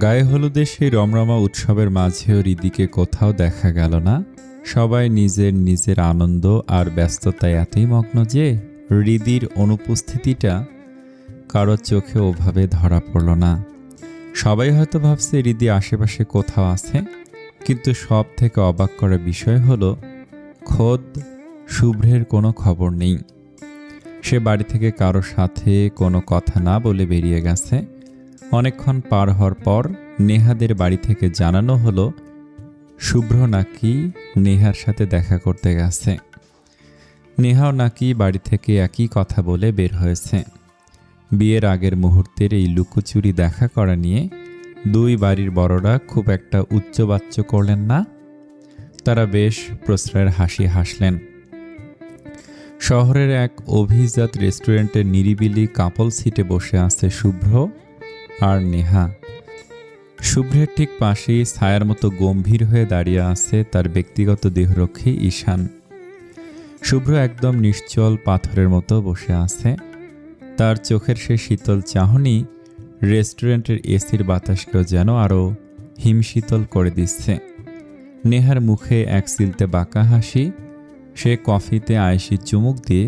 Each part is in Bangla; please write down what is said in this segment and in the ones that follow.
গায়ে হলুদের সেই রমরমা উৎসবের মাঝেও রিদিকে কোথাও দেখা গেল না। সবাই নিজের নিজের আনন্দ আর ব্যস্ততায় এতই মগ্ন যে রিদির অনুপস্থিতিটা কারোর চোখে ওভাবে ধরা পড়ল না। সবাই হয়তো ভাবছে রিদি আশেপাশে কোথাও আছে, কিন্তু সব থেকে অবাক করার বিষয় হলো খোদ শুভ্রের কোনো খবর নেই। সে বাড়ি থেকে কারোর সাথে কোনো কথা না বলে বেরিয়ে গেছে। অনেকক্ষণ পার হওয়ার পর নেহাদের বাড়ি থেকে জানানো হলো শুভ্র নাকি নেহার সাথে দেখা করতে গেছে। নেহাও নাকি বাড়ি থেকে একই কথা বলে বের হয়েছে। বিয়ের আগের মুহূর্তের এই লুকোচুরি দেখা করা নিয়ে দুই বাড়ির বড়রা খুব একটা উচ্চবাচ্য করলেন না। তারা বেশ প্রশ্রয়ের হাসি হাসলেন। শহরের এক অভিজাত রেস্টুরেন্টের নিরিবিলি কাপল সিটে বসে আছে শুভ্র আর নেহা। শুভ্রের ঠিক পাশেই ছায়ার মতো গম্ভীর হয়ে দাঁড়িয়ে আছে তার ব্যক্তিগত দেহরক্ষী ঈশান। শুভ্র একদম নিশ্চল পাথরের মতো বসে আছে। তার চোখের সে শীতল চাহনি রেস্টুরেন্টের এসির বাতাসকেও যেন আরও হিমশীতল করে দিচ্ছে। নেহার মুখে এক সিলতে বাঁকা হাসি। সে কফিতে আয়েশি চুমুক দিয়ে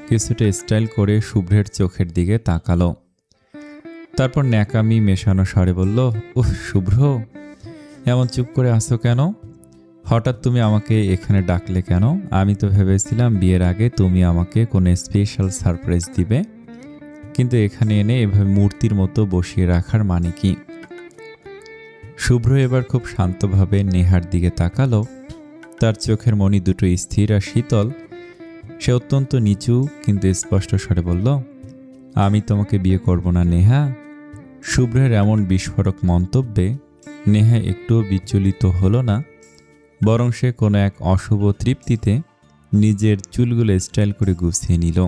কিছুটা স্টাইল করে শুভ্রের চোখের দিকে তাকালো। তারপর ন্যাকামি মেশানো স্বরে বলল, উফ শুভ্র, এমন চুপ করে আসো কেন? হঠাৎ তুমি আমাকে এখানে ডাকলে কেন? আমি তো ভেবেছিলাম বিয়ের আগে তুমি আমাকে কোনো স্পেশাল সারপ্রাইজ দিবে, কিন্তু এখানে এনে এভাবে মূর্তির মতো বসিয়ে রাখার মানে কি? শুভ্র এবার খুব শান্তভাবে নেহার দিকে তাকালো। তার চোখের মণি দুটো স্থির আর শীতল। সে অত্যন্ত নিচু কিন্তু স্পষ্ট স্বরে বলল, আমি তোমাকে বিয়ে করব না নেহা। শুভ্রের এমন বিস্ফোরক মন্তব্যে নেহা একটুও বিচলিত হলো না, বরং সে কোনো এক অশুভ তৃপ্তিতে নিজের চুলগুলো স্টাইল করে গুছিয়ে নিল।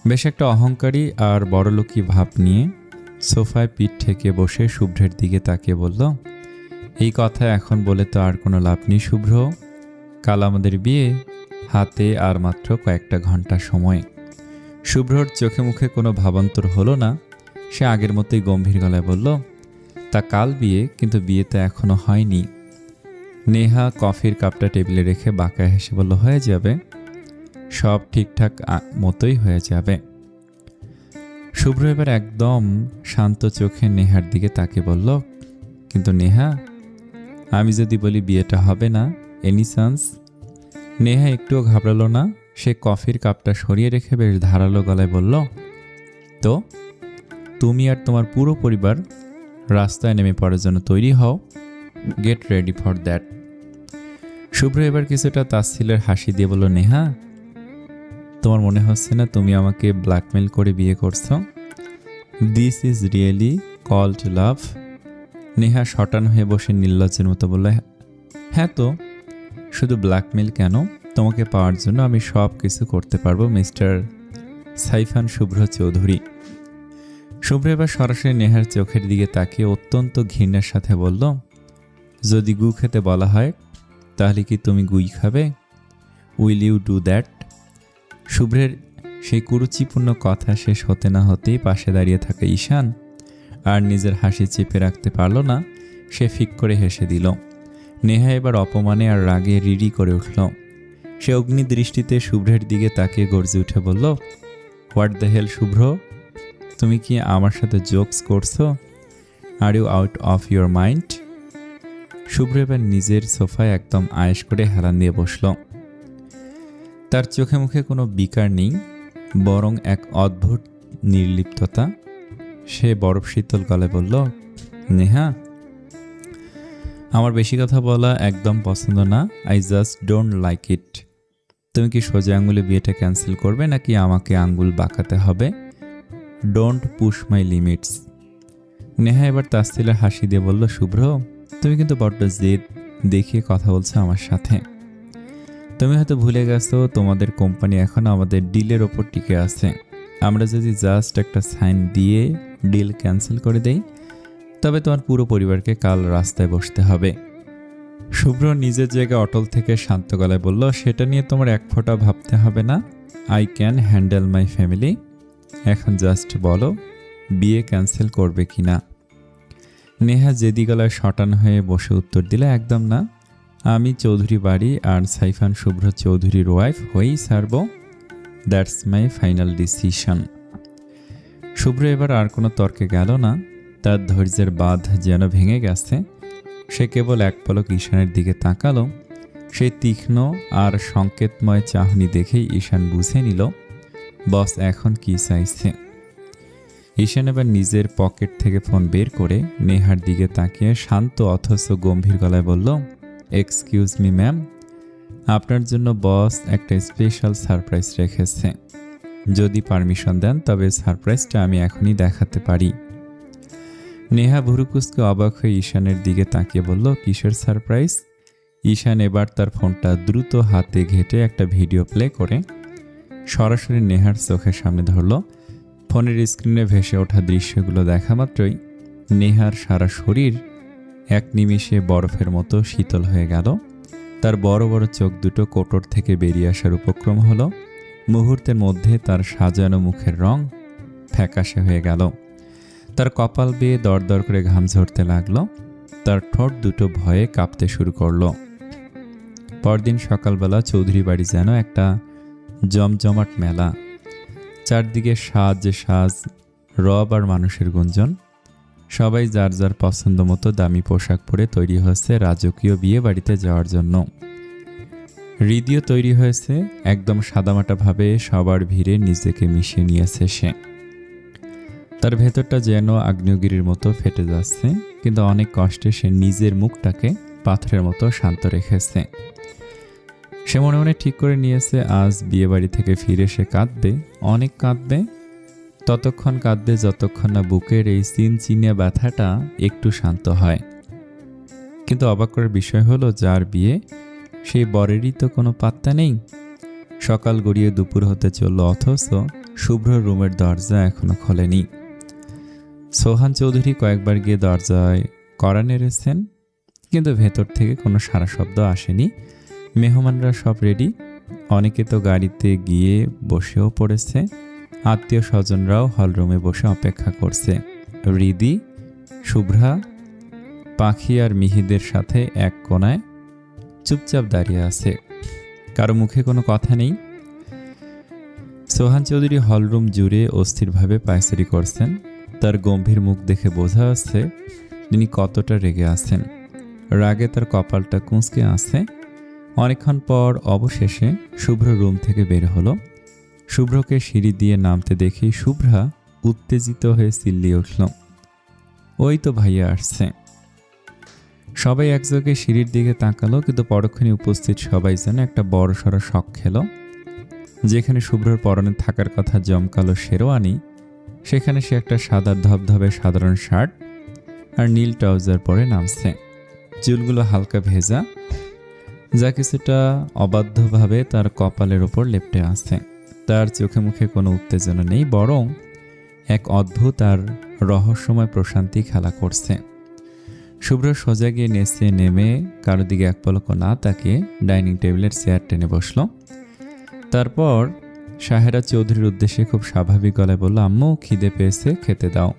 বেশ একটা অহংকারী আর বড়লোকি ভাব নিয়ে সোফায় পিঠ ঠেকে বসে শুভ্রের দিকে তাকিয়ে বলল, এই কথা এখন বলে তো আর কোনো লাভ নেই শুভ্র। কাল আমাদের বিয়ে, হাতে আর মাত্র কয়েকটা ঘন্টা সময়। শুভ্রর চোখে মুখে কোনো ভাবান্তর হলো না। সে আগের মতোই গম্ভীর গলায় বলল, তা কাল বিয়ে, কিন্তু বিয়ে তো এখনো হয়নি। নেহা কফির কাপটা টেবিলে রেখে বাঁকা হেসে বলল, হয়ে যাবে, সব ঠিকঠাক মতোই হয়ে যাবে। শুভ্র এবার একদম শান্ত চোখে নেহার দিকে তাকিয়ে বলল, কিন্তু নেহা, আমি যদি বলি বিয়েটা হবে না, এনি চান্স? নেহা একটুও ঘাবড়ালো না। সে কফির কাপটা সরিয়ে রেখে বেশ ধারালো গলায় বলল, তো তুমি আর তোমার পুরো পরিবার রাস্তায় নেমে পড়ার জন্য তৈরি হও। Get ready for that. Shubhro এবার কিছুটা তাচ্ছিলের হাসি দিয়ে বলল, নেহা, তোমার মনে হচ্ছে না তুমি আমাকে ব্ল্যাকমেল করে বিয়ে করছো? দিস ইজ রিয়েলি কল্ড লাভ। নেহা শটান হয়ে বসে নির্লজ্জের মতো বলল, হ্যাঁ তো, শুধু ব্ল্যাকমেল কেন, তোমাকে পাওয়ার জন্য আমি সব কিছু করতে পারবো মিস্টার সাইফান শুভ্র চৌধুরী। শুভ্র এবার সরাসরি নেহার চোখের দিকে তাকিয়ে অত্যন্ত ঘৃণার সাথে বলল, যদি গু খেতে বলা হয় তাহলে কি তুমি গুই খাবে? Will you do that? শুভ্রের সেই কুরুচিপূর্ণ কথা শেষ হতে না হতেই পাশে দাঁড়িয়ে থাকা ঈশান আর নিজের হাসি চেপে রাখতে পারল না। সে ফিক করে হেসে দিল। নেহা এবার অপমানে আর রাগে রিডি করে উঠল। সে অগ্নি দৃষ্টিতে শুভ্রের দিকে তাকিয়ে গর্জে উঠে বলল, হোয়াট দ্য হেল শুভ্র, তুমি কি আমার সাথে জোকস করছো? Are you out of your mind? Shubhro এবার নিজের সোফায় একদম আয়েশ করে হেলান দিয়ে বসল। তার চোখে মুখে কোনো বিকার নেই, বরং এক অদ্ভুত নির্লিপ্ততা। সে বরফ শীতল গলায় বলল, নেহা, আমার বেশি কথা বলা একদম পছন্দ না। I just don't like it. তুমি কি সোজা আঙ্গুলে বিয়েটা ক্যান্সেল করবে নাকি আমাকে আঙ্গুল বাঁকাতে হবে? Don't push my limits. Neha এবার তাচ্ছিলের হাসি দিয়ে বলল, শুভ্র, তুমি কিন্তু বড্ড জেদ দেখিয়ে কথা বলছো আমার সাথে। তুমি হয়তো ভুলে গেছো তোমাদের কোম্পানি এখন আমাদের ডিলের ওপর টিকে আছে। আমরা যদি জাস্ট একটা সাইন দিয়ে ডিল ক্যান্সেল করে দেই, তবে তোমার পুরো পরিবারকে কাল রাস্তায় বসতে হবে। শুভ্র নিজের জায়গায় অটল থেকে শান্ত গলায় বলল, সেটা নিয়ে তোমার এক ফোঁটা ভাবতে হবে না। I can handle my family. এখন জাস্ট বলো বিয়ে ক্যান্সেল করবে কি না। নেহা জেদি গলায় শটান হয়ে বসে উত্তর দিল, একদম না, আমি চৌধুরী বাড়ি আর সাইফান শুভ্র চৌধুরীর ওয়াইফ হয়েই ছাড়ব। That's my final decision. Shubhro এবার আর কোনো তর্কে গেল না। তার ধৈর্যের বাঁধ যেন ভেঙে গেছে। সে কেবল এক পলক ঈশানের দিকে তাকালো। সেই তীক্ষ্ণ আর সংকেতময় চাহনি দেখেই ঈশান বুঝে নিল বস এখন কি চাইছে। ঈশান এবার নিজের পকেট থেকে ফোন বের করে নেহার দিকে তাকিয়ে শান্ত অথচ গম্ভীর গলায় বলল, এক্সকিউজ মি ম্যাম, আপনার জন্য বস একটা স্পেশাল সারপ্রাইজ রেখেছে। যদি পারমিশন দেন তবে সারপ্রাইজটা আমি এখনই দেখাতে পারি। নেহা ভুরুকুচকে অবাক হয়ে ঈশানের দিকে তাকিয়ে বলল, কিসের সারপ্রাইজ? ঈশান এবার তার ফোনটা দ্রুত হাতে ঘেঁটে একটা ভিডিও প্লে করে সরাসরি নেহার চোখের সামনে ধরল। ফোনের স্ক্রিনে ভেসে ওঠা দৃশ্যগুলো দেখা মাত্রই নেহার সারা শরীর এক নিমিষে বরফের মতো শীতল হয়ে গেল। তার বড় বড় চোখ দুটো কোটর থেকে বেরিয়ে আসার উপক্রম হলো। মুহূর্তের মধ্যে তার সাজানো মুখের রং ফ্যাকাশে হয়ে গেল। তার কপাল বেয়ে দরদর করে ঘাম ঝরতে লাগলো। তার ঠোঁট দুটো ভয়ে কাঁপতে শুরু করলো। পরদিন সকালবেলা চৌধুরী বাড়ি যেন একটা জমজমাট মেলা। চারদিকে সাজ সাজ, রব আর মানুষের গুঞ্জন। সবাই যার যার পছন্দ মতো দামি পোশাক পরে তৈরি হয়েছে রাজকীয় বিয়ে বাড়িতে যাওয়ার জন্য। হৃদয় তৈরি হয়েছে একদম সাদামাটাভাবে, সবার ভিড়ে নিজেকে মিশিয়ে নিয়েছে সে। তার ভেতরটা যেন আগ্নেয়গিরির মতো ফেটে যাচ্ছে, কিন্তু অনেক কষ্টে সে নিজের মুখটাকে পাথরের মতো শান্ত রেখেছে। সে মনে মনে ঠিক করে নিয়েছে আজ বিয়ে বাড়ি থেকে ফিরে সে কাঁদবে, অনেক কাঁদবে। ততক্ষণ কাঁদবে যতক্ষণ না বুকের এই চিনচিনে ব্যথাটা একটু শান্ত হয়। কিন্তু অবাক করার বিষয় হলো, যার বিয়ে সেই বরেরই তো কোনো পাত্তা নেই। সকাল গড়িয়ে দুপুর হতে চলল, অথচ শুভ্র রুমের দরজা এখনো খোলেনি। সোহান চৌধুরী কয়েকবার গিয়ে দরজায় কড়া নেড়েছেন, কিন্তু ভেতর থেকে কোনো সাড়া শব্দ আসেনি। মেহমানরা সব রেডি, অনেকে তো গাড়িতে গিয়ে বসেও পড়েছে। আত্মীয় স্বজনরাও হলরুমে বসে অপেক্ষা করছে। হৃদি, শুভ্রা, পাখি আর মিহিদের সাথে এক কোনায় চুপচাপ দাঁড়িয়ে আছে। কারো মুখে কোনো কথা নেই। সোহান চৌধুরী হলরুম জুড়ে অস্থিরভাবে পায়চারি করছেন। তার গম্ভীর মুখ দেখে বোঝা যাচ্ছে তিনি কতটা রেগে আছেন। রাগে তার কপালটা কুঁচকে আছে। অনেকক্ষণ পর অবশেষে শুভ্র রুম থেকে বের হলো। শুভ্রকে সিঁড়ি দিয়ে নামতে দেখে শুভ্রা উত্তেজিত হয়ে চিল্লিয়ে উঠল, ওই তো ভাইয়া আসছে। সবাই একযোগে সিঁড়ির দিকে তাকালো, কিন্তু পরক্ষণে উপস্থিত সবাই যেন একটা বড়সড় শক খেল। যেখানে শুভ্রর পরনে থাকার কথা জমকালো শেরওয়ানি, সেখানে সে একটা সাদা ধবধবে সাধারণ শার্ট আর নীল ট্রাউজার পরে নামছে। চুলগুলো হালকা ভেজা, যা কিছুটা অবাধ্যভাবে তার কপালের ওপর লেপ্টে আছে। তার চোখে মুখে কোনো উত্তেজনা নেই, বরং এক অদ্ভুত আর রহস্যময় প্রশান্তি খেলা করছে। শুভ্র সোজা গিয়ে নেচে নেমে কারো দিকে এক পলক না তাকিয়ে ডাইনিং টেবিলের চেয়ার টেনে বসল। তারপর সাহেরা চৌধুরীর উদ্দেশ্যে খুব স্বাভাবিক গলায় বলল, আম্মু খিদে পেয়েছে, খেতে দাও।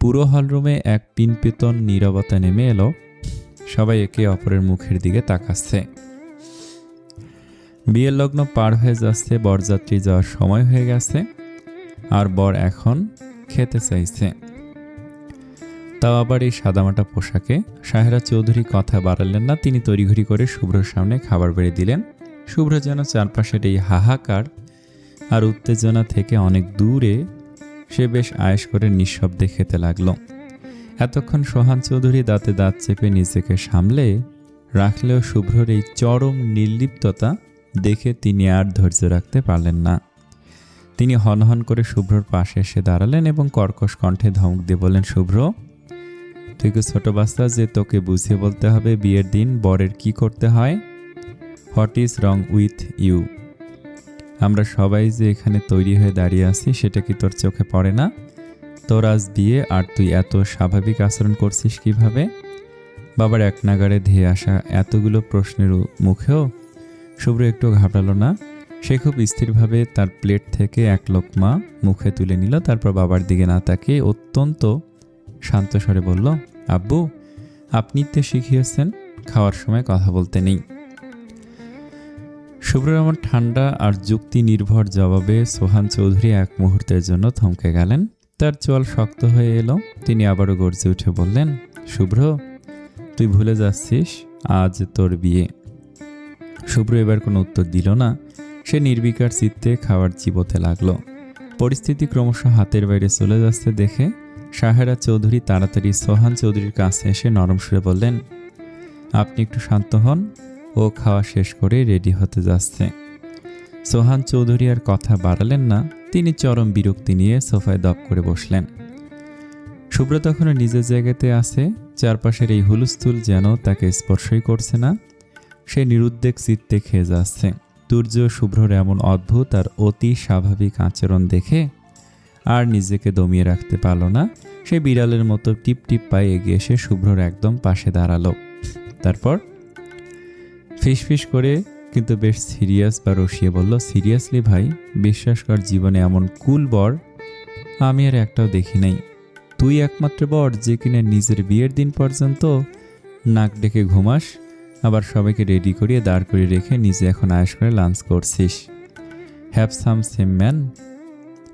পুরো হলরুমে এক পিনপিতন নীরবতা নেমে এলো। সবাই একে অপরের মুখের দিকে তাকাচ্ছে। বিয়ের লগ্ন পার হয়ে যাচ্ছে, বরযাত্রী যাওয়ার সময় হয়ে গেছে, আর বর এখন খেতে চাইছে, তাও আবার এই সাদামাটা পোশাকে। সাহেরা চৌধুরী কথা বাড়ালেন না, তিনি তড়িঘড়ি করে শুভ্রর সামনে খাবার বেড়ে দিলেন। শুভ্র যেন চারপাশের এই হাহাকার আর উত্তেজনা থেকে অনেক দূরে সে বেশ আয়েশ করে নিঃশব্দে খেতে লাগলো। এতক্ষণ সোহান চৌধুরী দাঁতে দাঁত চেপে নিজেকে সামলে রাখলেও শুভ্রর এই চরম নির্লিপ্ততা দেখে তিনি আর ধৈর্য রাখতে পারলেন না। তিনি হনহন করে শুভ্রর পাশে এসে দাঁড়ালেন এবং কর্কশ কণ্ঠে ধমক দিয়ে বললেন, শুভ্র, তুই কি ছোট বাচ্চা যে তোকে বুঝিয়ে বলতে হবে বিয়ের দিন বরের কি করতে হয়? What is wrong with you? আমরা সবাই যে এখানে তৈরি হয়ে দাঁড়িয়ে আছি সেটা কি তোর চোখে পড়ে না? তোর আজ বিয়ে আর তুই এত স্বাভাবিক আচরণ করছিস কিভাবে? বাবার এক নাগাড়ে ধেয়ে আসা এতগুলো প্রশ্নের মুখেও শুভ্র একটু ঘাবড়ালো না। সে খুব স্থিরভাবে তার প্লেট থেকে এক লোকমা মুখে তুলে নিল। তারপর বাবার দিকে না তাকিয়ে অত্যন্ত শান্ত স্বরে বলল, আব্বু, আপনি তো শিখিয়েছেন খাওয়ার সময় কথা বলতে নেই। শুভ্র এমন ঠান্ডা আর যুক্তি নির্ভর জবাবে সোহান চৌধুরী এক মুহূর্তের জন্য থমকে গেলেন। তার চোয়াল শক্ত হয়ে এলো। তিনি আবারও গর্জে উঠে বললেন, শুভ্র, তুই ভুলে যাচ্ছিস আজ তোর বিয়ে। শুভ্র এবার কোনো উত্তর দিল না। সে নির্বিকার চিত্তে খাবার চিবোতে লাগলো। পরিস্থিতি ক্রমশ হাতের বাইরে চলে যাচ্ছে দেখে সাহেরা চৌধুরী তাড়াতাড়ি সোহান চৌধুরীর কাছে এসে নরম সুরে বললেন, আপনি একটু শান্ত হন, ও খাওয়া শেষ করে রেডি হতে যাচ্ছে। সোহান চৌধুরী আর কথা বাড়ালেন না। তিনি চরম বিরক্তি নিয়ে সোফায় দপ করে বসলেন। শুভ্র তখনও নিজের জায়গাতে আছে। চারপাশের এই হুলস্থুল যেন তাকে স্পর্শই করছে না। সে নিরুদ্বেগ চিত্তে খেয়ে যাচ্ছে। তুর্য শুভ্রর এমন অদ্ভুত আর অতি স্বাভাবিক আচরণ দেখে আর নিজেকে দমিয়ে রাখতে পারল না। সে বিড়ালের মতো টিপ টিপ পায়ে এগিয়ে এসে শুভ্রর একদম পাশে দাঁড়ালো। তারপর ফিসফিস করে কিন্তু বেশ সিরিয়াস বা রসিয়ে বলল, সিরিয়াসলি ভাই, বিশ্বাস কর, জীবনে এমন কুল বর আমি আর একটাও দেখি নাই। তুই একমাত্র বর যে কিনা নিজের বিয়ের দিন পর্যন্ত নাক ডেকে ঘুমাস, আবার সবাইকে রেডি করিয়ে দাঁড় করিয়ে রেখে নিজে এখন আয়েশ করে লাঞ্চ করছিস। Have some same man.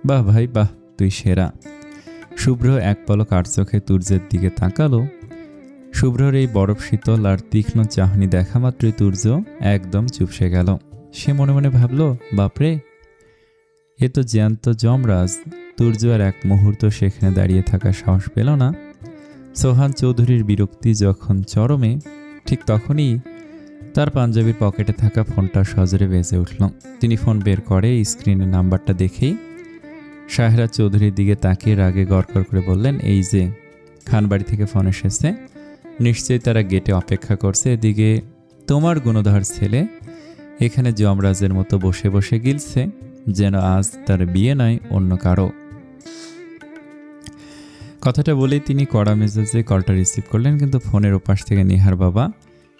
বাহ ভাই বাহ, তুই সেরা। শুভ্র এক পলক আর চোখে তুর্যের দিকে তাকালো। শুভ্রর এই বরফ শীতল আর তীক্ষ্ণ চাহনি দেখা মাত্রই তুর্য একদম চুপসে গেল। সে মনে মনে ভাবল, বাপরে, এ তো জ্যান্ত যমরাজ। তুর্য আর এক মুহূর্ত সেখানে দাঁড়িয়ে থাকার সাহস পেল না। সোহান চৌধুরীর বিরক্তি যখন চরমে, ঠিক তখনই তার পাঞ্জাবির পকেটে থাকা ফোনটা সজোরে বেজে উঠল। তিনি ফোন বের করে স্ক্রিনের নাম্বারটা দেখেই সাহেরা চৌধুরীর দিকে তাকিয়ে রাগে গড়গড় করে বললেন, এই যে খানবাড়ি থেকে ফোন এসেছে, নিশ্চয়ই তারা গেটে অপেক্ষা করছে। এদিকে তোমার গুণধর ছেলে এখানে যমরাজের মতো বসে বসে গিলছে যেন আজ তার বিয়ে নয় অন্য কারো। কথাটা বলেই তিনি কড়া মেজাজে কলটা রিসিভ করলেন, কিন্তু ফোনের ওপাশ থেকে নিহার বাবা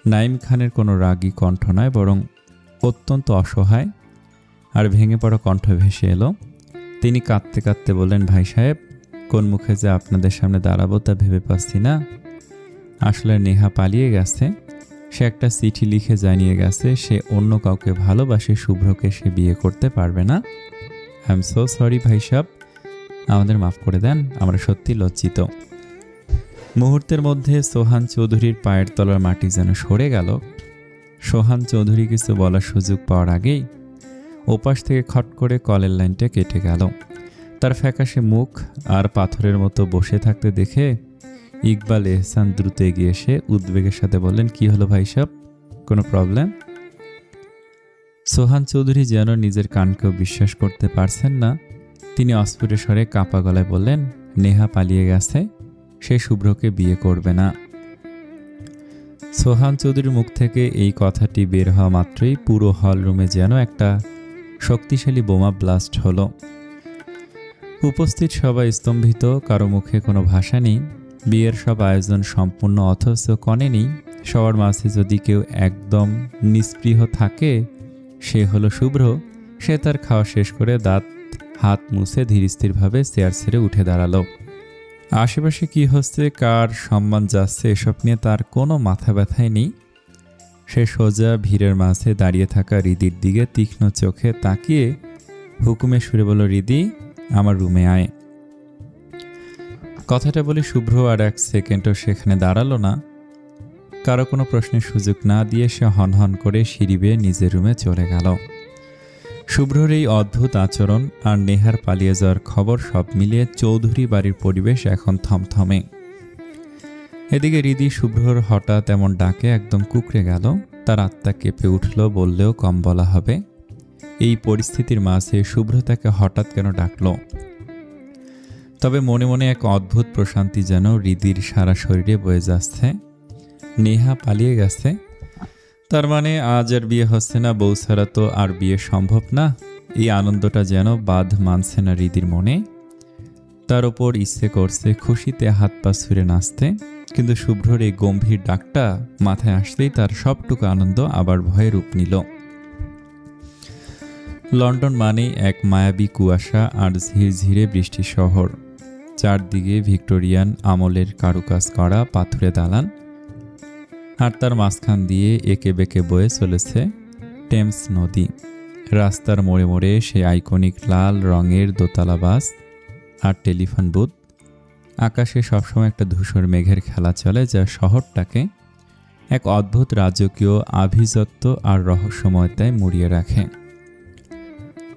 নাইম খানের কোনো রাগী কণ্ঠ নয়, বরং অত্যন্ত অসহায় আর ভেঙে পড়া কণ্ঠ ভেসে এলো। তিনি কাঁদতে কাঁদতে বললেন, ভাই সাহেব, কোন মুখে যে আপনাদের সামনে দাঁড়াবো তা ভেবে পাচ্ছি না। আসলে নেহা পালিয়ে গেছে। সে একটা চিঠি লিখে জানিয়ে গেছে সে অন্য কাউকে ভালোবাসে, শুভ্রকে সে বিয়ে করতে পারবে না। আই এম সো সরি ভাই সাহেব, আমাদের মাফ করে দেন, আমরা সত্যি লজ্জিত। মুহূর্তের মধ্যে সোহান চৌধুরীর পায়ের তলার মাটি যেন সরে গেল। সোহান চৌধুরী কিছু বলার সুযোগ পাওয়ার আগেই ওপাশ থেকে খট করে কলের লাইনটা কেটে গেল। তার ফ্যাকাশে মুখ আর পাথরের মতো বসে থাকতে দেখে ইকবাল এহসান দ্রুত এগিয়ে এসে উদ্বেগের সাথে বললেন, কি হলো ভাই সাহেব, কোনো প্রবলেম? সোহান চৌধুরী যেন নিজের কানকেও বিশ্বাস করতে পারছেন না। তিনি অস্ফুট স্বরে কাঁপা গলায় বললেন, নেহা পালিয়ে গেছে, সে শুভ্রকে বিয়ে করবে না। সোহান চৌধুরীর মুখ থেকে এই কথাটি বের হওয়া মাত্রই পুরো হল রুমে যেন একটা শক্তিশালী বোমা ব্লাস্ট হলো। উপস্থিত সবাই স্তম্ভিত, কারো মুখে কোনো ভাষা নেই। বিয়ের সব আয়োজন সম্পূর্ণ, অথচ কনে নেই। সবার মাঝে যদি কেউ একদম নিস্পৃহ থাকে সে হলো শুভ্র। সে তার খাওয়া শেষ করে দাঁত হাত মুছে ধীরস্থিরভাবে চেয়ার ছেড়ে উঠে দাঁড়ালো। আশেপাশে কি হচ্ছে, কার সম্মান যাচ্ছে, এসব নিয়ে তার কোনো মাথা ব্যথাই নেই। সে সোজা ভিড়ের মাঝে দাঁড়িয়ে থাকা হৃদির দিকে তীক্ষ্ণ চোখে তাকিয়ে হুকুমে সুরে বলল, হৃদি, আমার রুমে আয়। কথাটা বলে শুভ্র আর এক সেকেন্ডও সেখানে দাঁড়ালো না। কারো কোনো প্রশ্নের সুযোগ না দিয়ে সে হনহন করে সিঁড়ি বেয়ে নিজের রুমে চলে গেল। শুভ্রর এই অদ্ভুত আচরণ আর নেহার পালিয়ে যাওয়ার খবর সব মিলিয়ে চৌধুরী বাড়ির পরিবেশ এখন থমথমে। এদিকে হৃদি শুভ্রর হঠাৎ এমন ডাকে একদম কুঁকড়ে গেল। তার আত্মা কেঁপে উঠল বললেও কম বলা হবে। এই পরিস্থিতির মাঝে শুভ্র তাকে হঠাৎ কেন ডাকল? তবে মনে মনে এক অদ্ভুত প্রশান্তি যেন হৃদির সারা শরীরে বয়ে যাচ্ছে। নেহা পালিয়ে গেছে, তার মানে আজ আর বিয়ে হচ্ছে না, বউ ছাড়া তো আর বিয়ে সম্ভব না। এই আনন্দটা যেন বাঁধ মানছে না হৃদির মনে। তার ওপর ইচ্ছে করছে খুশিতে হাত পা ছুঁড়ে নাচতে, কিন্তু শুভ্রর এই গম্ভীর ডাকটা মাথায় আসতেই তার সবটুকু আনন্দ আবার ভয়ে রূপ নিল। লন্ডন মানেই এক মায়াবী কুয়াশা আর ঝিরঝিরে বৃষ্টি শহর। চারদিকে ভিক্টোরিয়ান আমলের কারুকাজ করা পাথুরে দালান, আর তার মাঝখান দিয়ে এঁকে বেঁকে বয়ে চলেছে টেমস নদী। রাস্তার মোড়ে মোড়ে সেই আইকনিক লাল রঙের দোতলা বাস আর টেলিফোন বুথ। আকাশে সবসময় একটা ধূসর মেঘের খেলা চলে, যা শহরটাকে এক অদ্ভুত রাজকীয় আভিজাত্য আর রহস্যময়তায় মুড়িয়ে রাখে।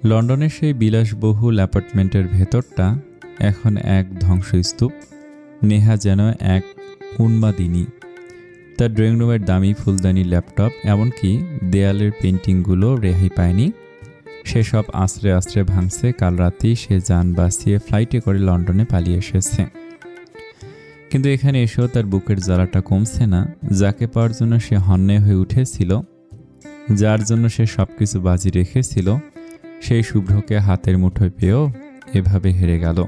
লন্ডনের সেই বিলাসবহুল অ্যাপার্টমেন্টের ভেতরটা এখন এক ধ্বংসস্তূপ। নেহা যেন এক উন্মাদিনী। তার ড্রয়িং রুমের দামি ফুলদানি, ল্যাপটপ, এমনকি দেয়ালের পেন্টিংগুলো রেহাই পায়নি। সেসব আশ্রে আশ্রে ভাঙছে। কাল রাতেই সে যান বাঁচিয়ে ফ্লাইটে করে লন্ডনে পালিয়ে এসেছে। কিন্তু এখানে এসেও তার বুকের জ্বালাটা কমছে না। যাকে পাওয়ার জন্য সে হন্যে হয়ে উঠেছিল, যার জন্য সে সবকিছু বাজি রেখেছিল, সেই শুভ্রকে হাতের মুঠোয় পেয়েও এভাবে হেরে গেল।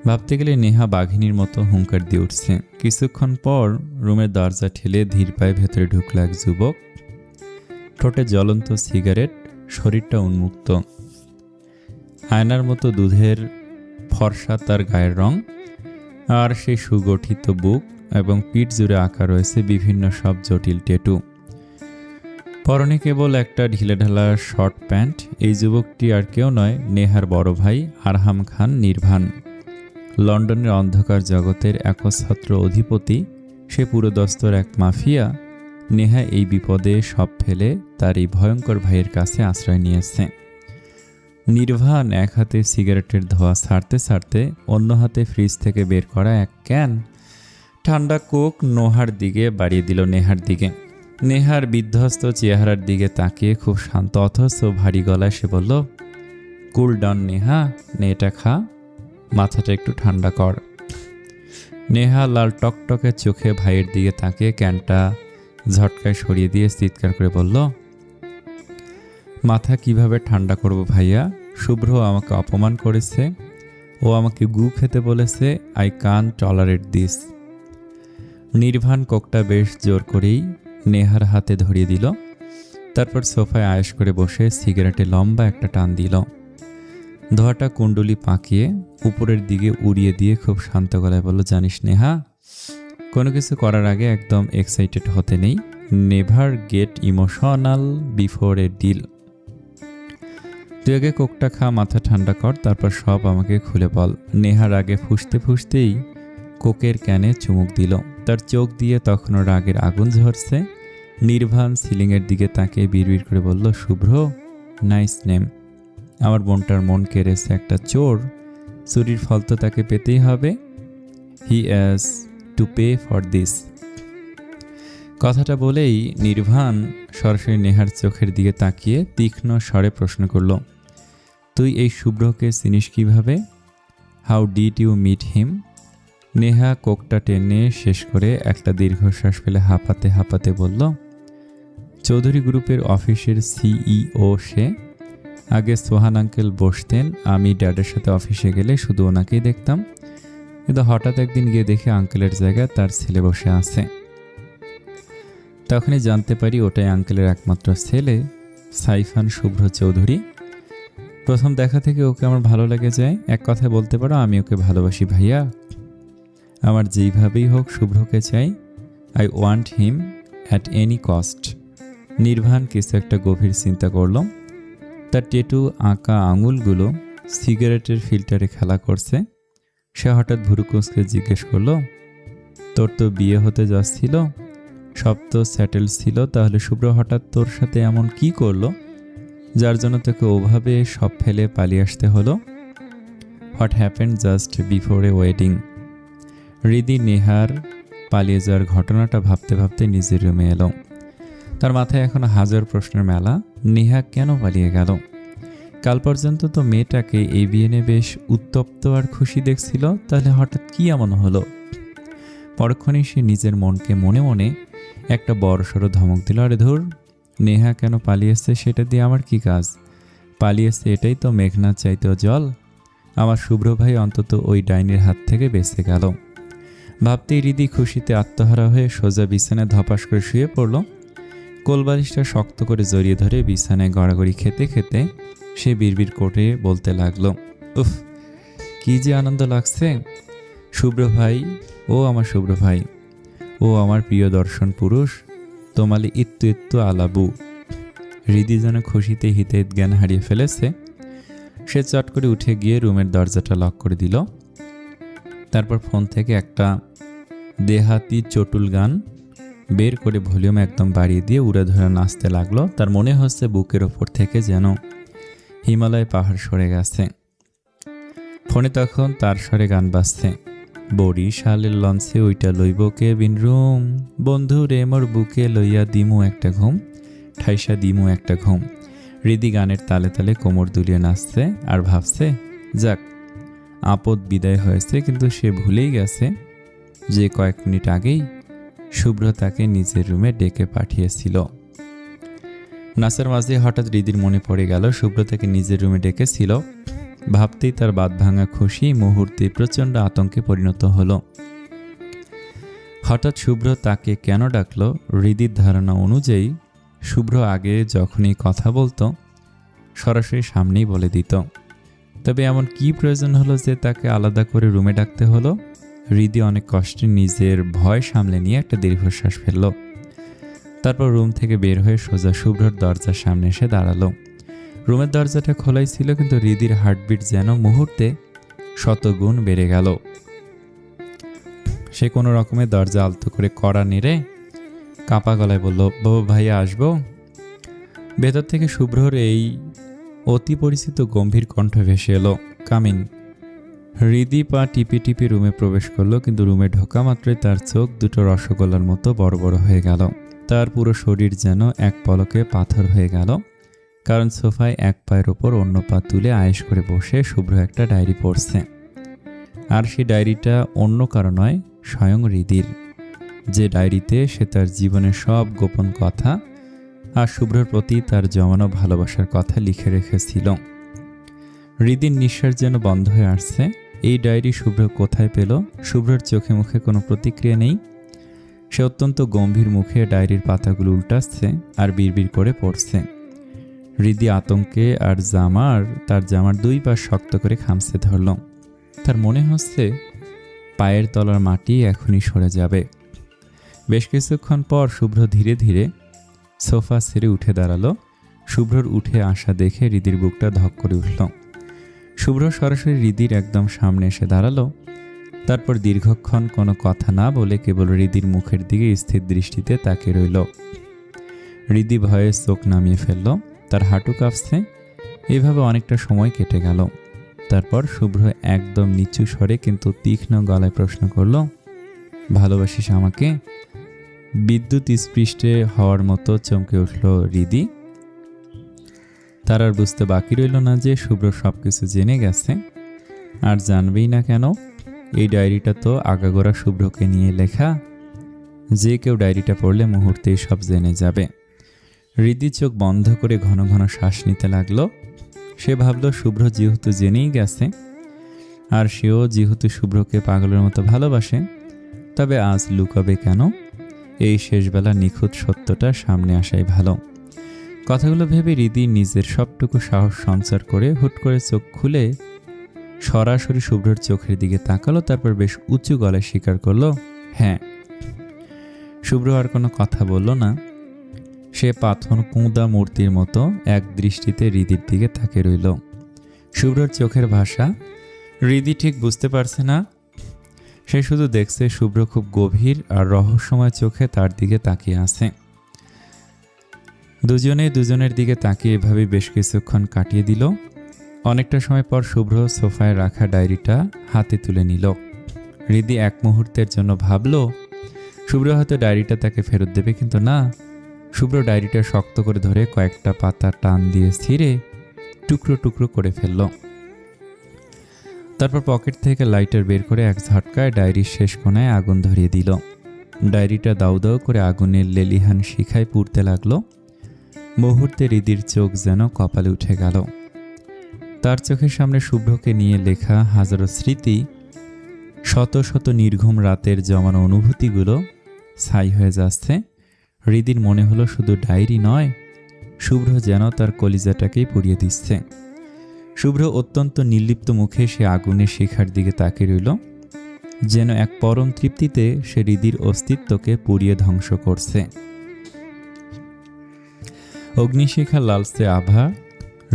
ভাবতে গেলে নেহা বাঘিনীর মতো হুঙ্কার দিয়ে উঠছে। কিছুক্ষণ পর রুমের দরজা ঠেলে ধীর পায়ে ভেতরে ঢুকল এক যুবক। ঠোঁটে জ্বলন্ত সিগারেট, শরীরটা উন্মুক্ত। আয়নার মতো দুধের ফর্সা তার গায়ের রং, আর সেই সুগঠিত বুক এবং পিঠ জুড়ে আঁকা রয়েছে বিভিন্ন সব জটিল ট্যাটু। পরনে কেবল একটা ঢিলেঢালা শর্ট প্যান্ট। এই যুবকটি আর কেউ নয়, নেহার বড় ভাই আরহাম খান নির্ভান। লন্ডনের অন্ধকার জগতের একচ্ছত্র অধিপতি, সে পুরোদস্তর এক মাফিয়া। নেহা এই বিপদে সব ফেলে তার এই ভয়ঙ্কর ভাইয়ের কাছে আশ্রয় নিয়েছে। নির্ভান এক হাতে সিগারেটের ধোঁয়া ছাড়তে ছাড়তে অন্য হাতে ফ্রিজ থেকে বের করা এক ক্যান ঠান্ডা কোক নোহার দিকে বাড়িয়ে দিল নেহার দিকে। নেহার বিধ্বস্ত চেহারার দিকে তাকিয়ে খুব শান্ত অথচ ভারী গলায় সে বলল, কুল ডাউন নেহা, নে এটা খা, মাথাটা একটু ঠান্ডা কর। নেহা লাল টকটকে চোখে ভাইয়ের দিকে তাকিয়ে ক্যানটা ঝটকায় সরিয়ে দিয়ে চিৎকার করে বলল, মাথা কিভাবে ঠান্ডা করব ভাইয়া? শুভ্র আমাকে অপমান করেছে, ও আমাকে গু খেতে বলেছে। আই কান টলারেট দিস। নির্ভান কোকটা বেশ জোর করেই নেহার হাতে ধরিয়ে দিল। তারপর সোফায় আয়েশ করে বসে সিগারেটে লম্বা একটা টান দিল। ধোঁয়াটা কুণ্ডলি পাকিয়ে উপরের দিকে উড়িয়ে দিয়ে খুব শান্ত গলায় বলল, জানিস নেহা, কোনো কিছু করার আগে একদম এক্সাইটেড হতে নেই। Never get emotional before a deal. তুই আগে কোকটা খা, মাথা ঠান্ডা কর, তারপর সব আমাকে খুলে বল। নেহার আগে ফুঁসতে ফুঁসতেই কোকের ক্যানে চুমুক দিল। তার চোখ দিয়ে তখনও রাগের আগুন ঝরছে। নির্ভান সিলিংয়ের দিকে তাকিয়ে বিড়বিড় করে বলল, শুভ্র, নাইস নেম। আমার বোনটার মন কেড়েছে একটা চোর। চুরির ফল তো তাকে পেতেই হবে। He has to pay for this. কথাটা বলেই নির্ভান সরাসরি নেহার চোখের দিকে তাকিয়ে তীক্ষ্ণ স্বরে প্রশ্ন করল, তুই এই শুভ্রকে চিনিস কিভাবে? How did you meet him? Neha কোকটা টেনে শেষ করে একটা দীর্ঘশ্বাস ফেলে হাঁপাতে হাঁপাতে বলল, চৌধুরী গ্রুপের অফিসের সিইও সে। আগে সোহান আঙ্কেল বসতেন, আমি ড্যাডের সাথে অফিসে গেলে শুধু ওনাকেই দেখতাম। কিন্তু হঠাৎ একদিন গিয়ে দেখি আঙ্কেলের জায়গায় তার ছেলে বসে আছে। তখনই জানতে পারি ওটাই আঙ্কেলের একমাত্র ছেলে, সাইফান শুভ্র চৌধুরী। প্রথম দেখা থেকে ওকে আমার ভালো লেগে যায়। এক কথায় বলতে পারো আমি ওকে ভালোবাসি ভাইয়া। আমার যেইভাবেই হোক শুভ্রকে চাই। I want him at any cost. Nirvan কিছু একটা গভীর চিন্তা করল। তার টেটু আঁকা আঙুলগুলো সিগারেটের ফিল্টারে খেলা করছে। সে হঠাৎ ভুরুকুঁচকে জিজ্ঞেস করল, তোর তো বিয়ে হতে যাচ্ছিল, সব তো সেটেল ছিল, তাহলে শুভ্র হঠাৎ তোর সাথে এমন কি করলো যার জন্য তোকে ওভাবে সব ফেলে পালিয়ে আসতে হলো? What happened just before a wedding? Hridi নেহার পালিয়ে যাওয়ার ঘটনাটা ভাবতে ভাবতে নিজের রুমে এলো। তার মাথায় এখন হাজার প্রশ্নের মেলা। নেহা কেন পালিয়ে গেল? কাল পর্যন্ত তো মেয়েটাকে এই বিয়ে নিয়ে বেশ উত্তপ্ত আর খুশি দেখছিল, তাহলে হঠাৎ কি এমন হলো? পরক্ষণেই সে নিজের মনকে মনে মনে একটা বড়সড় ধমক দিল, আরে ধুর, নেহা কেন পালিয়েছে সেটা দিয়ে আমার কি কাজ? পালিয়েছে এটাই তো মেঘনার চাইতেও জল। আমার শুভ্র ভাই অন্তত ওই ডাইনির হাত থেকে বেঁচে গেল। ভাবতেই হৃদি খুশিতে আত্মহারা হয়ে সোজা বিছানায় ধপাস করে শুয়ে পড়ল। কোলবালিশটা শক্ত করে জড়িয়ে ধরে বিছানায় গড়াগড়ি খেতে খেতে সে বিড়বিড় করে বলতে লাগলো, উফ, কি যে আনন্দ লাগছে। শুভ্র ভাই, ও আমার শুভ্র ভাই, ও আমার প্রিয় দর্শন পুরুষ, তোমালি ইত্তু ইত্তু আলাবু। হৃদি যেন খুশিতে হিতে জ্ঞান হারিয়ে ফেলেছে। সে চট করে উঠে গিয়ে রুমের দরজাটা লক করে দিল। তারপর ফোন থেকে একটা দেহাতি চটুল গান বের করে ভলিউম একদম বাড়িয়ে দিয়ে উড়ে ধরে নাচতে লাগলো। তার মনে হচ্ছে বুকের ওপর থেকে যেন হিমালয় পাহাড় সরে গেছে। ফোনে তখন তার স্বরে গান বাজছে, বরিশালের লঞ্চে ওইটা লইব কেবিন রুম, বন্ধু রে মোর বুকে লইয়া দিমু একটা ঘুম, ঠাইসা দিমু একটা ঘুম। হৃদি গানের তালে তালে কোমর দুলিয়ে নাচছে আর ভাবছে, যাক আপদ বিদায় হয়েছে। কিন্তু সে ভুলেই গেছে যে কয়েক মিনিট আগেই শুভ্র তাকে নিজের রুমে ডেকে পাঠিয়েছিল। নাচের মাঝে হঠাৎ হৃদির মনে পড়ে গেল শুভ্র তাকে নিজের রুমে ডেকেছিল। ভাবতেই তার বাঁধ ভাঙা খুশি মুহূর্তে প্রচণ্ড আতঙ্কে পরিণত হলো। হঠাৎ শুভ্র তাকে কেন ডাকলো? হৃদির ধারণা অনুযায়ী শুভ্র আগে যখনই কথা বলতো সরাসরি সামনেই বলে দিত। তবে এমন কি প্রয়োজন হলো যে তাকে আলাদা করে রুমে ডাকতে হলো? হৃদি অনেক কষ্টে নিজের ভয় সামলে নিয়ে একটা দীর্ঘশ্বাস ফেলল। তারপর রুম থেকে বের হয়ে সোজা শুভ্রর দরজার সামনে এসে দাঁড়ালো। রুমের দরজাটা খোলাই ছিল, কিন্তু হৃদির হার্টবিট যেন মুহূর্তে শতগুণ বেড়ে গেল। সে কোনো রকমে দরজা আলতো করে কড়া নেড়ে কাঁপা গলায় বলল, বাবু ভাইয়া আসবো? ভেতর থেকে শুভ্রর এই অতি পরিচিত গম্ভীর কণ্ঠ ভেসে এলো, কামিন। হৃদি পা টিপে টিপে রুমে প্রবেশ করলো, কিন্তু রুমে ঢোকা মাত্রই তার চোখ দুটো রসগোল্লার মতো বড় বড় হয়ে গেল। তার পুরো শরীর যেন এক পলকে পাথর হয়ে গেল। কারণ সোফায় এক পায়ের ওপর অন্য পা তুলে আয়েশ করে বসে শুভ্র একটা ডায়েরি পড়ছে। আর সেই ডায়েরিটা অন্য কারো নয়, স্বয়ং হৃদির। যে ডায়েরিতে সে তার জীবনের সব গোপন কথা আর শুভ্রর প্রতি তার জমানো ভালোবাসার কথা লিখে রেখেছিল। হৃদির নিঃশ্বাস যেন বন্ধ হয়ে আসছে। এই ডায়েরি শুভ্র কোথায় পেল? শুভ্রর চোখে মুখে কোনো প্রতিক্রিয়া নেই। সে অত্যন্ত গম্ভীর মুখে ডায়েরির পাতাগুলো উল্টাচ্ছে আর বিড়বিড় করে পড়ছে। হৃদি আতঙ্কে আর তার জামার দুই পা শক্ত করে খামছে ধরল। তার মনে হচ্ছে পায়ের তলার মাটি এখনই সরে যাবে। বেশ কিছুক্ষণ পর শুভ্র ধীরে ধীরে সোফা ছেড়ে উঠে দাঁড়ালো। শুভ্রর উঠে আসা দেখে হৃদির বুকটা ধক করে উঠল। শুভ্র সরাসরি হৃদির একদম সামনে এসে দাঁড়ালো। তারপর দীর্ঘক্ষণ কোনো কথা না বলে কেবল হৃদির মুখের দিকে স্থির দৃষ্টিতে তাকিয়ে রইল। হৃদি ভয়ে চোখ নামিয়ে ফেলল, তার হাঁটু কাঁপছে। এইভাবে অনেকটা সময় কেটে গেল। তারপর শুভ্র একদম নিচু স্বরে কিন্তু তীক্ষ্ণ গলায় প্রশ্ন করল, ভালোবাসিস আমাকে? বিদ্যুৎ স্পৃষ্টে হওয়ার মতো চমকে উঠল হৃদি। তার আর বুঝতে বাকি রইল না যে শুভ্র সবকিছু জেনে গেছে, আর জানবেই না কেন। এই ডায়েরিটা তো আগাগোড়া শুভ্রকে নিয়ে লেখা। যে কেউ ডায়েরিটা পড়লে মুহূর্তেই সব জেনে যাবে। হৃদি চোখ বন্ধ করে ঘন ঘন শ্বাস নিতে লাগলো। সে ভাবল শুভ্র যেহেতু জেনেই গেছে আর সেও যেহেতু শুভ্রকে পাগলের মতো ভালোবাসে, তবে আজ লুকাবে কেন? এই শেষবেলা নিখুঁত সত্যটা সামনে আসাই ভালো। কথাগুলো ভেবে হৃদি নিজের সবটুকু সাহস সঞ্চার করে হুট করে চোখ খুলে সরাসরি শুভ্রর চোখের দিকে তাকালো। তারপর বেশ উঁচু গলায় স্বীকার করলো, হ্যাঁ। শুভ্র আর কোনো কথা বলল না। সে পাথর কুঁদা মূর্তির মতো এক দৃষ্টিতে হৃদির দিকে তাকিয়ে রইল। শুভ্রর চোখের ভাষা হৃদি ঠিক বুঝতে পারছে না। সে শুধু দেখছে শুভ্র খুব গভীর আর রহস্যময় চোখে তার দিকে তাকিয়ে আছে। দুজনেই দুজনের দিকে তাকিয়ে এভাবে বেশ কিছুক্ষণ কাটিয়ে দিল। অনেকটা সময় পর শুভ্র সোফায় রাখা ডায়েরিটা হাতে তুলে নিল। হৃদি এক মুহূর্তের জন্য ভাবল শুভ্র হয়তো ডায়েরিটা তাকে ফেরত দেবে, কিন্তু না। শুভ্র ডায়েরিটা শক্ত করে ধরে কয়েকটা পাতা টান দিয়ে ছিঁড়ে টুকরো টুকরো করে ফেলল। তারপর পকেট থেকে লাইটার বের করে এক ঝটকায় ডায়েরির শেষ কোণায় আগুন ধরিয়ে দিল। ডায়েরিটা দাউ দাউ করে আগুনের লেলিহান শিখায় পুড়তে লাগলো। মুহূর্তে হৃদির চোখ যেন কপালে উঠে গেল। তার চোখের সামনে শুভ্রকে নিয়ে লেখা হাজারো স্মৃতি, শত শত নির্ঘুম রাতের জমানো অনুভূতিগুলো ছাই হয়ে যাচ্ছে। হৃদির মনে হলো শুধু ডায়েরি নয়, শুভ্র যেন তার কলিজাটাকেই পুড়িয়ে দিচ্ছে। শুভ্র অত্যন্ত নির্লিপ্ত মুখে সে আগুনের শিখার দিকে তাকিয়ে রইল, যেন এক পরম তৃপ্তিতে সে হৃদির অস্তিত্বকে পুড়িয়ে ধ্বংস করছে। অগ্নিশিখার লালচে আভা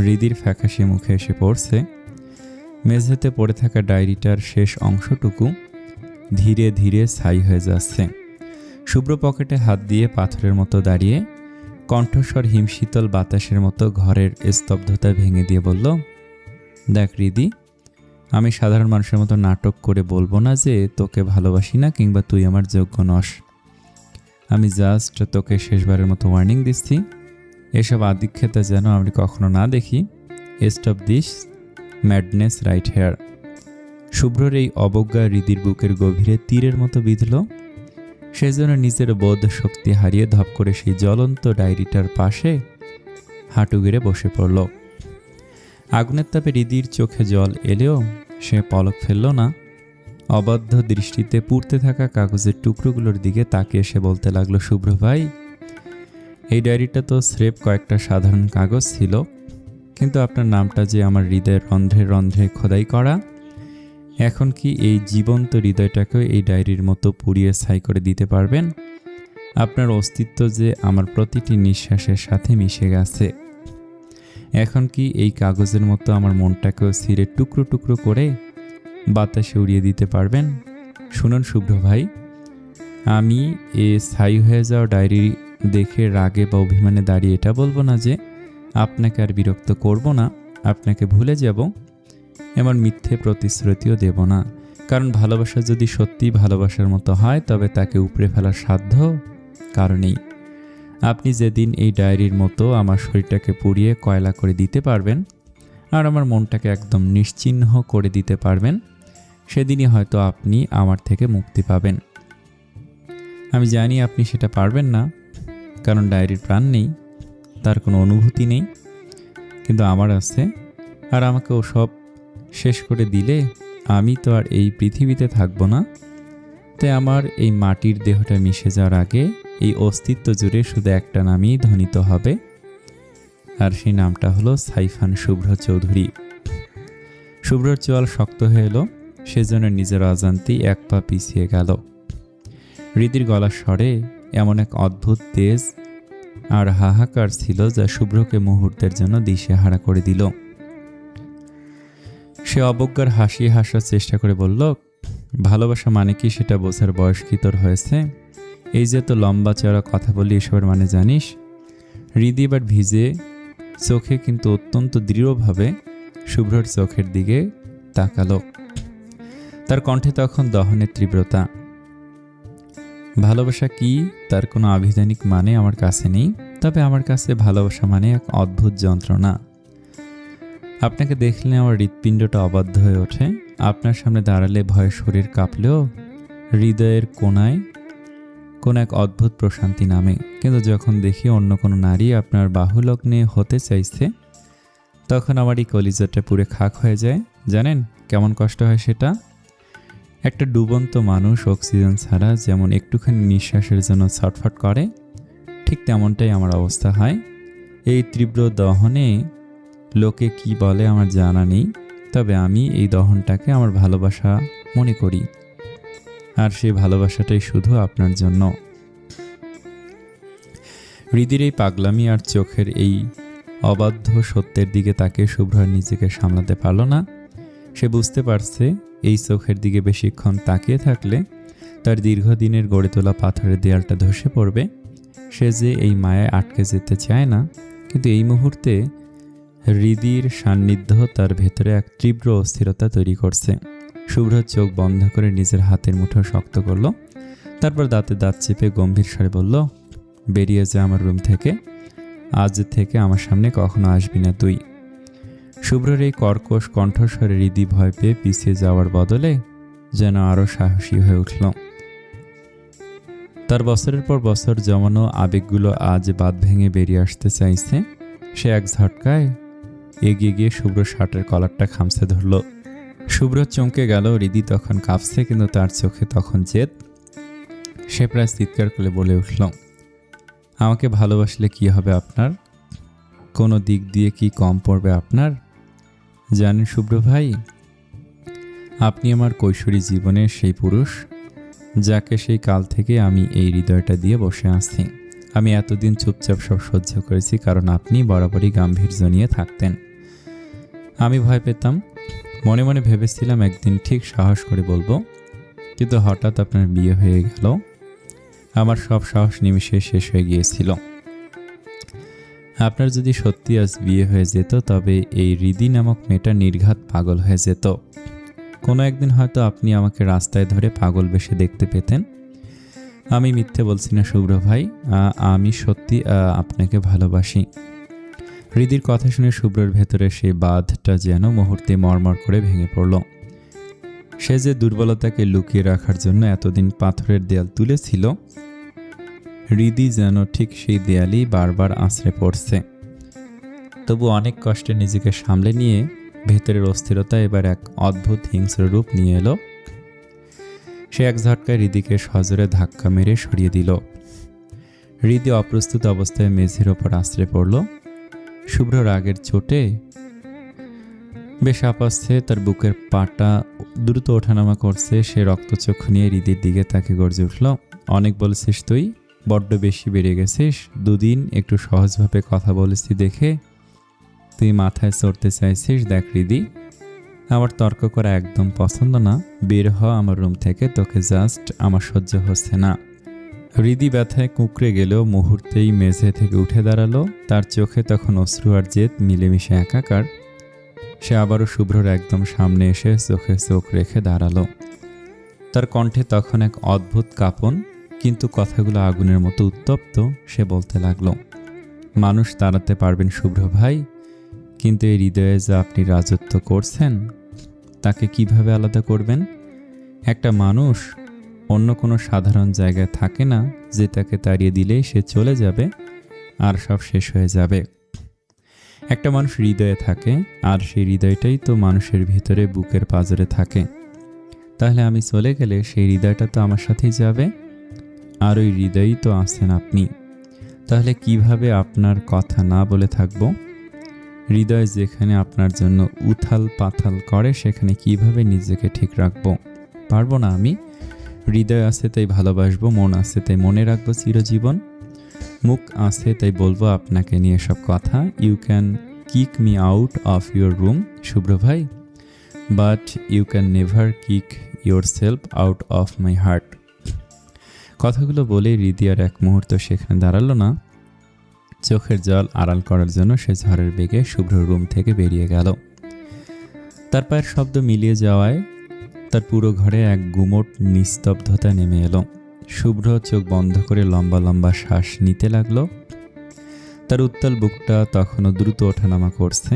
হৃদির ফ্যাকাশে মুখে এসে পড়ছে। মেঝেতে পড়ে থাকা ডায়েরিটার শেষ অংশটুকু ধীরে ধীরে ছাই হয়ে যাচ্ছে। শুভ্র পকেটে হাত দিয়ে পাথরের মতো দাঁড়িয়ে কণ্ঠস্বর হিমশীতল বাতাসের মতো ঘরের স্তব্ধতা ভেঙে দিয়ে বলল, দেখ হৃদি, আমি সাধারণ মানুষের মতো নাটক করে বলবো না যে তোকে ভালোবাসি না কিংবা তুই আমার যোগ্য নস। আমি জাস্ট তোকে শেষবারের মতো ওয়ার্নিং দিচ্ছি, এসব আদিক্ষেতা যেন আমি কখনো না দেখি। Stop this madness right here. শুভ্রর এই অবজ্ঞা হৃদির বুকের গভীরে তীরের মতো বিঁধল। সেজন্য নিজের বোধ শক্তি হারিয়ে ধপ করে সেই জ্বলন্ত ডায়েরিটার পাশে হাঁটু গেড়ে বসে পড়ল। আগুনের তাপে হৃদির চোখে জল এলেও সে পলক ফেলল না। অবাধ্য দৃষ্টিতে পুড়তে থাকা কাগজের টুকরোগুলোর দিকে তাকিয়ে সে বলতে লাগলো, শুভ্র ভাই, এই ডায়েরিটা তো স্রেফ কয়েকটা সাধারণ কাগজ ছিল, কিন্তু আপনার নামটা যে আমার হৃদয়ের রন্ধ্রে রন্ধ্রে খোদাই করা। এখন কি এই জীবন্ত হৃদয়টাকেও এই ডায়েরির মতো পুড়িয়ে ছাই করে দিতে পারবেন? আপনার অস্তিত্ব যে আমার প্রতিটি নিঃশ্বাসের সাথে মিশে গেছে। এখন কি এই কাগজের মতো আমার মনটাকেও ছিঁড়ে টুকরো টুকরো করে বাতাসে উড়িয়ে দিতে পারবেন? শুনুন শুভ্র ভাই, আমি এ ছাই হয়ে যাওয়া ডায়েরি দেখে রাগে বা অভিমানে দাঁড়িয়ে এটা বলবো না যে আপনাকে আর বিরক্ত করব না, আপনাকে ভুলে যাব, এমন মিথ্যে প্রতিশ্রুতিও দেব না। কারণ ভালোবাসা যদি সত্যি ভালোবাসার মতো হয় তবে তাকে উপড়ে ফেলার সাধ্য কারো নেই। আপনি যেদিন এই ডায়েরির মতো আমার শরীরটাকে পুড়িয়ে কয়লা করে দিতে পারবেন আর আমার মনটাকে একদম নিশ্চিহ্ন করে দিতে পারবেন, সেদিনই হয়তো আপনি আমার থেকে মুক্তি পাবেন। আমি জানি আপনি সেটা পারবেন না, কারণ ডায়েরির প্রাণ নেই, তার কোনো অনুভূতি নেই, কিন্তু আমার আছে। আর আমাকে ওসব শেষ করে দিলে আমি তো আর এই পৃথিবীতে থাকবো না। তাই আমার এই মাটির দেহটা মিশে যাওয়ার আগে এই অস্তিত্ব জুড়ে শুধু একটা নামই ধ্বনিত হবে, আর সেই নামটা হলো সাইফান শুভ্র চৌধুরী। শুভ্রর চোয়াল শক্ত হয়ে এলো, সেজন্য নিজের অজান্তেই এক পা পিছিয়ে গেল। হৃদির গলার স্বরে এমন এক অদ্ভুত তেজ আর হাহাকার ছিল যা শুভ্রকে মুহূর্তের জন্য দিশেহারা করে দিল। সে অবজ্ঞার হাসি হাসার চেষ্টা করে বলল, ভালোবাসা মানে কি সেটা বোঝার বয়স কি তোর হয়েছে? এই যে তো লম্বা চড়া কথা বলি, এসবের মানে জানিস? হৃদি এবার ভিজে চোখে কিন্তু অত্যন্ত দৃঢ়ভাবে শুভ্রর চোখের দিকে তাকালো। তার কণ্ঠে তখন দহনের তীব্রতা। ভালোবাসা কি তার কোনো আভিধানিক মানে আমার কাছে নেই, তবে আমার কাছে ভালোবাসা মানে এক অদ্ভুত যন্ত্রণা। আপনাকে দেখলে আমার হৃৎপিণ্ডটা অবাধ্য হয়ে ওঠে। আপনার সামনে দাঁড়ালে ভয়ে শরীর কাঁপলেও হৃদয়ের কোনায় কোন এক অদ্ভুত প্রশান্তি নামে। কিন্তু যখন দেখি অন্য কোনো নারী আপনার বাহুলগ্নে হতে চাইছে, তখন আমার এই কলিজাটা পুরো খাক হয়ে যায়। জানেন কেমন কষ্ট হয় সেটা? একটা ডুবন্ত মানুষ অক্সিজেন ছাড়া যেমন একটুখানি নিঃশ্বাসের জন্য ছটফট করে, ঠিক তেমনটাই আমার অবস্থা হয়। এই তীব্র দহনে লোকে কি বলে আমার জানা নেই, তবে আমি এই দহনটাকে আমার ভালোবাসা মনে করি, আর সেই ভালোবাসাটাই শুধু আপনার জন্য। হৃদির এই পাগলামি আর চোখের এই অবাধ্য সত্যের দিকে তাকে শুভ্র নিজেকে সামলাতে পারল না। সে বুঝতে পারছে এই চোখের দিকে বেশিক্ষণ তাকিয়ে থাকলে তার দীর্ঘদিনের গড়ে তোলা পাথরের দেয়ালটা ধসে পড়বে। সে যে এই মায়ায় আটকে যেতে চায় না, কিন্তু এই মুহূর্তে হৃদির সান্নিধ্য তার ভেতরে এক তীব্র অস্থিরতা তৈরি করছে। শুভ্র চোখ বন্ধ করে নিজের হাতের মুঠো শক্ত করল, তারপর দাঁতে দাঁত চেপে গম্ভীর স্বরে বলল, বেরিয়ে যা আমার রুম থেকে, আজ থেকে আমার সামনে কখনো আসবি না তুই। শুভ্রর এই কর্কশ কণ্ঠস্বরে হৃদি ভয় পেয়ে পিছিয়ে যাওয়ার বদলে যেন আরও সাহসী হয়ে উঠল। তার বছরের পর বছর জমানো আবেগগুলো আজ বাঁধ ভেঙে বেরিয়ে আসতে চাইছে। সে এক ঝটকায় এগিয়ে গিয়ে শুভ্র শার্টের কলারটা খামছে ধরল। শুভ্র চমকে গেল। হৃদি তখন কাঁপছে, কিন্তু তার চোখে তখন জেদ। সে প্রায় চিৎকার করে বলে উঠল, আমাকে ভালোবাসলে কি হবে আপনার? কোনো দিক দিয়ে কি কম পড়বে আপনার? জানেন শুভ্র ভাই, আপনি আমার কৈশোরী জীবনের সেই পুরুষ যাকে সেই কাল থেকে আমি এই হৃদয়টা দিয়ে বসে আছি। আমি এতদিন চুপচাপ সব সহ্য করেছি, কারণ আপনি বরাবরই গাম্ভীর্য নিয়ে থাকতেন। আমি ভয় পেতাম, মনে মনে ভেবেছিলাম একদিন ঠিক সাহস করে বলবো, কিন্তু হঠাৎ আপনার বিয়ে হয়ে গেল। আমার সব সাহস নিমিষে শেষ হয়ে গিয়েছিল। আপনার যদি সত্যি আজ বিয়ে হয়ে যেত, তবে এই রিদি নামক মেয়েটা নির্ঘাত পাগল হয়ে যেত। কোনো একদিন হয়তো আপনি আমাকে রাস্তায় ধরে পাগল বেশে দেখতে পেতেন। আমি মিথ্যে বলছি না শুভ্র ভাই, আমি সত্যি আপনাকে ভালোবাসি। হৃদির কথা শুনে শুভ্রর ভেতরে সেই বাঁধটা যেন মুহূর্তে মরমর করে ভেঙে পড়ল। সে যে দুর্বলতাকে লুকিয়ে রাখার জন্য এতদিন পাথরের দেয়াল তুলেছিল, হৃদি যেন ঠিক সেই দেয়ালই বারবার আছড়ে পড়ছে। তবু অনেক কষ্টে নিজেকে সামলে নিয়ে ভেতরের অস্থিরতা এবার এক অদ্ভুত হিংস্র রূপ নিয়ে এলো। সে এক ঝটকায় হৃদিকে সজোরে ধাক্কা মেরে সরিয়ে দিল। হৃদি অপ্রস্তুত অবস্থায় মেঝের ওপর আছড়ে পড়ল। শুভ্র রাগের চোটে বেশ হাঁপাচ্ছে, তার বুকের পাটা দ্রুত ওঠানামা করছে। সে রক্তচক্ষু নিয়ে হৃদির দিকে তাকে গর্জে উঠল, অনেক বলেছিস তুই, বড্ড বেশি বেড়ে গেছিস। দুদিন একটু সহজভাবে কথা বলেছি দেখে তুই মাথায় চড়তে চাইছিস। দেখ হৃদি, আমার তর্ক করা একদম পছন্দ না, বের হ আমার রুম থেকে, তোকে জাস্ট আমার সহ্য হচ্ছে না। হৃদি ব্যথায় কুঁকড়ে গেলেও মুহূর্তেই মেঝে থেকে উঠে দাঁড়ালো। তার চোখে তখন অশ্রু আর জেদ মিলেমিশে একাকার। সে আবারও শুভ্রর একদম সামনে এসে চোখে চোখ রেখে দাঁড়ালো। তার কণ্ঠে তখন এক অদ্ভুত কাঁপন, কিন্তু কথাগুলো আগুনের মতো উত্তপ্ত। সে বলতে লাগলো, মানুষ তাড়াতে পারবেন শুভ্র ভাই, কিন্তু এই হৃদয়ে যা আপনি রাজত্ব করছেন তাকে কিভাবে আলাদা করবেন? একটা মানুষ অন্য কোনো সাধারণ জায়গায় থাকে না যে তাকে তাড়িয়ে দিলেই সে চলে যাবে আর সব শেষ হয়ে যাবে। একটা মানুষ হৃদয়ে থাকে, আর সেই হৃদয়টাই তো মানুষের ভিতরে বুকের পাঁজরে থাকে। তাহলে আমি চলে গেলে সেই হৃদয়টা তো আমার সাথেই যাবে, আর ওই হৃদয়ই তো আছেন আপনি। তাহলে কিভাবে আপনার কথা না বলে থাকবো? হৃদয় যেখানে আপনার জন্য উথাল পাথাল করে, সেখানে কিভাবে নিজেকে ঠিক রাখবো? পারবো না আমি। হৃদয় আছে তাই ভালোবাসবো, মন আছে তাই মনে রাখবো চিরজীবন, মুখ আছে তাই বলবো আপনাকে নিয়ে সব কথা। You can kick me out of your room Shubhro ভাই, but you can never kick yourself out of my heart. কথাগুলো বলে হৃদি আর এক মুহূর্ত সেখানে দাঁড়ালো না। চোখের জল আড়াল করার জন্য সে ঝড়ের বেগে শুভ্র রুম থেকে বেরিয়ে গেল। তার পায়ের শব্দ মিলিয়ে যাওয়ায় তার পুরো ঘরে এক গুমোট নিস্তব্ধতা নেমে এলো। শুভ্র চোখ বন্ধ করে লম্বা লম্বা শ্বাস নিতে লাগলো। তার উত্তাল বুকটা তখনও দ্রুত ওঠানামা করছে।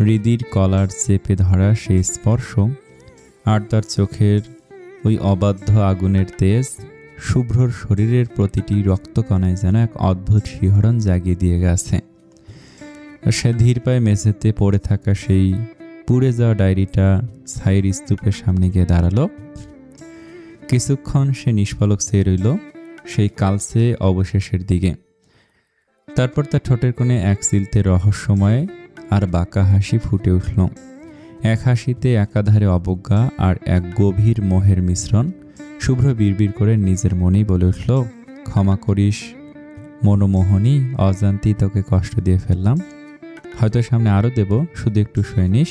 হৃদির কলার চেপে ধরা সেই স্পর্শ আর তার চোখের ওই অবাধ্য আগুনের তেজ শুভ্রর শরীরের প্রতিটি রক্তকণায় যেন এক অদ্ভুত শিহরণ জাগিয়ে দিয়ে গেছে। সে ধীর পায়ে মেঝেতে পড়ে থাকা সেই পুড়ে যাওয়া ডায়েরিটা ছাইয়ের স্তূপের সামনে গিয়ে দাঁড়ালো। কিছুক্ষণ সে নিষ্পলক চেয়ে রইল সেই কালচে অবশেষের দিকে। তারপর তার ঠোঁটের কোণে এক চিলতে রহস্যময় আর বাঁকা হাসি ফুটে উঠল। এক হাসিতে একাধারে অবজ্ঞা আর এক গভীর মোহের মিশ্রণ। শুভ্র বিড়বিড় করে নিজের মনেই বলে উঠল, ক্ষমা করিস মনোমোহনী, অজান্তেই তোকে কষ্ট দিয়ে ফেললাম। হয়তো সামনে আরও দেব, শুধু একটু শুয়ে নিস।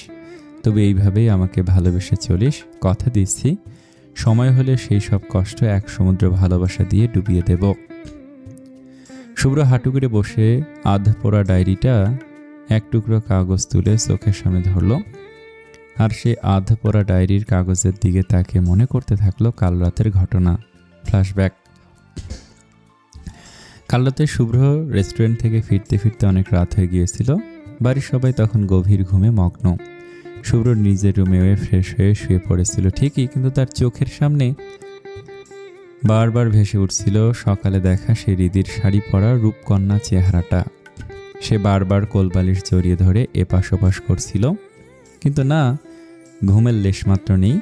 তবে এইভাবেই আমাকে ভালোবেসে চলিস, কথা দিচ্ছি। সময় হলে সেই সব কষ্ট এক সমুদ্র ভালোবাসা দিয়ে ডুবিয়ে দেব। শুভ্র হাঁটু করে বসে আধপোড়া ডায়েরিটা এক টুকরো কাগজ তুলে চোখের সামনে ধরল, আর সে আধপোড়া ডায়েরির কাগজের দিকে তাকে মনে করতে থাকলো কাল রাতের ঘটনা। ফ্ল্যাশব্যাক। কাল রাতে শুভ্র রেস্টুরেন্ট থেকে ফিরতে ফিরতে অনেক রাত হয়ে গিয়েছিল। বাড়ির সবাই তখন গভীর ঘুমে মগ্ন। শুভ্র নিজের রুমে ফ্রেশ হয়ে শুয়ে পড়েছিল ঠিকই, কিন্তু তার চোখের সামনে বারবার ভেসে উঠছিল সকালে দেখা সেই হৃদির শাড়ি পরা রূপকন্যা চেহারাটা। সে বারবার কোলবালিশ জড়িয়ে ধরে এপাশ ওপাশ করছিল, কিন্তু না, ঘুমের লেশমাত্র নেই।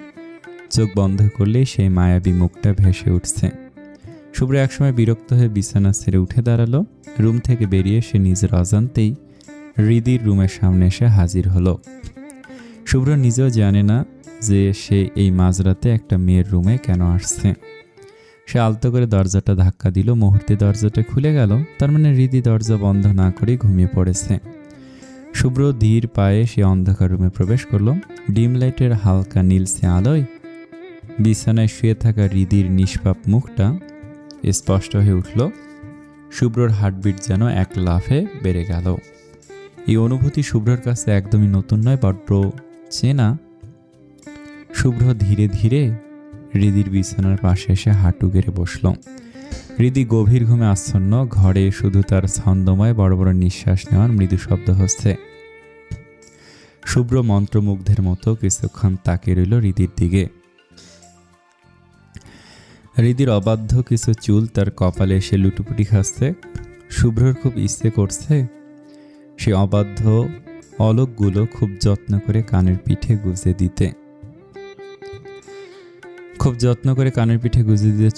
চোখ বন্ধ করলেই সেই মায়াবী মুখটা ভেসে উঠছে। শুভ্র একসময় বিরক্ত হয়ে বিছানা ছেড়ে উঠে দাঁড়ালো। রুম থেকে বেরিয়ে সে নিজের অজান্তেই হৃদির রুমের সামনে এসে হাজির হলো। শুভ্র নিজেও জানে না যে সে এই মাঝরাতে একটা মেয়ের রুমে কেন আসছে। সে আলতো করে দরজাটা ধাক্কা দিল, মুহূর্তে দরজাটা খুলে গেল। তার মানে হৃদি দরজা বন্ধ না করে ঘুমিয়ে পড়েছে। শুভ্র ধীর পায়ে সে অন্ধকার রুমে প্রবেশ করলো। ডিম লাইটের হালকা নীলসে আলোয় বিছানায় শুয়ে থাকা হৃদির নিষ্পাপ মুখটা স্পষ্ট হয়ে উঠল। শুভ্রর হার্টবিট যেন এক লাফে বেড়ে গেল। এই অনুভূতি শুভ্রর কাছে একদমই নতুন নয়, বড্ড চেনা। শুভ্র ধীরে ধীরে হৃদির বিছানার পাশে এসে হাঁটু গেড়ে বসল। হৃদি গভীর ঘুমে আচ্ছন্ন। ঘরে শুধু তার ছন্দময় বড় বড় নিঃশ্বাস নেওয়ার মৃদু শব্দ হচ্ছে। শুভ্র মন্ত্রমুগ্ধের মতো কিছুক্ষণ তাকিয়ে রইল হৃদির দিকে। হৃদির অবাধ্য কিছু চুল তার কপালে এসে লুটুপুটি খাচ্ছে। শুভ্রর খুব ইচ্ছে করছে সে অবাধ্য অলকগুলো খুব যত্ন করে কানের পিঠে গুজে দিতে।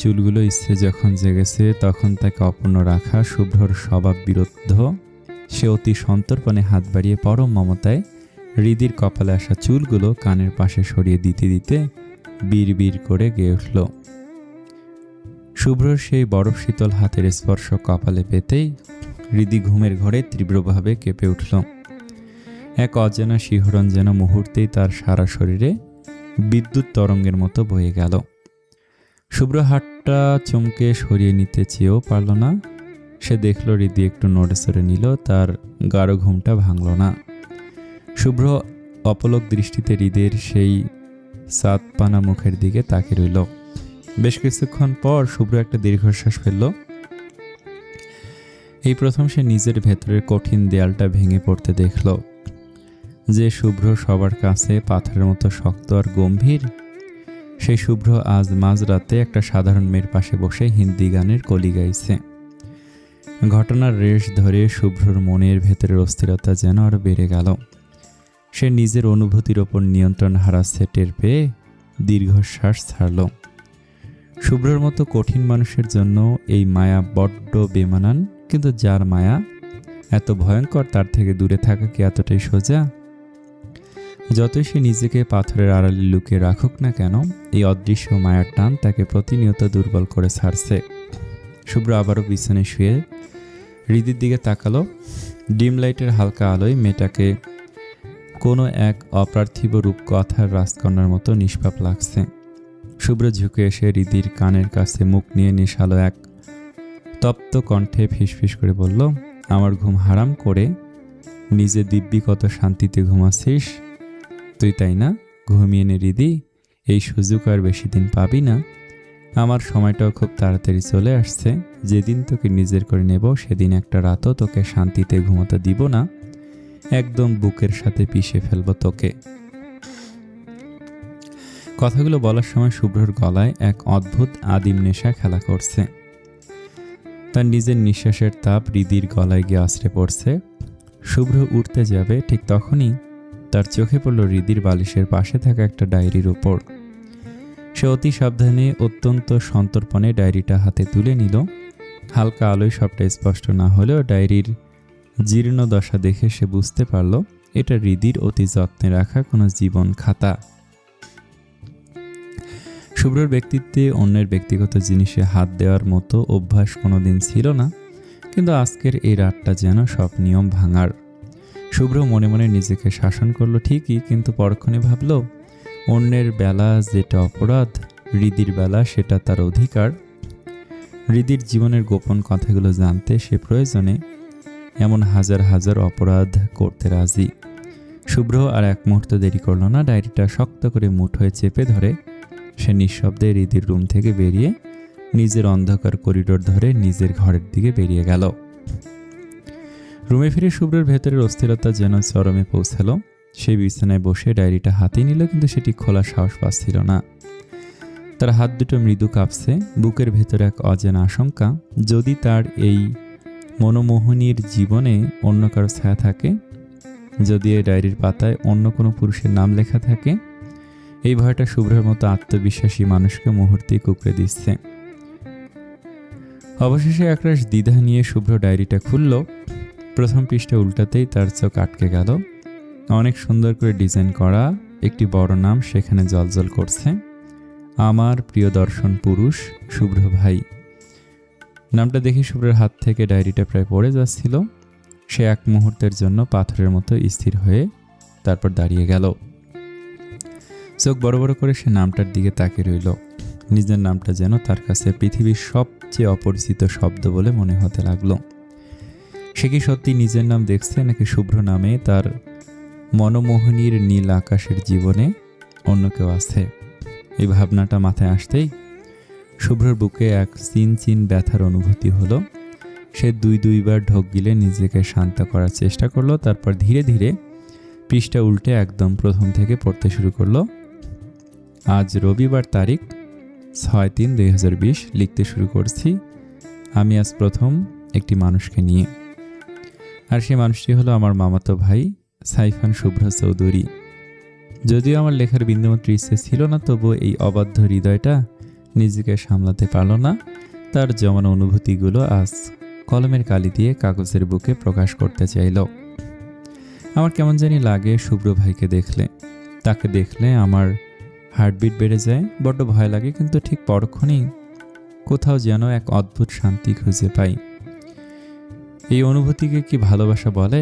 চুলগুলো ইচ্ছে যখন জেগেছে তখন তাকে অপূর্ণ রাখা শুভ্রর স্বভাব বিরুদ্ধ। সে অতি সন্তর্পণে হাত বাড়িয়ে পরম মমতায় হৃদির কপালে আসা চুলগুলো কানের পাশে সরিয়ে দিতে দিতে বিড় করে গেয়ে উঠল। শুভ্রর সেই বরফ শীতল হাতের স্পর্শ কপালে পেতেই হৃদি ঘুমের ঘরে তীব্রভাবে কেঁপে উঠল। এক অজানা শিহরণ যেন মুহূর্তেই তার সারা শরীরে বিদ্যুৎ তরঙ্গের মতো বয়ে গেল। শুভ্র হাতটা চমকে সরিয়ে নিতে চেয়েও পারল না। সে দেখল হৃদি একটু নড়েচড়ে নিল, তার গাঢ় ঘুমটা ভাঙল না। শুভ্র অপলক দৃষ্টিতে হৃদের সেই সাতপানা মুখের দিকে তাকিয়ে রইল। বেশ কিছুক্ষণ পর শুভ্র একটা দীর্ঘশ্বাস ফেলল। এই প্রথম সে নিজের ভেতরের কঠিন দেয়ালটা ভেঙে পড়তে দেখল। যে শুভ্র সবার কাছে পাথরের মতো শক্ত আর গম্ভীর, সেই শুভ্র আজ মাঝরাতে একটা সাধারণ মেয়ের পাশে বসে হিন্দি গানের কলি গাইছে। ঘটনার রেশ ধরে শুভ্রর মনের ভেতরের অস্থিরতা যেন আরো বেড়ে গেল। সে নিজের অনুভূতির ওপর নিয়ন্ত্রণ হারাচ্ছে টের পেয়ে দীর্ঘশ্বাস ছাড়ল। শুভ্রর মতো কঠিন মানুষের জন্য এই মায়া বড্ড বেমানান, কিন্তু যার মায়া এত ভয়ঙ্কর তার থেকে দূরে থাকা কি এতটাই সোজা? যতই সে নিজেকে পাথরের আড়ালে লুকিয়ে রাখুক না কেন, এই অদৃশ্য মায়ার টান তাকে প্রতিনিয়ত দুর্বল করে ছাড়ছে। শুভ্র আবারও বিছানায় শুয়ে হৃদির দিকে তাকালো। ডিম লাইটের হালকা আলোয় মেয়েটাকে কোনো এক অপার্থিব রূপকথার রাজকন্যার মতো নিষ্পাপ লাগছে। শুভ্র ঝুঁকে এসে হৃদির কানের কাছে মুখ নিয়ে নেশালো এক তপ্ত কণ্ঠে ফিসফিস করে বলল, আমার ঘুম হারাম করে নিজে দিব্যি কত শান্তিতে ঘুমাচ্ছিস তুই, তাই না? ঘুমিয়ে নে হৃদি, এই সুযোগ আর বেশি দিন পাবি না। আমার সময়টাও খুব তাড়াতাড়ি চলে আসছে। যেদিন তোকে নিজের করে নেব সেদিন একটা রাতও তোকে শান্তিতে ঘুমোতে দিব না, একদম বুকের সাথে পিষে ফেলবো তোকে। কথাগুলো বলার সময় শুভ্রর গলায় এক অদ্ভুত আদিম নেশা খেলা করছে। তার নিজের নিঃশ্বাসের তাপ হৃদির গলায় গিয়ে আছড়ে পড়ছে। শুভ্র উঠতে যাবে, ঠিক তখনই তার চোখে পড়ল হৃদির বালিশের পাশে থাকা একটা ডায়েরির ওপর। সে অতি সাবধানে অত্যন্ত সন্তর্পণে ডায়েরিটা হাতে তুলে নিল। হালকা আলোয় সবটা স্পষ্ট না হলেও ডায়েরির জীর্ণ দশা দেখে সে বুঝতে পারল এটা হৃদির অতি যত্নে রাখা কোনো জীবন খাতা। শুভ্রর ব্যক্তিত্বে অন্যের ব্যক্তিগত জিনিসে হাত দেওয়ার মতো অভ্যাস কোনোদিন ছিল না, কিন্তু আজকের এই রাতটা যেন সব নিয়ম ভাঙার। শুভ্র মনে মনে নিজেকে শাসন করলো ঠিকই, কিন্তু পরক্ষণে ভাবল অন্যের বেলা যেটা অপরাধ, হৃদির বেলা সেটা তার অধিকার। হৃদির জীবনের গোপন কথাগুলো জানতে সে প্রয়োজনে এমন হাজার হাজার অপরাধ করতে রাজি। শুভ্র আর এক মুহূর্ত দেরি করল না। ডায়েরিটা শক্ত করে মুঠোয় চেপে ধরে সে নিঃশব্দে হৃদির রুম থেকে বেরিয়ে নিজের অন্ধকার করিডোর ধরে নিজের ঘরের দিকে বেরিয়ে গেল। রুমে ফিরে শুভ্রের ভেতরের অস্থিরতা যেন চরমে পৌঁছালো। সেই বিছানায় বসে ডায়েরিটা হাতে নিল, কিন্তু সেটি খোলার সাহস পাচ্ছিল না। তার হাত দুটো মৃদু কাঁপছে। বুকের ভেতরে এক অজানা আশঙ্কা, যদি তার এই মনোমোহনীর জীবনে অন্য কারো ছায়া থাকে, যদি এই ডায়েরির পাতায় অন্য কোনো পুরুষের নাম লেখা থাকে। এই ভয়টা শুভ্রের মতো আত্মবিশ্বাসী মানুষকে মুহূর্তেই কুঁকড়ে দিচ্ছে। অবশেষে একরাশ দ্বিধা নিয়ে শুভ্র ডায়েরিটা খুলল। প্রথম পৃষ্ঠা উল্টাতেই তার চোখ আটকে গেল। অনেক সুন্দর করে ডিজাইন করা একটি বড় নাম সেখানে জ্বলজ্বল করছে। আমার প্রিয় দর্শন পুরুষ শুভ্র ভাই। নামটা দেখে শুভ্রের হাত থেকে ডায়েরিটা প্রায় পড়ে যাচ্ছিল। সে এক মুহূর্তের জন্য পাথরের মতো স্থির হয়ে তারপর দাঁড়িয়ে গেল। চোখ বড় বড় করে সে নামটার দিকে তাকিয়ে রইল। নিজের নামটা যেন তার কাছে পৃথিবীর সবচেয়ে অপরিচিত শব্দ বলে মনে হতে লাগলো। সে কি সত্যি নিজের নাম দেখছে, নাকি শুভ্র নামে তার মনোমোহনীর নীল আকাশের জীবনে অন্য কেউ আছে? এই ভাবনাটা মাথায় আসতেই শুভ্রর বুকে এক চিন ব্যথার অনুভূতি হলো। সে দুইবার ঢোক গিলে নিজেকে শান্ত করার চেষ্টা করলো। তারপর ধীরে ধীরে পৃষ্ঠা উল্টে একদম প্রথম থেকে পড়তে শুরু করলো। আজ রবিবার, তারিখ 6/3/2020। লিখতে শুরু করছি আমি আজ প্রথম একটি মানুষকে নিয়ে। আর সেই মানুষটি হলো আমার মামাতো ভাই সাইফান শুভ্র চৌধুরী। যদিও আমার লেখার বিন্দুমাত্র ইচ্ছে ছিল না, তবুও এই অবাধ্য হৃদয়টা নিজেকে সামলাতে পারল না। তার জমানো অনুভূতিগুলো আজ কলমের কালি দিয়ে কাগজের বুকে প্রকাশ করতে চাইল। আমার কেমন জানি লাগে শুভ্র ভাইকে দেখলে। তাকে দেখলে আমার হার্টবিট বেড়ে যায়, বড্ড ভয় লাগে, কিন্তু ঠিক পরক্ষণেই কোথাও যেন এক অদ্ভুত শান্তি খুঁজে পাই। এই অনুভূতিকে কি ভালোবাসা বলে?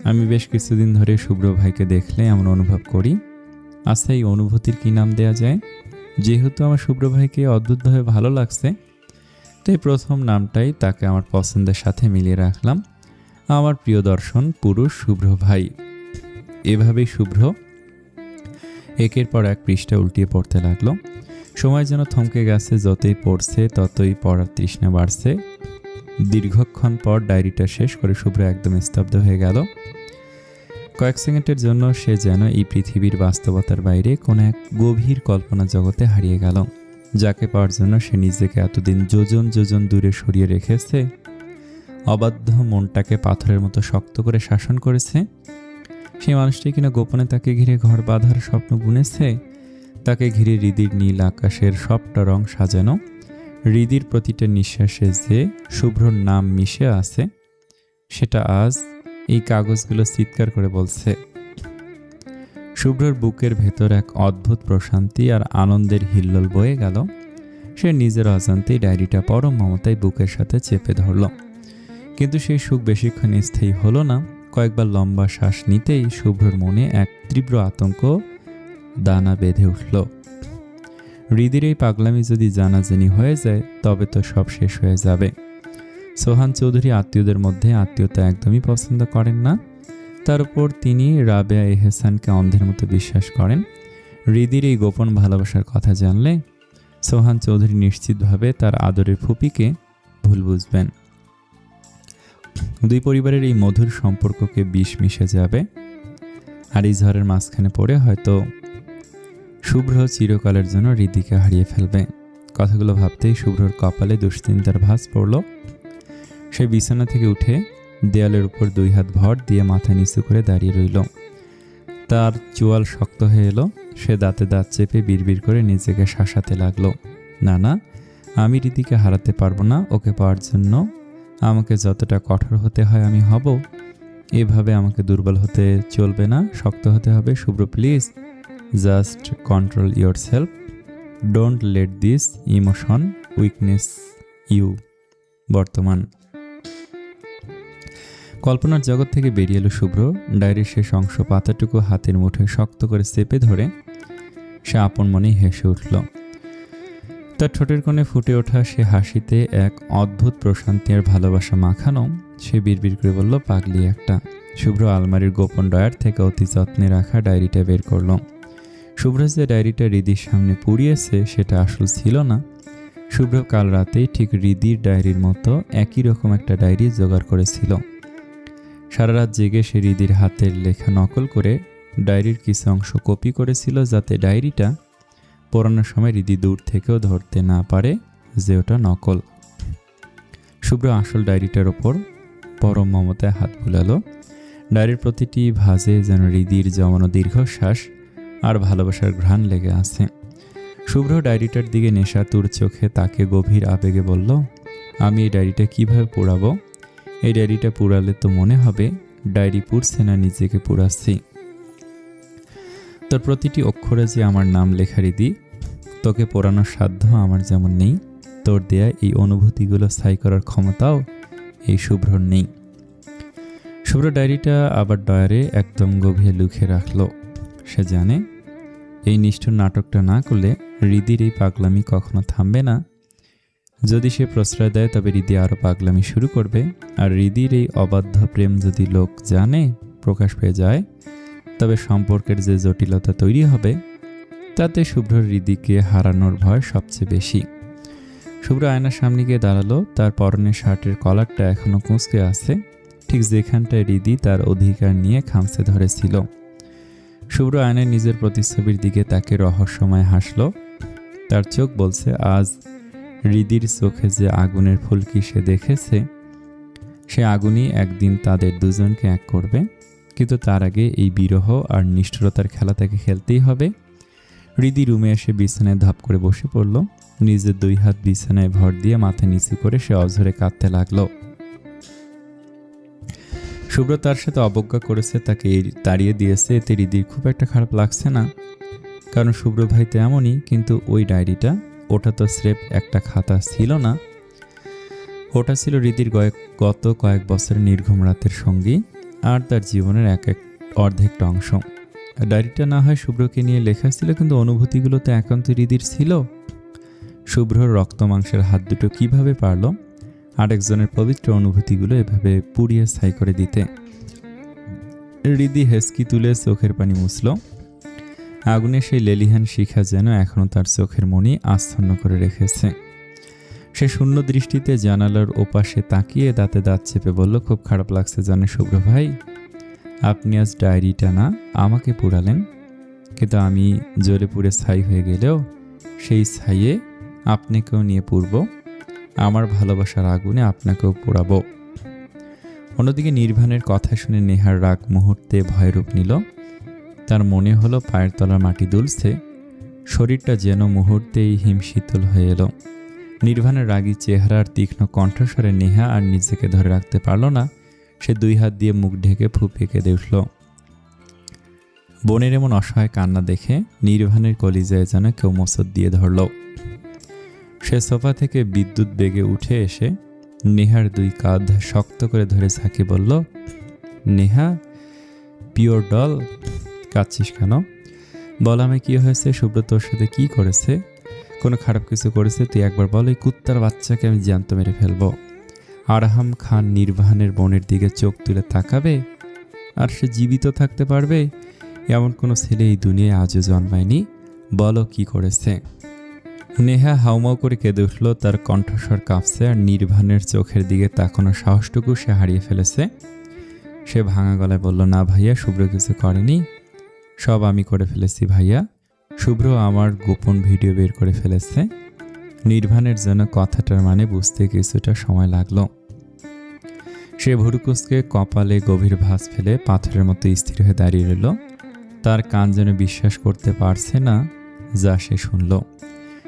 আমি বেশ কিছুদিন ধরে শুভ্র ভাইকে দেখলে এমন অনুভব করি। আচ্ছা, এই অনুভূতির কি নাম দেয়া যায়? যেহেতু আমার শুভ্র ভাইকে অদ্ভুতভাবে ভালো লাগছে, তাই প্রথম নামটাই তাকে আমার পছন্দের সাথে মিলিয়ে রাখলাম, আমার প্রিয় দর্শন পুরুষ শুভ্র ভাই। এভাবেই শুভ্র একের পর এক পৃষ্ঠা উল্টিয়ে পড়তে লাগলো। সময় যেন থমকে গেছে, যতই পড়ছে ততই পড়ার তৃষ্ণা বাড়ছে। দীর্ঘক্ষণ পর ডায়েরিটা শেষ করে শুভ্র একদম স্তব্ধ হয়ে গেল। কয়েক সেকেন্ডের জন্য সে যেন এই পৃথিবীর বাস্তবতার বাইরে কোনো এক গভীর কল্পনা জগতে হারিয়ে গেল, যাকে পাওয়ার জন্য সে নিজেকে এতদিন যোজন যোজন দূরে সরিয়ে রেখেছে। অবাধ্য মনটাকে পাথরের মতো শক্ত করে শাসন করেছে। সেই মানুষটি কিনা গোপনে তাকে ঘিরে ঘর বাঁধার স্বপ্ন বুনেছে। তাকে ঘিরে হৃদির নীল আকাশের সবটা রং সাজানো। হৃদির প্রতিটা নিঃশ্বাসে যে শুভ্রর নাম মিশে আছে, সেটা আজ এই কাগজগুলো চিৎকার করে বলছে। শুভ্রর বুকের ভেতর এক অদ্ভুত প্রশান্তি আর আনন্দের হিল্লোল বয়ে গেল। সে নিজের অজান্তেই ডায়েরিটা পরম মমতায় বুকের সাথে চেপে ধরল। কিন্তু সেই সুখ বেশিক্ষণ স্থায়ী হলো না। কয়েকবার লম্বা শ্বাস নিতেই শুভ্রর মনে এক তীব্র আতঙ্ক দানা বেঁধে উঠল। হৃদির এই পাগলামি যদি জানাজানি হয়ে যায়, তবে তো সব শেষ হয়ে যাবে। সোহান চৌধুরী আত্মীয়দের মধ্যে আত্মীয়তা একদমই পছন্দ করেন না। তার উপর তিনি রাবেয়া এহসানকে অন্ধের মতো বিশ্বাস করেন। হৃদির এই গোপন ভালোবাসার কথা জানলে সোহান চৌধুরী নিশ্চিতভাবে তার আদরের ফুপিকে ভুল বুঝবেন। দুই পরিবারের এই মধুর সম্পর্ককে বিষ মিশে যাবে। আর এই ঝড়ের মাঝখানে পড়ে হয়তো শুভ্র চিরকালের জন্য হৃদিকে হারিয়ে ফেলবে। কথাগুলো ভাবতেই শুভ্রর কপালে দুশ্চিন্তার ভাঁজ পড়ল। সে বিছানা থেকে উঠে দেয়ালের উপর দুই হাত ভর দিয়ে মাথা নিচু করে দাঁড়িয়ে রইল। তার চোয়াল শক্ত হয়ে এলো। সে দাঁতে দাঁত চেপে বিড়বিড় করে নিজেকে শাসাতে লাগলো, না, আমি হৃদিকে হারাতে পারবো না। ওকে পাওয়ার জন্য আমাকে যতটা কঠোর হতে হয় আমি হব। এভাবে আমাকে দুর্বল হতে চলবে না, শক্ত হতে হবে। Shubhro, please just control yourself, don't let this emotion weakness you. বর্তমান কল্পনার জগৎ থেকে বেরিয়ে এলো শুভ্র। ডায়েরির শেষ অংশ পাতাটুকু হাতের মুঠোয় শক্ত করে চেপে ধরে সে আপন মনেই হেসে উঠল। তার ঠোঁটের কোণে ফুটে ওঠা সে হাসিতে এক অদ্ভুত প্রশান্তি আর ভালোবাসা মাখানো। সে বিড়বিড় করে বলল, পাগলি একটা। শুভ্র আলমারির গোপন ড্রয়ার থেকে অতি যত্নে রাখা ডায়েরিটা বের করল। শুভ্র যে ডায়েরিটা হৃদির সামনে পুড়িয়েছে সেটা আসল ছিল না। শুভ্র কাল রাতেই ঠিক হৃদির ডায়েরির মতো একই রকম একটা ডায়েরি জোগাড় করেছিল। সারা রাত জেগে সে হৃদির হাতের লেখা নকল করে ডায়েরির কিছু অংশ কপি করেছিল, যাতে ডায়েরিটা পড়ানোর সময় হৃদি দূর থেকেও ধরতে না পারে যে ওটা নকল। শুভ্র আসল ডায়েরিটার ওপর পরম মমতায় হাত বুলালো। ডায়েরির প্রতিটি ভাঁজে যেন হৃদির জমানো দীর্ঘশ্বাস আর ভালোবাসার ঘ্রাণ লেগে আছে। শুভ্র ডায়েরিটার দিকে নেশাতুর চোখে তাকে গভীর আবেগে বলল, আমি এই ডায়েরিটা কিভাবে পোড়াবো? এই ডায়েরিটা পুড়ালে তো মনে হবে ডায়েরি পুড়ছে না, নিজেকে পুড়াচ্ছি। তোর প্রতিটি অক্ষরে যে আমার নাম লেখা রিদি, তোকে পোড়ানোর সাধ্য আমার যেমন নেই, তোর দেয়া এই অনুভূতিগুলো স্থায়ী করার ক্ষমতাও এই শুভ্রর নেই। শুভ্র ডায়েরিটা আবার ডয়ারে একদম গভীরে লুকিয়ে রাখলো। সে জানে এই নিষ্ঠুর নাটকটা না করলে রিদির এই পাগলামি কখনো থামবে না। যদি সে প্রশ্রয় দেয় তবে রিদি আরও পাগলামি শুরু করবে, আর রিদির এই অবাধ্য প্রেম যদি লোক জানে, প্রকাশ পেয়ে যায়, তবে সম্পর্কের যে জটিলতা তৈরি হবে তাতে শুভ্রর রিদিকে হারানোর ভয় সবচেয়ে বেশি। শুভ্র আয়নার সামনে গিয়ে দাঁড়ালো। তার পরনের শার্টের কলারটা এখনো কুঁচকে আছে, ঠিক যেখানটায় রিদি তার অধিকার নিয়ে খামচে ধরেছিল। শুভ্র আয়নায় নিজের প্রতিচ্ছবির দিকে তাকে রহস্যময় হাসল। তার চোখ বলছে আজ রিদির চোখে যে আগুনের ফুলকি সে দেখেছে, সে আগুনই একদিন তাদের দুজনকে এক করবে। কিন্তু তার আগে এই বিরহ আর নিষ্ঠুরতার খেলা তাকে খেলতেই হবে। রিদি রুমে এসে বিছানায় ধপ করে বসে পড়ল। নিজের দুই হাত বিছানায় ভর দিয়ে মাথা নিচু করে সে অঝরে কাঁদতে লাগলো। শুভ্র তার সাথে অবজ্ঞা করেছে, তাকে তাড়িয়ে দিয়েছে, এতে রিদির খুব একটা খারাপ লাগছে না, কারণ শুভ্র ভাই তো এমনই। কিন্তু ওই ডায়েরিটা, ওটা তো স্রেফ একটা খাতা ছিল না, ওটা ছিল রিদির গত কয়েক বছরের নির্ঘুম রাতের সঙ্গী আর তার জীবনের এক অর্ধেকটা অংশ। ডায়েরিটা না হয় শুভ্রকে নিয়ে লেখা ছিল, কিন্তু অনুভূতিগুলো তো একান্ত রিদির ছিল। শুভ্রর রক্ত মাংসের হাত দুটো কিভাবে পারল আরেকজনের পবিত্র অনুভূতিগুলো এভাবে পুড়িয়ে ছাই করে দিতে? রিদি হেসকি তুলে চোখের পানি মুছল। আগুনের সেই লেলিহান শিখা যেন এখনো তার চোখের মনি আচ্ছন্ন করে রেখেছে। সে শূন্য দৃষ্টিতে জানালার ওপাশে তাকিয়ে দাঁতে দাঁত চেপে বলল, খুব খারাপ লাগছে জানে শুভ্র ভাই, আপনি আজ ডায়েরিটা না আমাকে পুড়ালেন, কিন্তু আমি জ্বলে পুড়ে ছাই হয়ে গেলেও সেই ছাইয়ে আপনাকেও নিয়ে পুড়ব, আমার ভালোবাসার আগুনে আপনাকেও পোড়াবো। অন্যদিকে নির্বাণের কথা শুনে নেহার রাগ মুহূর্তে ভয়রূপ নিল। তার মনে হলো পায়ের তলার মাটি দুলছে, শরীরটা যেন মুহূর্তেই হিমশীতল হয়ে এলো। নির্বাণের রাগী চেহারার তীক্ষ্ণ কণ্ঠস্বরে নেহা আর নিজেকে ধরে রাখতে পারল না। সে দুই হাত দিয়ে মুখ ঢেকে ফুঁপিয়ে কেঁদে উঠল। বোনের এমন অসহায় কান্না দেখে নির্বাণের কলিজায় যেন কেউ মোচড় দিয়ে ধরল। সে সোফা থেকে বিদ্যুৎ বেগে উঠে এসে নেহার দুই কাঁধ শক্ত করে ধরে ঝাঁকে বলল, নেহা পিওর ডল, কাঁদছিস কেন? বল আমায় কি হয়েছে? শুভ্র তোর সাথে কি করেছে? কোনো খারাপ কিছু করেছে? তুই একবার বল, এই কুত্তার বাচ্চাকে আমি জ্যান্ত মেরে ফেলবো। আরহাম খান নির্বাণের বোনের দিকে চোখ তুলে তাকাবে আর সে জীবিত থাকতে পারবে? এমন কোনো ছেলে এই দুনিয়ায় আজও জন্মায়নি। বলো কি করেছে? নেহা হাউমাউ করে কেঁদে উঠল। তার কণ্ঠস্বর কাঁপছে, আর নির্বাণের চোখের দিকে তাকানোর সাহসটুকু সে হারিয়ে ফেলেছে। সে ভাঙা গলায় বলল, না ভাইয়া, শুভ্র কিছু করেনি, সব আমি করে ফেলেছি ভাইয়া। শুভ্র আমার গোপন ভিডিও বের করে ফেলেছে। নির্বাণের জন্য কথাটার মানে বুঝতে কিছুটা সময় লাগলো। সে ভুরুকুচকে কপালে গভীর ভাঁজ ফেলে পাথরের মতো স্থির হয়ে দাঁড়িয়ে রইল। তার কান যেন বিশ্বাস করতে পারছে না যা সে শুনল।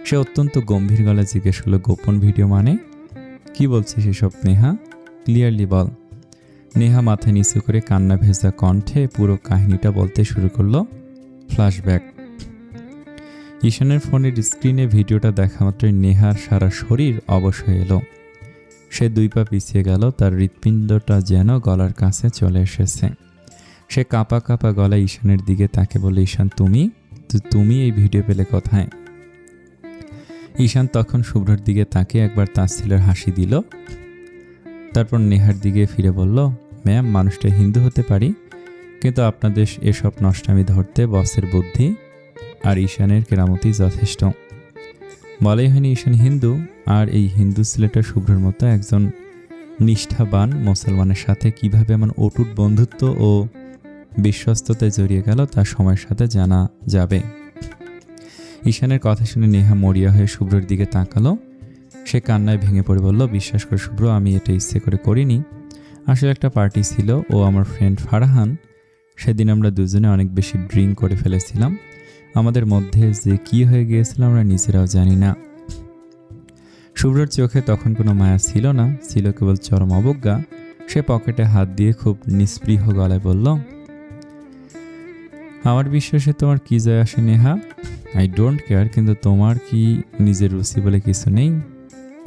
সে অত্যন্ত গম্ভীর গলায় জিজ্ঞেস করল, গোপন ভিডিও মানে কি বলছিস এসব নেহা? ক্লিয়ারলি বল। নেহা মাথা নিচু করে কান্না ভেজা কণ্ঠে পুরো কাহিনীটা বলতে শুরু করলো। ফ্ল্যাশব্যাক। ঈশানের ফোনের স্ক্রিনে ভিডিওটা দেখা মাত্রই নেহার সারা শরীর অবশ হয়ে এলো। সে দুই পা পিছিয়ে গেল, তার হৃৎপিণ্ডটা যেন গলার কাছে চলে এসেছে। সে কাঁপা কাঁপা গলায় ঈশানের দিকে তাকে বলে, ঈশান তুমি এই ভিডিও পেলে কোথায়? ঈশান তখন শুভ্রর দিকে তাকিয়ে একবার তাচ্ছিলের হাসি দিল, তারপর নেহার দিকে ফিরে বলল, ম্যাম, মানুষটা হিন্দু হতে পারি, কিন্তু আপনাদের এসব নষ্টামি ধরতে বসের বুদ্ধি আর ঈশানের কেরামতি যথেষ্ট। বলাই হয়নি ঈশান হিন্দু, আর এই হিন্দু ছেলেটা শুভ্রর মতো একজন নিষ্ঠাবান মুসলমানের সাথে কিভাবে এমন অটুট বন্ধুত্ব ও বিশ্বস্ততায় জড়িয়ে গেল তা সময়ের সাথে জানা যাবে। ঈশানের কথা শুনে নেহা মরিয়া হয়ে শুভ্রর দিকে তাকালো। সে কান্নায় ভেঙে পড়ে বলল, বিশ্বাস করে শুভ্র, আমি এটা ইচ্ছে করে করিনি। আসলে একটা পার্টি ছিল, ও আমার ফ্রেন্ড ফারহান। সেদিন আমরা দুজনে অনেক বেশি ড্রিঙ্ক করে ফেলেছিলাম। আমাদের মধ্যে যে কি হয়ে গিয়েছিল আমরা নিজেরাও জানি না। শুভ্রর চোখে তখন কোনো মায়া ছিল না, ছিল কেবল চরম অবজ্ঞা। সে পকেটে হাত দিয়ে খুব নিস্পৃহ গলায় বলল, আমার বিশ্বাসে তোমার কি যায় আসে নেহা? আই ডোন্ট কেয়ার, কিন্তু তোমার কি নিজের রুচি বলে কিছু নেই?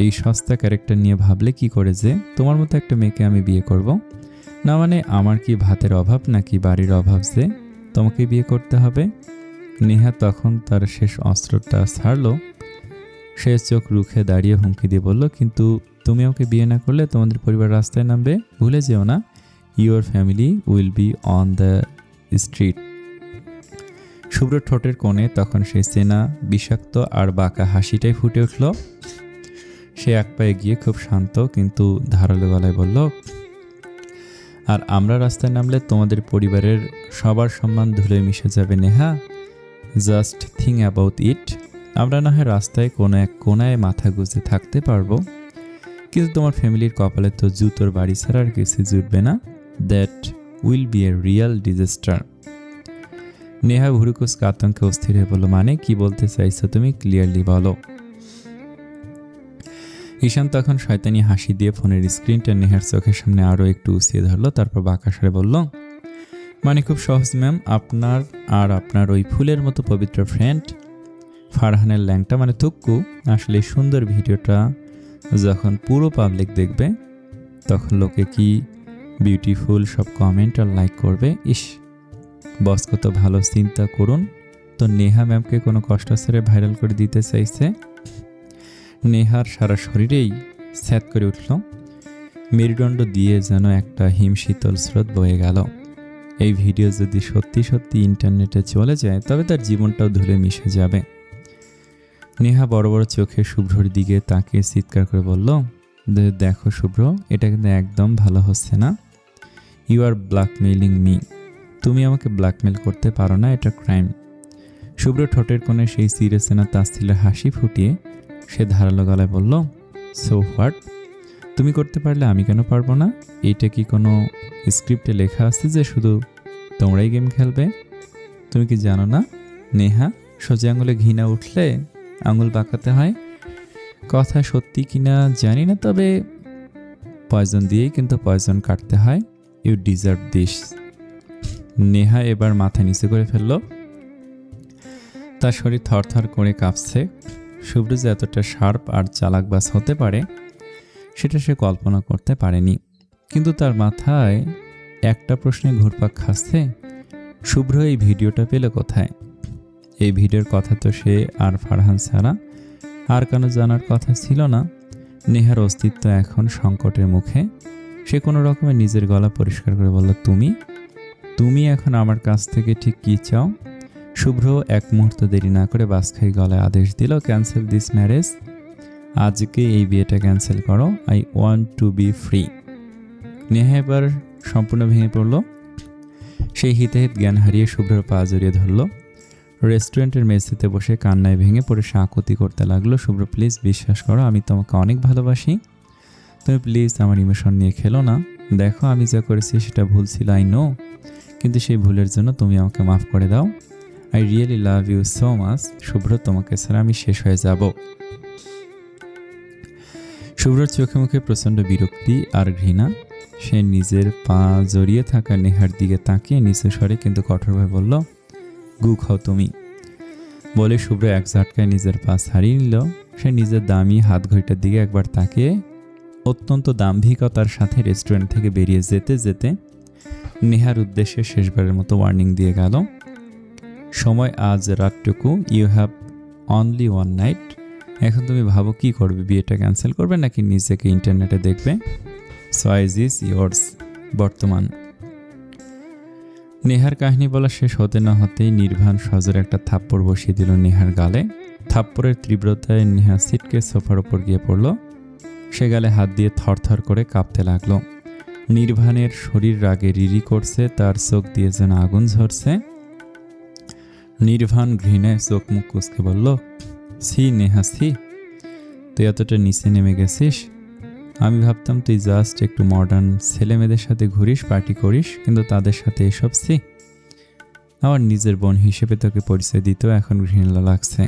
এই সস্তা ক্যারেক্টার নিয়ে ভাবলে কি করে যে তোমার মতো একটা মেয়েকে আমি বিয়ে করব? না মানে আমার কি ভাতের অভাব নাকি বাড়ির অভাব যে তোমাকে বিয়ে করতে হবে? নেহা তখন তার শেষ অস্ত্রটা ছাড়লো। সে চোখ রুখে দাঁড়িয়ে হুমকি দিয়ে বলল, কিন্তু তুমি আমাকে বিয়ে না করলে তোমাদের পরিবার রাস্তায় নামবে, ভুলে যেও না। Your family will be on the street. Shubhro ঠোঁটের কোণে তখন সেই চেনা বিষাক্ত আর বাঁকা হাসিটাই ফুটে উঠল। সে এক পায়ে গিয়ে খুব শান্ত কিন্তু ধারালো গলায় বলল, আর আমরা রাস্তায় নামলে তোমাদের পরিবারের সবার সম্মান ধুলে মিশে যাবে Neha. Just think about it. আমরা না হয় রাস্তায় কোনো এক কোনায় মাথা গুঁজে থাকতে পারবো, কিন্তু তোমার ফ্যামিলির কপালে তো জুতোর বাড়ি ছাড়া আর কিছু জুটবে না। That will be a real disaster. Neha ভুরুকুচকে আতঙ্কে অস্থির হয়ে বলল, মানে কি বলতে চাইছো তুমি? ক্লিয়ারলি বলো। ঈশান তখন শয়তানি হাসি দিয়ে ফোনের স্ক্রিনটা নেহার চোখের সামনে আরও একটু উঁচিয়ে ধরলো, তারপর বাঁকা স্বরে বলল, মানে খুব সহজ ম্যাম, আপনার আর আপনার ওই ফুলের মতো পবিত্র ফ্রেন্ড ফারহানের ল্যাংটা মানে তুক্কু আসলে এই সুন্দর ভিডিওটা যখন পুরো পাবলিক দেখবে তখন লোকে কি বিউটিফুল সব কমেন্ট আর লাইক করবে। ইস, বস কত ভালো, চিন্তা করুন তো। নেহা ম্যামকে কোনো কষ্ট ছেড়ে ভাইরাল করে দিতে চাইছে। নেহার সারা শরীরেই স্যাত করে উঠল। মেরুদণ্ড দিয়ে যেন একটা হিমশীতল স্রোত বয়ে গেল। এই ভিডিও যদি সত্যি সত্যি ইন্টারনেটে চলে যায় তবে তার জীবনটাও ধুলে মিশে যাবে। নেহা বড় বড় চোখে শুভ্রর দিকে তাকিয়ে চিৎকার করে বলল, দেখো শুভ্র, এটা কিন্তু একদম ভালো হচ্ছে না। You are blackmailing me. তুমি আমাকে ব্ল্যাকমেল করতে পারো না, এটা ক্রাইম। শুভ্র ঠোঁটের কোণে সেই চিরচেনা তাচ্ছিল্যের হাসি ফুটিয়ে সে ধারালো গলায় বলল, সো হোয়াট? তুমি করতে পারলে আমি কেন পারবো না? এইটা কি কোনো স্ক্রিপ্টে লেখা আছে যে শুধু তোমরাই গেম খেলবে? তুমি কি জানো না নেহা, সোজা আঙুলে ঘি না উঠলে আঙুল বাঁকাতে হয়? কথা সত্যি কিনা জানি না, তবে পয়জন দিয়েই কিন্তু পয়জন কাটতে হয়। You deserve this. নেহা এবার মাথা নিচু করে ফেলল। তার শরীর থরথর করে কাঁপছে। শুভ্র যে এতটা শার্প আর চালাকবাজ হতে পারে সেটা সে কল্পনা করতে পারেনি। কিন্তু তার মাথায় একটা প্রশ্নে ঘুরপাক খাচ্ছে, শুভ্র এই ভিডিওটা পেল কোথায়? এই ভিডিওর কথা তো সে আর ফারহান ছাড়া আর কেন জানার কথা ছিল না। নেহার অস্তিত্ব এখন সংকটের মুখে। সে কোনো রকমে নিজের গলা পরিষ্কার করে বলল, তুমি এখন আমার কাছ থেকে ঠিক কী চাও? শুভ্র এক মুহূর্ত দেরি না করে বাসখাই গলায় আদেশ দিল, ক্যান্সেল দিস ম্যারেজ। আজকে এই বিয়েটা ক্যান্সেল করো। I want to be free. Neha এবার সম্পূর্ণ ভেঙে পড়ল। সেই হিতাহিত জ্ঞান হারিয়ে শুভ্রের পা জড়িয়ে ধরল। রেস্টুরেন্টের মেঝেতে বসে কান্নায় ভেঙে পড়ে সে আকুতি করতে লাগলো, শুভ্র প্লিজ বিশ্বাস করো, আমি তোমাকে অনেক ভালোবাসি। তুমি প্লিজ আমার ইমোশন নিয়ে খেলো না। দেখো আমি যা করেছি সেটা ভুল ছিল, আই নো, কিন্তু সেই ভুলের জন্য তুমি আমাকে মাফ করে দাও। I really love you so much. Shubhro, তোমাকে ছাড়া আমি শেষ হয়ে যাব। শুভ্রর চোখে মুখে প্রচণ্ড বিরক্তি আর ঘৃণা। সে নিজের পা জড়িয়ে থাকা নেহার দিকে তাকিয়ে নিচু স্বরে কিন্তু কঠোরভাবে বলল, গু খাও তুমি। বলে শুভ্র এক ঝটকায় নিজের পা ছাড়িয়ে নিল। সে নিজের দামি হাত ঘড়িটার দিকে একবার তাকিয়ে অত্যন্ত দাম্ভিকতার সাথে রেস্টুরেন্ট থেকে বেরিয়ে যেতে যেতে নেহার উদ্দেশ্যে শেষবারের মতো ওয়ার্নিং দিয়ে গেল, সময় আজ রাতটুকু, you have only one night. এখন তুমি ভাবো কি করবে, বিয়েটা ক্যান্সেল করবে নাকি নিজেকে ইন্টারনেটে দেখবে? Choice is yours. বর্তমান। নেহার কাহিনী বলা শেষ হতে না হতেই নির্বাণ সজোরে একটা থাপ্পড় বসিয়ে দিল নেহার গালে। থাপ্পড়ের তীব্রতায় নেহা সিটকে সোফার ওপর গিয়ে পড়ল। সে গালে হাত দিয়ে থরথর করে কাঁপতে লাগলো। নির্বাণের শরীর রাগে রিরি করছে, তার চোখ দিয়ে যেন আগুন ঝরছে। নির্বাণ ঘৃণায় চোখ মুখ কুঁচকে বলল, ছি নেহা ছি, তুই এতটা নিচে নেমে গেছিস। আমি ভাবতাম তুই জাস্ট একটু মডার্ন ছেলে মেয়েদের সাথে ঘুরিস, পার্টি করিস, কিন্তু তাদের সাথে এসব ছি। আমার নিজের বোন হিসেবে তোকে পরিচয় দিতেও এখন ঘৃণা লাগছে।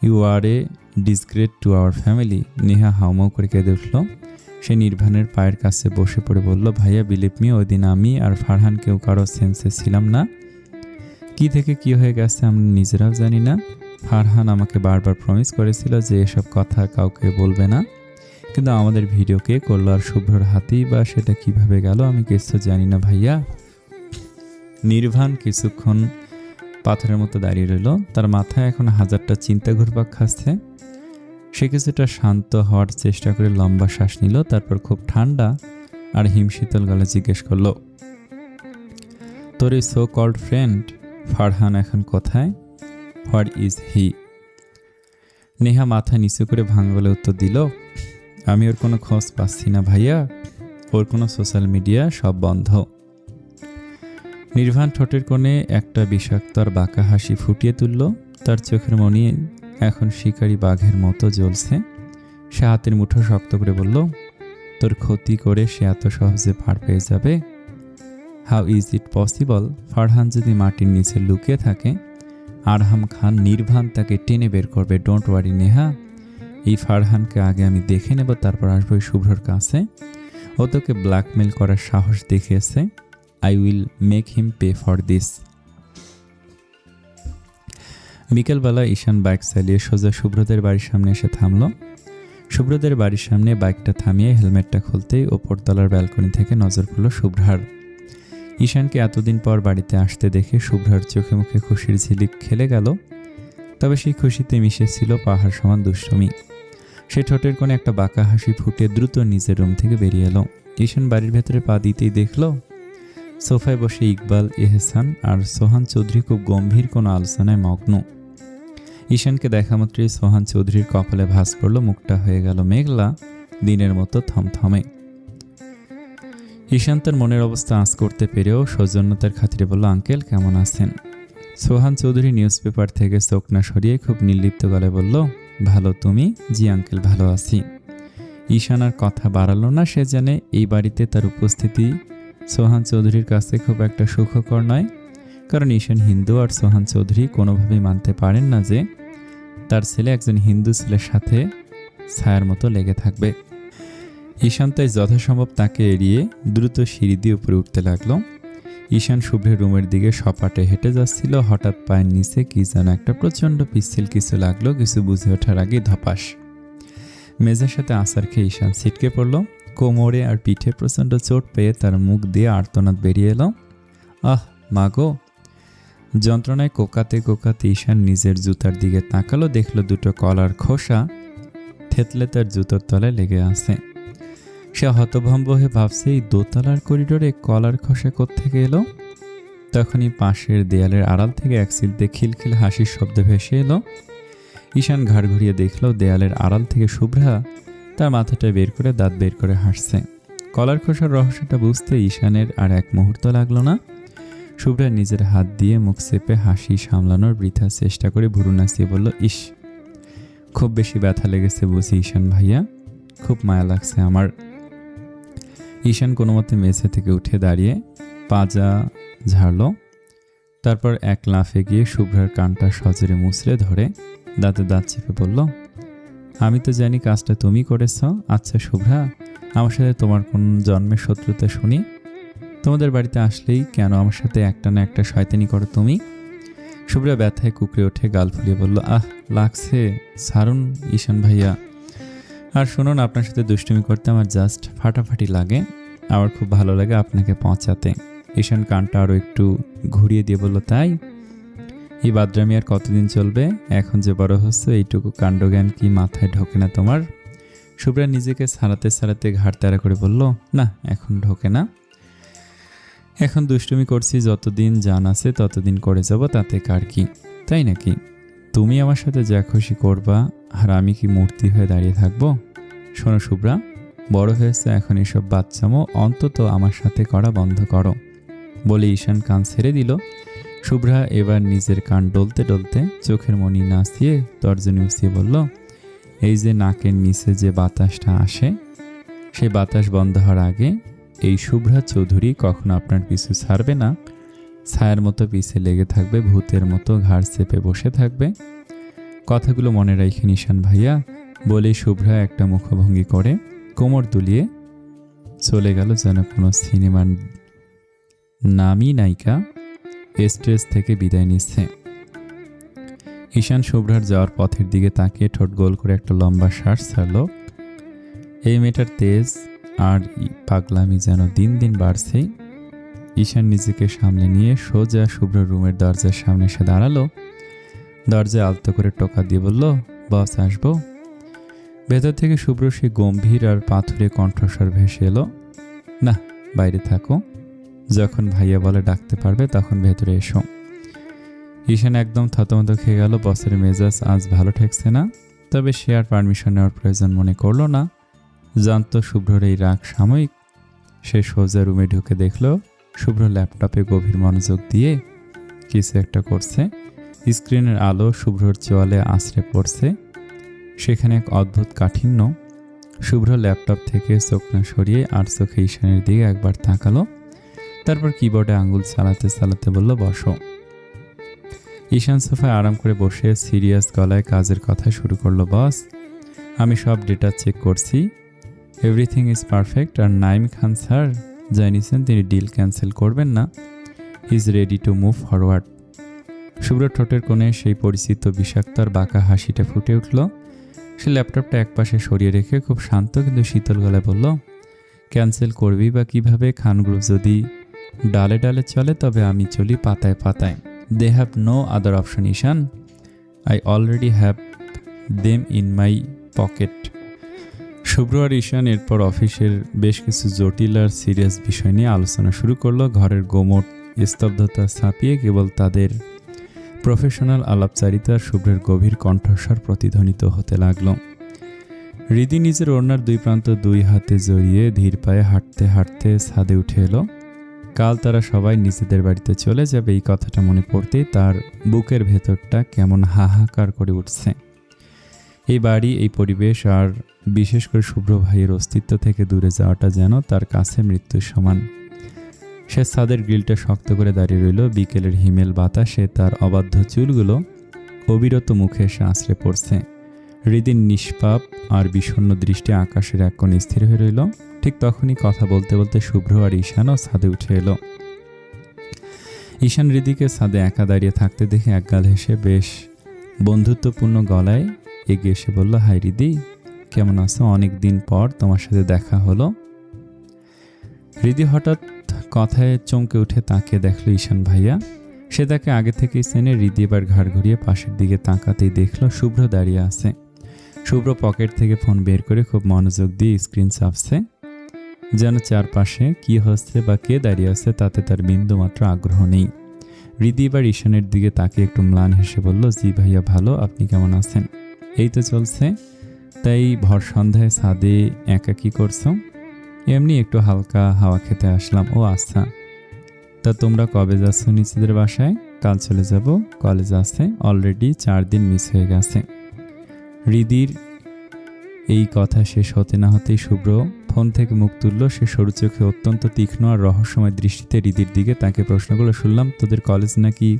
You are a disgrace to our family. Neha হাউমাউ করে কেঁদে উঠল। সে নির্বাণের পায়ের কাছে বসে পড়ে বলল, ভাইয়া বিলিভ মি, ওই দিন আমি আর ফারহান কেউ কারো সেন্সে ছিলাম না, কি থেকে কি হয়ে গেছে আমরা নিজেরাও জানি না। ফারহান আমাকে বারবার প্রমিস করেছিল যে এসব কথা কাউকে বলবে না, কিন্তু আমাদের ভিডিও কে করলো আর শুভ্রর হাতেই বা সেটা কিভাবে গেল আমি কিছু জানি না ভাইয়া। নির্বাণ কিছুক্ষণ পাথরের মতো দাঁড়িয়ে রইল, তার মাথায় এখন হাজারটা চিন্তা ঘুরপাক খাচ্ছে। সে কিছুটা শান্ত হওয়ার চেষ্টা করে লম্বা শ্বাস নিল, তারপর খুব ঠান্ডা আর হিমশীতল গলা জিজ্ঞেস করলো, তোর এই সো কল্ড ফ্রেন্ড ফারহান এখন কোথায়? What is he? নেহা মাথা নিচু করে ভাঙা গলায় উত্তর দিল, আমি ওর কোনো খোঁজ পাচ্ছি না ভাইয়া, ওর কোনো সোশ্যাল মিডিয়া সব বন্ধ। নির্বাণ ঠোঁটের কোণে একটা বিষাক্ত আর বাঁকা হাসি ফুটিয়ে তুলল, তার চোখের মনি এখন শিকারী বাঘের মতো জ্বলছে। সে হাতের মুঠো শক্ত করে বলল, তোর ক্ষতি করে সে এত সহজে পার পেয়ে যাবে? How is it possible? Farhan যদি মাটির নিচে লুকিয়ে থাকে, আরহাম খান নির্বাণ তাকে টেনে বের করবে। ডোন্ট ওয়ারি নেহা, এই ফারহানকে আগে আমি দেখে নেব, তারপর আসবো শুভ্রর কাছে। ও তোকে ব্ল্যাকমেল করার সাহস দেখিয়েছে। I will make him pay for this. বিকেলবেলা ঈশান বাইক চালিয়ে সোজা শুভ্রদের বাড়ির সামনে এসে থামল। শুভ্রদের বাড়ির সামনে বাইকটা থামিয়ে হেলমেটটা খুলতেই ওপরতলার ব্যালকনি থেকে নজর পড়ল শুভ্রার। ঈশানকে এতদিন পর বাড়িতে আসতে দেখে শুভ্রার চোখে মুখে খুশির ঝিলিক খেলে গেল, তবে সেই খুশিতে মিশেছিল পাহাড় সমান দুষ্টুমি। সে ঠোঁটের কোণে একটা বাঁকা হাসি ফুটে দ্রুত নিজের রুম থেকে বেরিয়ে এলো। ঈশান বাড়ির ভেতরে পা দিতেই দেখল সোফায় বসে ইকবাল, এহসান আর সোহান চৌধুরী খুব গম্ভীর কোনো আলোচনায় মগ্ন। ঈশানকে দেখা মাত্রই সোহান চৌধুরীর কপালে ভাঁজ পড়ল, মুখটা হয়ে গেল মেঘলা, দিনের মতো থমথমে। ঈশান তার মনের অবস্থা আঁচ করতে পেরেও সৌজন্যতার খাতিরে বলল, আঙ্কেল কেমন আছেন? সোহান চৌধুরী নিউজ পেপার থেকে চোখ না সরিয়ে খুব নির্লিপ্ত গলায় বলল, ভালো, তুমি? জি আঙ্কেল, ভালো আছি। ঈশান আর কথা বাড়ালো না, সে জানে এই বাড়িতে তার উপস্থিতি সোহান চৌধুরীর কাছে খুব একটা সুখকর নয়, কারণ ঈশান হিন্দু আর সোহান চৌধুরী কোনোভাবেই মানতে পারেন না যে তার ছেলে একজন হিন্দু ছেলের সাথে ছায়ার মতো লেগে থাকবে। ঈশান তাই যথাসম্ভব তাকে এড়িয়ে দ্রুত সিঁড়ি দিয়ে উপরে উঠতে লাগলো। ঈশান শুভ্রের রুমের দিকে সপাটে হেঁটে যাচ্ছিল, হঠাৎ পায়ের নিচে কি যেন একটা প্রচণ্ড পিচ্ছিল কিছু লাগলো। কিছু বুঝে ওঠার আগেই ধপাস মেজের সাথে আছাড় খেয়ে ঈশান ছিটকে পড়ল। কোমরে আর পিঠে প্রচণ্ড চোট পেয়ে তার মুখ দিয়ে আর্তনাদ বেরিয়ে এলো। আহ মাগো! যন্ত্রণায় কোকাতে কোকাতে ঈশান নিজের জুতার দিকে তাকালো, দেখলো দুটো কলার খোসা থেতলে তার জুতোর তলায় লেগে আছে। সে হতভম্ব হয়ে ভাবছে, এই দোতলার করিডোরে কলার খোসা কোত্থেকে এলো? তখনই পাশের দেয়ালের আড়াল থেকে এক সিলতে খিলখিল হাসির শব্দ ভেসে এলো। ঈশান ঘাড় ঘুরিয়ে দেখল দেয়ালের আড়াল থেকে শুভ্রা তার মাথাটা বের করে দাঁত বের করে হাসছে। কলার খোসার রহস্যটা বুঝতে ঈশানের আর এক মুহূর্ত লাগলো না। শুভ্রা নিজের হাত দিয়ে মুখ চেপে হাসি সামলানোর বৃথা চেষ্টা করে ভুরু নাচিয়ে বলল, ইস, খুব বেশি ব্যথা লেগেছে বুঝি ঈশান ভাইয়া, খুব মায়া লাগছে আমার। ঈশান কোনো মতে মেঝে থেকে উঠে দাঁড়িয়ে পাজা ঝাড়ল, তারপর এক লাফে গিয়ে শুভ্রার কানটা সজোরে মুচড়ে ধরে দাঁতে দাঁত চেপে বলল, আমি তো জানি কাজটা তুমি করেছ। আচ্ছা শুভ্রা, আমার সাথে তোমার কোন জন্মের শত্রুতা শুনি? তোমাদের বাড়িতে আসলেই কেন আমার সাথে একটা না একটা শয়তানি করো তুমি? শুভ্রা ব্যথায় কুকড়ে ওঠে, গাল ফুলিয়ে বলল, আহ লাগছে, ছাড়ুন ঈশান ভাইয়া। আর শুনুন, আপনার সাথে দুষ্টুমি করতে আমার জাস্ট ফাটাফাটি লাগে, আমার খুব ভালো লাগে আপনাকে পৌঁছাতে। ঈশান কানটা আরও একটু ঘুরিয়ে দিয়ে বলল, তাই? এই বাদরামি আর কতদিন চলবে? এখন যে বড় হচ্ছে এইটুকু কাণ্ডজ্ঞান কি মাথায় ঢোকে না তোমার? শুভ্রা নিজেকে ছাড়াতে ছাড়াতে ঘাড় তাড়া করে বলল, না এখন ঢোকে না, এখন দুষ্টুমি করছি, যতদিন জান আছে ততদিন করে যাব, তাতে কার কি? তাই নাকি? তুমি আমার সাথে যা খুশি করবা আর আমি কি মূর্তি হয়ে দাঁড়িয়ে থাকবো? শোনো শুভ্রা, বড় হয়েছে এখন এসব বাচ্চামো অন্তত আমার সাথে করা বন্ধ করো। বলে ঈশান কান ছেড়ে দিল। শুভ্রা এবার নিজের কান ডলতে ডলতে চোখের মনি নাচিয়ে তর্জনী উঁচিয়ে বলল, এই যে নাকের নিচে যে বাতাসটা আসে, সেই বাতাস বন্ধ হওয়ার আগে এই শুভ্রা চৌধুরী কখনো আপনার পিছু ছাড়বে না, ছায়ার মতো পিছে লেগে থাকবে, ভূতের মতো ঘাড় চেপে বসে থাকবে। কথাগুলো মনে রাখেন ঈশান ভাইয়া। বলে শুভ্রা একটা মুখভঙ্গি করে কোমর দুলিয়ে চলে গেল যেন কোনো সিনেমার নামী নায়িকা। স্ট্রেস থেকে বিদায় নিচ্ছে। ঈশান শুভ্রার যাওয়ার পথের দিকে তাকিয়ে ঠোঁট গোল করে একটা লম্বা শ্বাস ছাড়ল। এই মেয়েটার তেজ আর পাগলামি যেন দিন দিন বাড়ছেই। ঈশান নিজেকে সামলে নিয়ে সোজা শুভ্র রুমের দরজার সামনে এসে দাঁড়ালো। দরজায় আলতো করে টোকা দিয়ে বলল, বস আসবো? ভেতর থেকে শুভ্র সে গম্ভীর আর পাথুরে কণ্ঠস্বর ভেসে এলো, না, বাইরে থাকো, যখন ভাইয়া বলে ডাকতে পারবে তখন ভেতরে এসো। ঈশান একদম থতমত খেয়ে গেল। বসের মেজাজ আজ ভালো ঠেকছে না, তবে সে আর পারমিশন নেওয়ার প্রয়োজন মনে করলো না। জানতো শুভ্রর এই রাগ সাময়িক। সে সোজা রুমে ঢুকে দেখল শুভ্র ল্যাপটপে গভীর মনোযোগ দিয়ে কিছু একটা করছে। স্ক্রিনের আলো শুভ্রর চোয়ালে আছড়ে পড়ছে। সেখানে এক অদ্ভুত কাঠিন্য। শুভ্র ল্যাপটপ থেকে চোখ না সরিয়ে আর চোখে ঈশানের দিকে একবার তাকালো, তারপর কিবোর্ডে আঙুল চালাতে চালাতে বলল, বসো। ঈশান সোফায় আরাম করে বসে সিরিয়াস গলায় কাজের কথা শুরু করলো, বস, আমি সব ডেটা চেক করছি, এভরিথিং ইজ পারফেক্ট। আর নাইম খান স্যার জানিয়েছেন তিনি ডিল ক্যান্সেল করবেন না, he is ready to move forward. Shubhro ঠোঁটের কোণে সেই পরিচিত বিষাক্ত আর বাঁকা হাসিটা ফুটে উঠল। সে ল্যাপটপটা একপাশে সরিয়ে রেখে খুব শান্ত কিন্তু শীতল গলায় বলল, ক্যান্সেল করবি বা কিভাবে? খান গ্রুপ যদি ডালে ডালে চলে তবে আমি চলি পাতায় পাতায়। They have no other option Ishaan, I already have them in my pocket. Shubhro আর ঈশান এরপর অফিসের বেশ কিছু জটিল আর সিরিয়াস বিষয় নিয়ে আলোচনা শুরু করলো। ঘরের গোমট স্তব্ধতা ছাপিয়ে কেবল তাদের প্রফেশনাল আলাপচারিতা শুভ্রের গভীর কণ্ঠস্বর প্রতিধ্বনিত হতে লাগলো। হৃদি নিজের ওড়নার দুই প্রান্ত দুই হাতে জড়িয়ে ধীর পায়ে হাঁটতে হাঁটতে ছাদে উঠে এলো। কাল তারা সবাই নিজেদের বাড়িতে চলে যাবে, এই কথাটা মনে পড়তেই তার বুকের ভেতরটা কেমন হাহাকার করে উঠছে। এই বাড়ি, এই পরিবেশ আর বিশেষ করে শুভ্র ভাইয়ের অস্তিত্ব থেকে দূরে যাওয়াটা যেন তার কাছে মৃত্যুর সমান। সে ছাদের গ্রিলটা শক্ত করে দাঁড়িয়ে রইল। বিকেলের হিমেল বাতাসে তার অবাধ্য চুলগুলো অবিরত মুখে এসে আছড়ে পড়ছে। হৃদির নিষ্পাপ আর বিষণ্ণ দৃষ্টি আকাশের এক কোণে স্থির হয়ে রইল। ঠিক তখনই কথা বলতে বলতে শুভ্র আর ঈশানও ছাদে উঠে এলো। ঈশান হৃদিকে ছাদে একা দাঁড়িয়ে থাকতে দেখে একগাল হেসে বেশ বন্ধুত্বপূর্ণ গলায় এগিয়ে এসে বলল, হাই হৃদি, কেমন আছো? অনেক দিন পর তোমার সাথে দেখা হলো। হৃদি হঠাৎ কথায় চমকে উঠে তাকিয়ে দেখলো ঈশান ভাইয়া। সে তাকে আগে থেকেই চেনে। হৃদি এবার ঘাড় ঘুরিয়ে পাশের দিকে তাকাতেই দেখলো শুভ্র দাঁড়িয়ে আছে। শুভ্র পকেট থেকে ফোন বের করে খুব মনোযোগ দিয়ে স্ক্রিন চাপছে, যেন চারপাশে কি হচ্ছে বা কে দাঁড়িয়ে আছে তাতে তার বিন্দুমাত্র আগ্রহ নেই। হৃদি এবার ঈশানের দিকে তাকিয়ে একটু ম্লান হেসে বলল, জি ভাইয়া ভালো, আপনি কেমন আছেন? এই তো চলছে। তাই ভর সন্ধ্যায় ছাদে একা কি করছো? এমনি একটু হালকা হাওয়া খেতে আসলাম। ও আচ্ছা, তা তোমরা কবে যাচ্ছ নিজেদের বাসায়? কাল চলে যাব, কলেজ আছে, অলরেডি 4 দিন মিস হয়ে গেছে। হৃদির এই কথা শেষ হতে না হতেই শুভ্র ফোন থেকে মুখ তুলল। সে সরু চোখে অত্যন্ত তীক্ষ্ণ আর রহস্যময় দৃষ্টিতে হৃদির দিকে তাকে প্রশ্নগুলো, শুনলাম তোদের কলেজ নাকি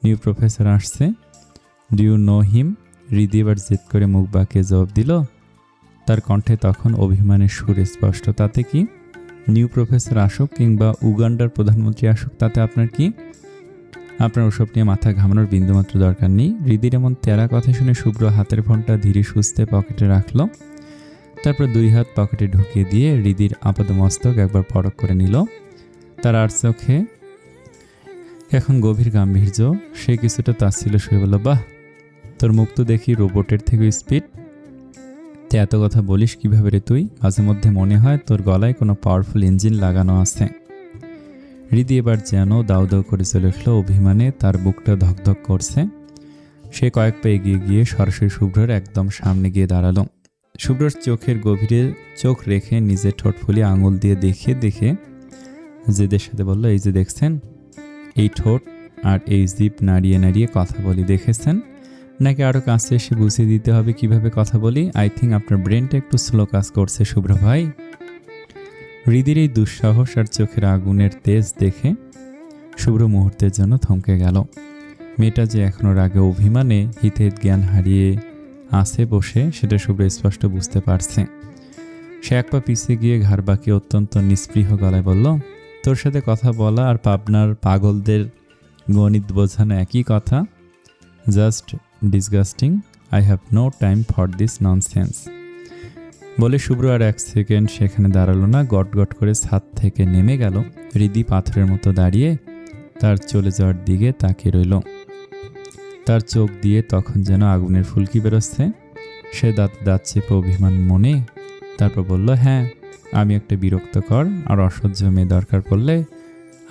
নিউ প্রফেসর আসছে, ডু ইউ নো হিম? হৃদি এবার জেদ করে মুখ বাঁকিয়ে জবাব দিল। তার কণ্ঠে তখন অভিমানের সুর স্পষ্ট। তাতে কি? নিউ প্রফেসর আসুক কিংবা উগান্ডার প্রধানমন্ত্রী আসুক, তাতে আপনার কি? আপনার ওসব নিয়ে মাথা ঘামানোর বিন্দুমাত্র দরকার নেই। হৃদির এমন তেরা কথা শুনে শুভ্র হাতের ফোনটা ধীরে সুস্থে পকেটে রাখলো। তারপর 2 হাত পকেটে ঢুকিয়ে দিয়ে হৃদির আপাদমস্তক একবার পরখ করে নিল। তার আর চোখে এখন গভীর গাম্ভীর্য। সে কিছুটা তাচ্ছিল্য শুয়ে বলল, বাহ, তোর মুখ তো দেখি রোবটের থেকে স্পিড। তে এত কথা বলিস কিভাবে রে তুই? মাঝে মধ্যে মনে হয় তোর গলায় কোনো পাওয়ারফুল ইঞ্জিন লাগানো আছে। হৃদি এবার যেন দাউ দাউ করে চলে উঠল। অভিমানে তার বুকটা ধকধক করছে। সে কয়েক পা এগিয়ে গিয়ে সরাসরি শুভ্রর একদম সামনে গিয়ে দাঁড়ালো। শুভ্রর চোখের গভীরে চোখ রেখে নিজের ঠোঁট ফুলিয়ে আঙুল দিয়ে দেখে জেদের সাথে বলল, এই যে দেখছেন, এই ঠোঁট আর এই জিভ নাড়িয়ে নাড়িয়ে কথা বলি, দেখেছেন? নাকি আরও কাছে এসে বুঝিয়ে দিতে হবে কিভাবে কথা বলি? আই থিঙ্ক আপনার ব্রেনটা একটু স্লো কাজ করছে শুভ্র ভাই। হৃদির এই দুঃসাহস আর চোখের আগুনের তেজ দেখে শুভ্র মুহূর্তের জন্য থমকে গেল। মেয়েটা যে এখনোর আগে অভিমানে হিতের জ্ঞান হারিয়ে আছে বসে, সেটা শুভ্র স্পষ্ট বুঝতে পারছে। সে এক পা পিছিয়ে গিয়ে ঘাড় বাঁকিয়ে অত্যন্ত নিস্পৃহ গলায় বলল, তোর সাথে কথা বলা আর পাবনার পাগলদের গণিত বোঝানো একই কথা। Just disgusting, I have no time for this nonsense. বলে শুভ্র আর 1 সেকেন্ড সেখানে দাঁড়ালো না, গটগট করে ছাদ থেকে নেমে গেল। হৃদি পাথরের মতো দাঁড়িয়ে তার চলে যাওয়ার দিকে তাকিয়ে রইল। তার চোখ দিয়ে তখন যেন আগুনের ফুলকি বেরোচ্ছে। সে দাঁত চেপে অভিমান মনে তারপর বলল, হ্যাঁ, আমি একটা বিরক্তকর আর অসহ্য মেয়ে, দরকার পড়লে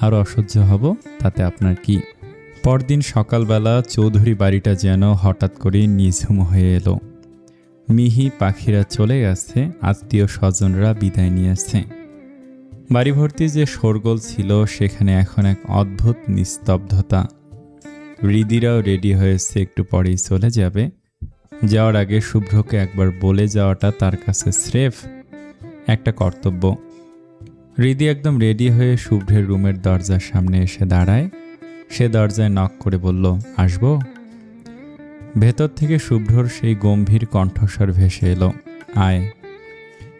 আরও অসহ্য হব, তাতে আপনার কি? পরদিন সকালবেলা চৌধুরী বাড়িটা যেন হঠাৎ করে নিঝুম হয়ে এলো। মিহি পাখিরা চলে গেছে, আত্মীয় স্বজনরা বিদায় নিয়েছে। বাড়ি ভর্তি যে শোরগোল ছিল সেখানে এখন এক অদ্ভুত নিস্তব্ধতা। হৃদিরাও রেডি হয়েছে, একটু পরেই চলে যাবে। যাওয়ার আগে শুভ্রকে একবার বলে যাওয়াটা তার কাছে স্রেফ একটা কর্তব্য। হৃদি একদম রেডি হয়ে শুভ্রের রুমের দরজার সামনে এসে দাঁড়ায়। সে দরজায় নক করে বলল, আসবো? ভেতর থেকে শুভ্রর সেই গম্ভীর কণ্ঠস্বর ভেসে এলো, আয়।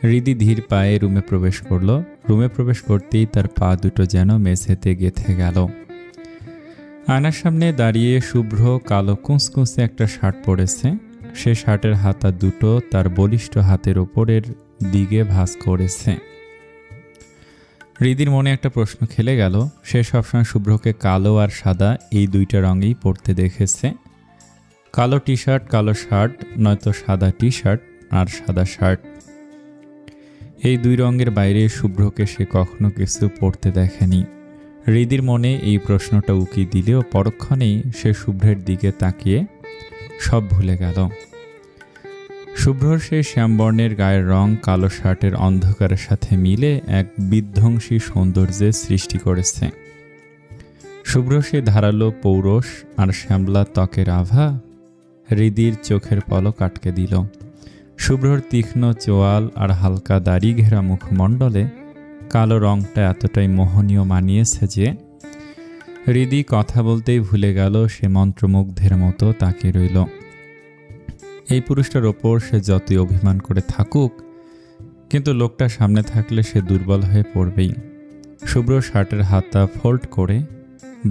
হৃদি ধীর পায়ে রুমে প্রবেশ করল। রুমে প্রবেশ করতেই তার পা দুটো যেন মেঝেতে গেঁথে গেল। আয়নার সামনে দাঁড়িয়ে শুভ্র কালো কুঁচকুঁচে একটা শার্ট পরেছে। সে শার্টের হাতা দুটো তার বলিষ্ঠ হাতের ওপরের দিকে ভাঁজ করেছে। হৃদির মনে একটা প্রশ্ন খেলে গেল। সে সবসময় শুভ্রকে কালো আর সাদা এই দুইটা রঙেই পরতে দেখেছে। কালো টি শার্ট, কালো শার্ট, নয়তো সাদা টি শার্ট আর সাদা শার্ট। এই দুই রঙের বাইরে শুভ্রকে সে কখনো কিছু পরতে দেখেনি। হৃদির মনে এই প্রশ্নটা উকি দিলেও পরক্ষণেই সে শুভ্রের দিকে তাকিয়ে সব ভুলে গেল। শুভ্রর সেই শ্যামবর্ণের গায়ের রং কালো শার্টের অন্ধকারের সাথে মিলে এক বিধ্বংসী সৌন্দর্যের সৃষ্টি করেছে। শুভ্র সে ধারালো পৌরষ আর শ্যামলা ত্বকের আভা হৃদির চোখের পলক আটকে দিল। শুভ্রর তীক্ষ্ণ চোয়াল আর হালকা দাড়ি ঘেরা মুখমণ্ডলে কালো রংটা এতটাই মোহনীয় মানিয়েছে যে হৃদি কথা বলতেই ভুলে গেল। সে মন্ত্রমুগ্ধের মতো তাকিয়ে রইল। এই পুরুষটার ওপর সে যতই অভিমান করে থাকুক, কিন্তু লোকটা সামনে থাকলে সে দুর্বল হয়ে পড়বেই। শুভ্র শার্টের হাতটা ফোল্ড করে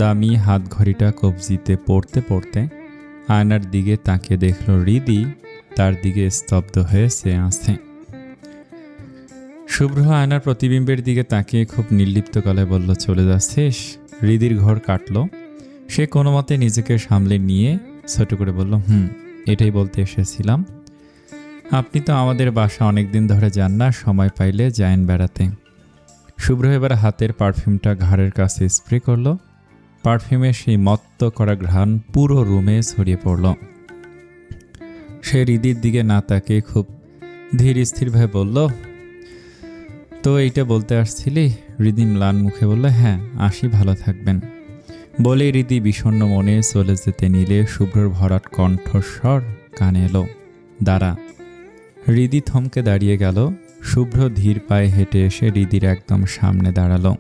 দামি হাত ঘড়িটা কবজিতে পড়তে পড়তে আয়নার দিকে তাকিয়ে দেখল হৃদি তার দিকে স্তব্ধ হয়ে চেয়ে আছে। শুভ্র আয়নার প্রতিবিম্বের দিকে তাকিয়ে খুব নির্লিপ্ত গলায় বলল, চলে যাচ্ছিস? হৃদির ঘর কাটল। সে কোনো মতে নিজেকে সামলে নিয়ে ছোট করে বলল, এটাই বলতে এসেছিলাম। আপনি তো আমাদের বাসা অনেকদিন ধরে যান না, সময় পাইলে যায়েন বেড়াতে। শুভ্র এবার হাতের পারফিউমটা ঘাড়ের কাছে স্প্রে করল। পারফিউমের সেই মত্ত করা ঘ্রাণ পুরো রুমে ছড়িয়ে পড়ল। সে হৃদির দিকে না তাকিয়ে খুব ধীর স্থিরভাবে বলল, তো এইটা বলতে আসছিলি? হৃদি ম্লান মুখে বলল, হ্যাঁ, আসি, ভালো থাকবেন। বলে হৃদি বিষণ্ণ মনে চলে যেতে নিলে শুভ্রর ভরাট কণ্ঠস্বর কানে এলো, দাঁড়া। হৃদি থমকে দাঁড়িয়ে গেল। শুভ্র ধীর পায়ে হেঁটে এসে হৃদির একদম সামনে দাঁড়ালো।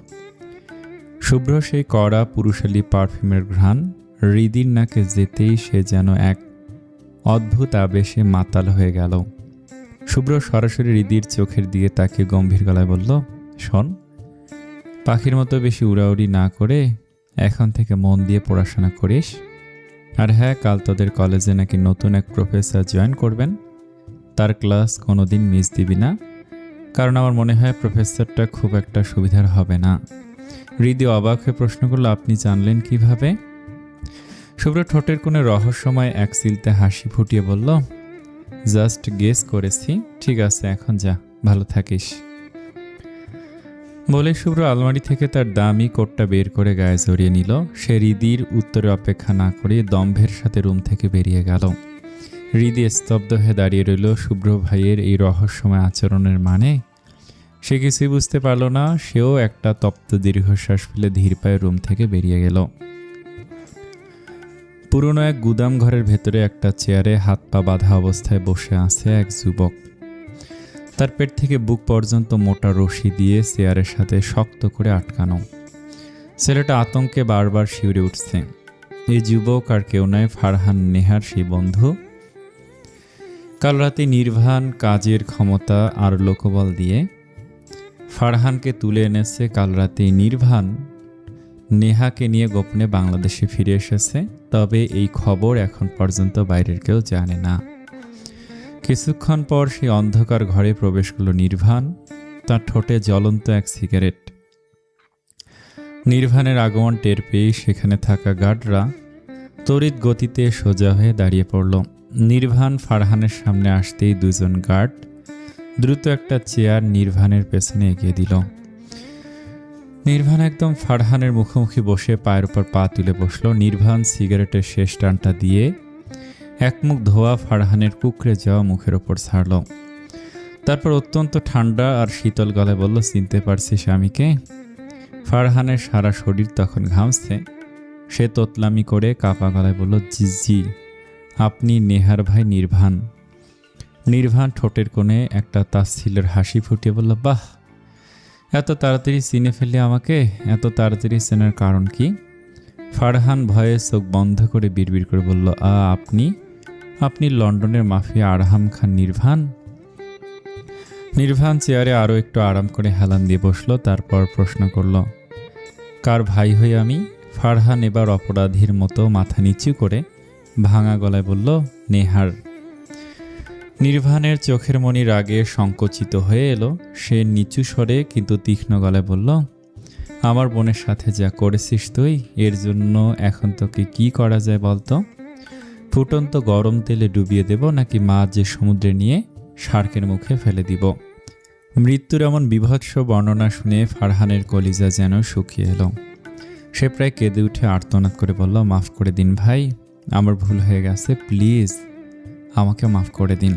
শুভ্র সেই কড়া পুরুষালী পারফিউমের ঘ্রাণ হৃদির নাকে যেতেই সে যেন এক অদ্ভুত আবেশে মাতাল হয়ে গেল। শুভ্র সরাসরি হৃদির চোখের দিকে তাকিয়ে গম্ভীর গলায় বলল, শোন, পাখির মতো বেশি উড়াউড়ি না করে এখন থেকে মন দিয়ে পড়াশোনা করিস। আর হ্যাঁ, কাল তোদের কলেজে নাকি নতুন এক প্রফেসর জয়েন করবেন। তার ক্লাস কোনোদিন মিস দিবি না, কারণ আমার মনে হয় প্রফেসরটা খুব একটা সুবিধার হবে না। হৃদি অবাক হয়ে প্রশ্ন করল, আপনি জানলেন কিভাবে? শুভ্র ঠোঁটের কোণে রহস্যময় এক সিলতে হাসি ফুটিয়ে বলল, জাস্ট গেস করেছি। ঠিক আছে, এখন যা, ভালো থাকিস। বলে শুভ্র আলমারি থেকে তার দামি কোটটা বের করে গায়ে জড়িয়ে নিল। সে হৃদির উত্তরে অপেক্ষা না করে দম্ভের সাথে রুম থেকে বেরিয়ে গেল। হৃদি স্তব্ধ হয়ে দাঁড়িয়ে রইল। শুভ্র ভাইয়ের এই রহস্যময় আচরণের মানে সে কিছুই বুঝতে পারল না। সেও একটা তপ্ত দীর্ঘশ্বাস ফেলে ধীর পায়ে রুম থেকে বেরিয়ে গেল। পুরনো এক গুদাম ঘরের ভেতরে একটা চেয়ারে হাত পা বাঁধা অবস্থায় বসে আছে এক যুবক। তার পেট থেকে বুক পর্যন্ত মোটা রশি দিয়ে চেয়ারের সাথে শক্ত করে আটকানো। ছেলেটা আতঙ্কে বারবার শিউরে উঠছে। এই যুবক আর কেউ নয়, ফারহান নেহার সেই বন্ধু। কাল রাতে নির্বাণ কাজের ক্ষমতা আর লোকবল দিয়ে ফারহানকে তুলে এনেছে। কাল রাতে নির্বাণ নেহাকে নিয়ে গোপনে বাংলাদেশে ফিরে এসেছে, তবে এই খবর এখন পর্যন্ত বাইরের কেউ জানে না। কিছুক্ষণ পর সেই অন্ধকার ঘরে প্রবেশ করল নির্বাণ, তার ঠোঁটে জ্বলন্ত এক সিগারেট। নির্বাণের আগমন টের পেয়ে সেখানে থাকা গার্ডরা তড়িৎ গতিতে সোজা হয়ে দাঁড়িয়ে পড়ল। নির্বাণ ফারহানের সামনে আসতেই দুজন গার্ড দ্রুত একটা চেয়ার নির্বাণের পেছনে এগিয়ে দিল। নির্বাণ একদম ফারহানের মুখোমুখি বসে পায়ের উপর পা তুলে বসল। নির্বাণ সিগারেটের শেষ টানটা দিয়ে এক মুখ ধোয়া ফারহানের কুকড়ে যাওয়া মুখের ওপর ছাড়ল। তারপর অত্যন্ত ঠান্ডা আর শীতল গলায় বলল, চিনতে পারছিস স্বামীকে? ফারহানের সারা শরীর তখন ঘামছে। সে তোতলামি করে কাপা গলায় বলল, জি জি, আপনি নেহার ভাই নির্বাণ। নির্বাণ ঠোঁটের কোণে একটা তাচ্ছিল্যের হাসি ফুটিয়ে বলল, বাহ, এত তাড়াতাড়ি চিনে ফেললে আমাকে? এত তাড়াতাড়ি চেনার কারণ কি? ফারহান ভয়ে চোখ বন্ধ করে বিড়বিড় করে বলল, আপনি লন্ডনের মাফিয়া আরহাম খান নির্বাণ? নির্বাণ চেয়ারে আরও একটু আরাম করে হেলান দিয়ে বসলো। তারপর প্রশ্ন করল, কার ভাই হই আমি? ফারহান এবার অপরাধীর মতো মাথা নিচু করে ভাঙা গলায় বলল, নেহার। নির্বাণের চোখের মণি রাগে সংকুচিত হয়ে এলো। সে নিচু স্বরে কিন্তু তীক্ষ্ণ গলায় বলল, আমার বোনের সাথে যা করেছিস তুই, এর জন্য এখন তোকে কি করা যায় বলতো? ফুটন্ত গরম তেলে ডুবিয়ে দেব, নাকি মাছ যে সমুদ্রে নিয়ে শার্কের মুখে ফেলে দিব? মৃত্যুর এমন বিভৎস বর্ণনা শুনে ফারহানের কলিজা যেন শুকিয়ে এলো। সে প্রায় কেঁদে উঠে আর্তনাদ করে বলল, মাফ করে দিন ভাই, আমার ভুল হয়ে গেছে, প্লিজ আমাকে মাফ করে দিন।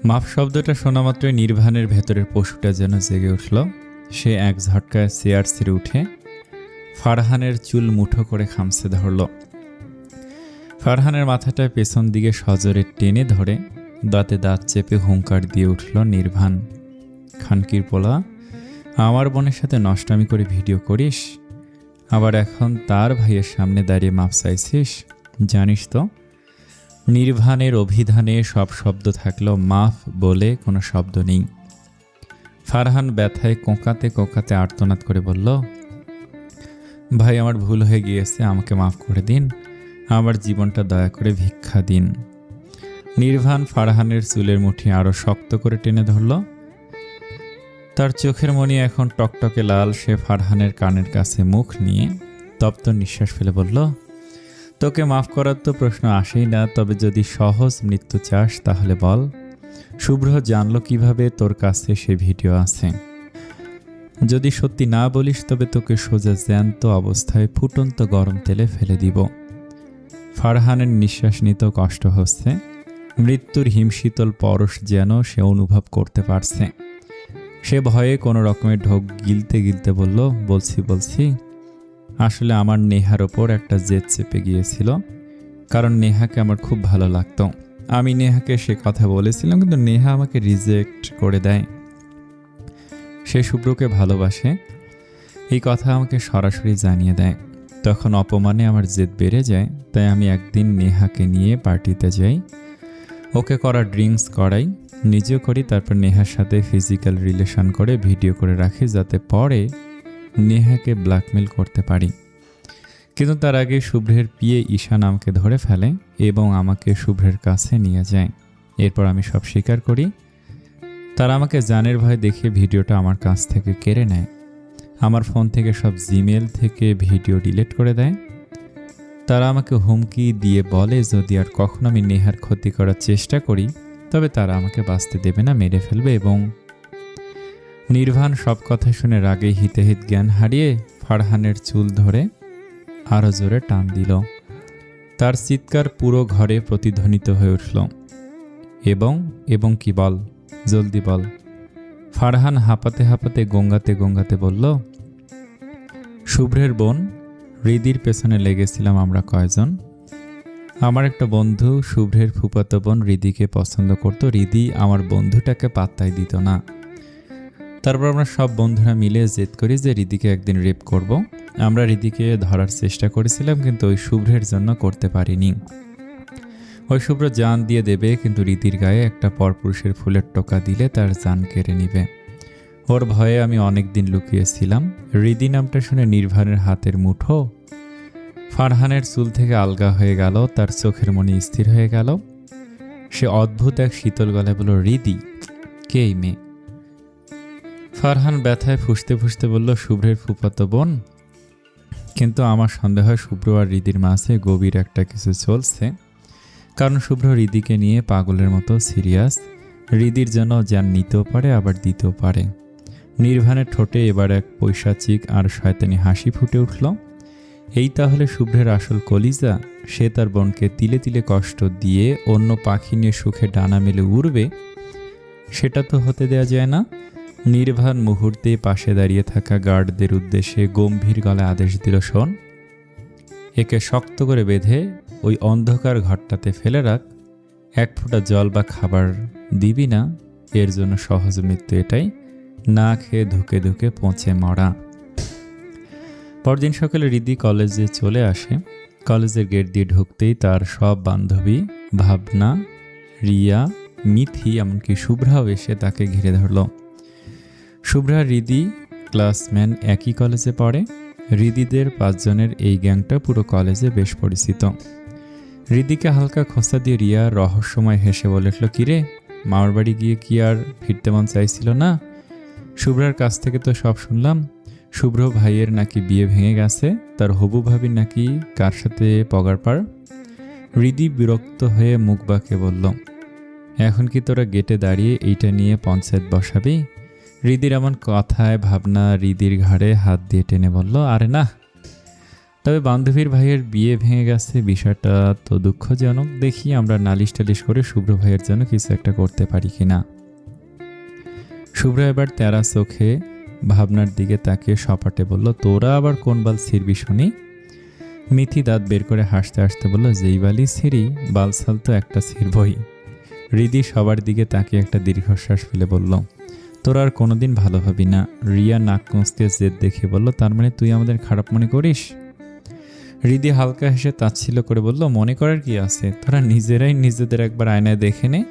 মাফ শব্দটা শোনা মাত্রই নির্বাণের ভেতরের পশুটা যেন জেগে উঠল। সে এক ঝটকায় চেয়ার ছেড়ে উঠে ফারহানের চুল মুঠো করে খামছে ধরল। ফারহানের মাথাটা পেছন দিকে সজোরে টেনে ধরে দাঁতে দাঁত চেপে হুঙ্কার দিয়ে উঠল নির্বাণ, খানকির পোলা, আমার বোনের সাথে নষ্টামি করে ভিডিও করিস, আবার এখন তার ভাইয়ের সামনে দাঁড়িয়ে মাপ চাইছিস? জানিস তো নির্বাণের অভিধানে সব শব্দ থাকলেও মাফ বলে কোনো শব্দ নেই। ফারহান ব্যথায় কোঁকাতে কোঁকাতে আর্তনাদ করে বলল, ভাই আমার ভুল হয়ে গিয়েছে, আমাকে মাফ করে দিন, আমার জীবনটা দয়া করে ভিক্ষা দিন। নির্বাণ ফারহানের চুলের মুঠি আরও শক্ত করে টেনে ধরল। তার চোখের মণি এখন টকটকে লাল। সে ফারহানের কানের কাছে মুখ নিয়ে তপ্ত নিঃশ্বাস ফেলে বলল, তোকে মাফ করার তো প্রশ্ন আসেই না, তবে যদি সহজ মৃত্যু চাস তাহলে বল, শুভ্র জানলো কিভাবে তোর কাছে সে ভিডিও আছে? যদি সত্যি না বলিস তবে তোকে সোজা জ্যান্ত অবস্থায় ফুটন্ত গরম তেলে ফেলে দিব। ফারহানের নিঃশ্বাস নিতেও কষ্ট হচ্ছে। মৃত্যুর হিমশীতল পরশ যেন সে অনুভব করতে পারছে। সে ভয়ে কোনো রকমের ঢোক গিলতে গিলতে বলল, বলছি আসলে আমার নেহার ওপর একটা জেদ চেপে গিয়েছিল, কারণ নেহাকে আমার খুব ভালো লাগতো। আমি নেহাকে সে কথা বলেছিলাম, কিন্তু নেহা আমাকে রিজেক্ট করে দেয়। সে শুভ্রকে ভালোবাসে, এই কথা আমাকে সরাসরি জানিয়ে দেয়। তখন অপমানে আমার জেদ বেড়ে যায়, তাই আমি একদিন নেহাকে নিয়ে পার্টিতে যাই, ওকে করা ড্রিঙ্কস করাই, নিজেও করি, তারপর নেহার সাথে ফিজিক্যাল রিলেশন করে ভিডিও করে রাখি, যাতে পরে নেহাকে ব্ল্যাকমেল করতে পারি। কিন্তু তার আগে শুভ্রের পিয়ে ঈশান আমাকে ধরে ফেলে এবং আমাকে শুভ্রের কাছে নিয়ে যায়। এরপর আমি সব স্বীকার করি। তারা আমাকে জানের ভয় দেখিয়ে ভিডিওটা আমার কাছ থেকে কেড়ে নেয়। আমার ফোন থেকে সব জিমেল থেকে ভিডিও ডিলিট করে দেয়। তারা আমাকে হুমকি দিয়ে বলে, যদি আর কখনো আমি নেহার ক্ষতি করার চেষ্টা করি তবে তারা আমাকে বাঁচতে দেবে না, মেরে ফেলবে। এবং নির্বাণ সব কথা শুনে রাগে হিতেহিত জ্ঞান হারিয়ে ফারহানের চুল ধরে আরো জোরে টান দিল। তার চিৎকার পুরো ঘরে প্রতিধ্বনিত হয়ে উঠল। এবং কি বল, জলদি বল। ফারহান হাঁপাতে হাঁপাতে গঙ্গাতে বলল, শুভ্রের বোন হৃদির পেছনে লেগেছিলাম আমরা কয়জন। আমার একটা বন্ধু শুভ্রের ফুফাতো বোন হৃদিকে পছন্দ করত। হৃদি আমার বন্ধুটাকে পাত্তাই দিত না। তারপর আমরা সব বন্ধুরা মিলে জেদ করি যে হৃদিকে একদিন রেপ করব। আমরা হৃদিকে ধরার চেষ্টা করেছিলাম, কিন্তু ওই শুভ্রের জন্য করতে পারিনি। ওই শুভ্র জান দিয়ে দেবে, কিন্তু হৃদির গায়ে একটা পরপুরুষের ফুলের টোকা দিলে তার জান কেড়ে নিবে। ওর ভয়ে আমি অনেক দিন লুকিয়েছিলাম। হৃদি নামটা শুনে নির্ভানের হাতের মুঠো ফারহানের চুল থেকে আলগা হয়ে গেল, তার চোখের মনি স্থির হয়ে গেল। সে অদ্ভুত এক শীতল গলায় বলল, হৃদি, কে এই মেয়ে? ফারহান ব্যথায় ফুঁসতে ফুঁসতে বলল, শুভ্রের ফুফাতো বোন। কিন্তু আমার সন্দেহ হয় শুভ্র আর হৃদির মাঝে গভীর একটা কিছু চলছে, কারণ শুভ্র হৃদিকে নিয়ে পাগলের মতো সিরিয়াস। হৃদির জন্য যান নিতেও পারে, আবার দিতেও পারে। নির্ভানের ঠোঁটে এবার এক পৈশাচিক আর শয়তানি হাসি ফুটে উঠল। এই তাহলে শুভ্রের আসল কলিজা? সে তার বোনকে তিলে তিলে কষ্ট দিয়ে অন্য পাখি নিয়ে সুখে ডানা মেলে উড়বে? সেটা তো হতে দেয়া যায় না। নির্ভান মুহূর্তে পাশে দাঁড়িয়ে থাকা গার্ডদের উদ্দেশ্যে গম্ভীর গলায় আদেশ দিল, শোন, একে শক্ত করে বেঁধে ওই অন্ধকার ঘরটাতে ফেলে রাখ। এক ফোঁটা জল বা খাবার দিবি না। এর জন্য সহজ মৃত্যু এটাই, না খেয়ে ধুকে ধুকে পচে মরা। পরদিন সকালে হৃদি কলেজে চলে আসে। কলেজের গেট দিয়ে ঢুকতেই তার সব বান্ধবী ভাবনা, রিয়া, মিথি, এমনকি শুভ্রাও এসে তাকে ঘিরে ধরল। শুভ্রা হৃদি ক্লাসম্যান, একই কলেজে পড়ে। হৃদিদের 5 জনের এই গ্যাংটা পুরো কলেজে বেশ পরিচিত। হৃদিকে হালকা খোঁচা দিয়ে রিয়া রহস্যময় হেসে বলে উঠল, কিরে, মামার বাড়ি গিয়ে কি আর ফিরতে মন চাইছিল না? শুভ্রার কাছ থেকে তো সব শুনলাম। শুভ্র ভাইয়ের নাকি বিয়ে ভেঙে গেছে, তার হবু ভাবির নাকি কার সাথে পগারপাড়। হৃদি বিরক্ত হয়ে মুখ বাঁকে বলল, এখন কি তোরা গেটে দাঁড়িয়ে এইটা নিয়ে পঞ্চায়েত বসাবি? হৃদির এমন কথায় ভাবনা হৃদির ঘাড়ে হাত দিয়ে টেনে বলল, আরে না, তবে বান্ধবীর ভাইয়ের বিয়ে ভেঙে গেছে, বিষয়টা তো দুঃখজনক। দেখি আমরা নালিশ টালিশ করে শুভ্র ভাইয়ের জন্য কিছু একটা করতে পারি কিনা। শুভ্র এবার তেরা চোখে ভাবনার দিকে তাকিয়ে সপাটে বলল, তোরা আবার কোন বাল ছিড়বি শুনি? মিথি দাঁত বের করে হাসতে হাসতে বলল, যেই বালি ছিঁড়ি, বালসাল তো একটা ছিড়বই। হৃদি সবার দিকে তাকিয়ে একটা দীর্ঘশ্বাস ফেলে বলল, তোরা আর কোনোদিন ভালো হবি না। রিয়া নাক কুঁচকে জেদ দেখে বলল, তার মানে তুই আমাদের খারাপ মনে করিস? হৃদি হালকা হেসে তাচ্ছিল্য করে বলল, মনে করার কি আছে, তোরা নিজেরাই নিজেদের একবার আয়নায় দেখে নে।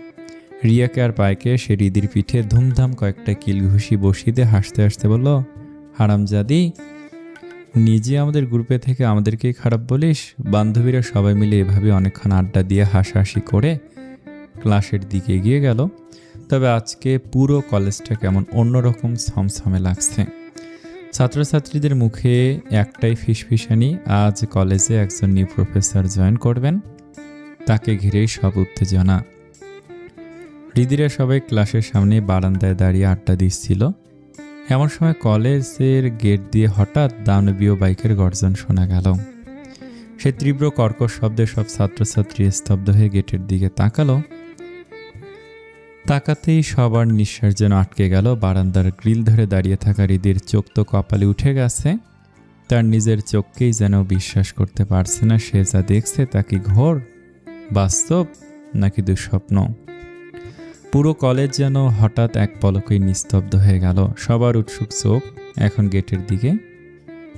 রিয়াকে আর পায়কে সে হৃদির পিঠে ধুমধাম কয়েকটা কিল ঘুষি বসিয়ে দিয়ে হাসতে হাসতে বলল, হারামজাদি, নিজে আমাদের গ্রুপে থেকে আমাদেরকেই খারাপ বলিস? বান্ধবীরা সবাই মিলে এভাবে অনেকক্ষণ আড্ডা দিয়ে হাসাহাসি করে ক্লাসের দিকে এগিয়ে গেল। তবে আজকে পুরো কলেজটা কেমন অন্যরকম ছমছমে লাগছে। ছাত্রছাত্রীদের মুখে একটাই ফিসফিসানি, আজ কলেজে একজন নিউ প্রফেসর জয়েন করবেন। তাকে ঘিরেই সব উত্তেজনা। হৃদিরা সবাই ক্লাসের সামনে বারান্দায় দাঁড়িয়ে আড্ডা দিচ্ছিল। এমন সময় কলেজের গেট দিয়ে হঠাৎ দানবীয় বাইকের গর্জন শোনা গেল। সে তীব্র কর্কশ শব্দে সব ছাত্রছাত্রী স্তব্ধ হয়ে গেটের দিকে তাকালো। তাকাতেই সবার নিঃশ্বাস যেন আটকে গেল। বারান্দার গ্রিল ধরে দাঁড়িয়ে থাকা হৃদির চোখ তো কপালে উঠে গেছে। তার নিজের চোখকেই যেন বিশ্বাস করতে পারছে না। সে যা দেখছে তা কি ঘোর, বাস্তব নাকি দুঃস্বপ্ন? পুরো কলেজ যেন হঠাৎ এক পলকেই নিস্তব্ধ হয়ে গেল। সবার উৎসুক চোখ এখন গেটের দিকে,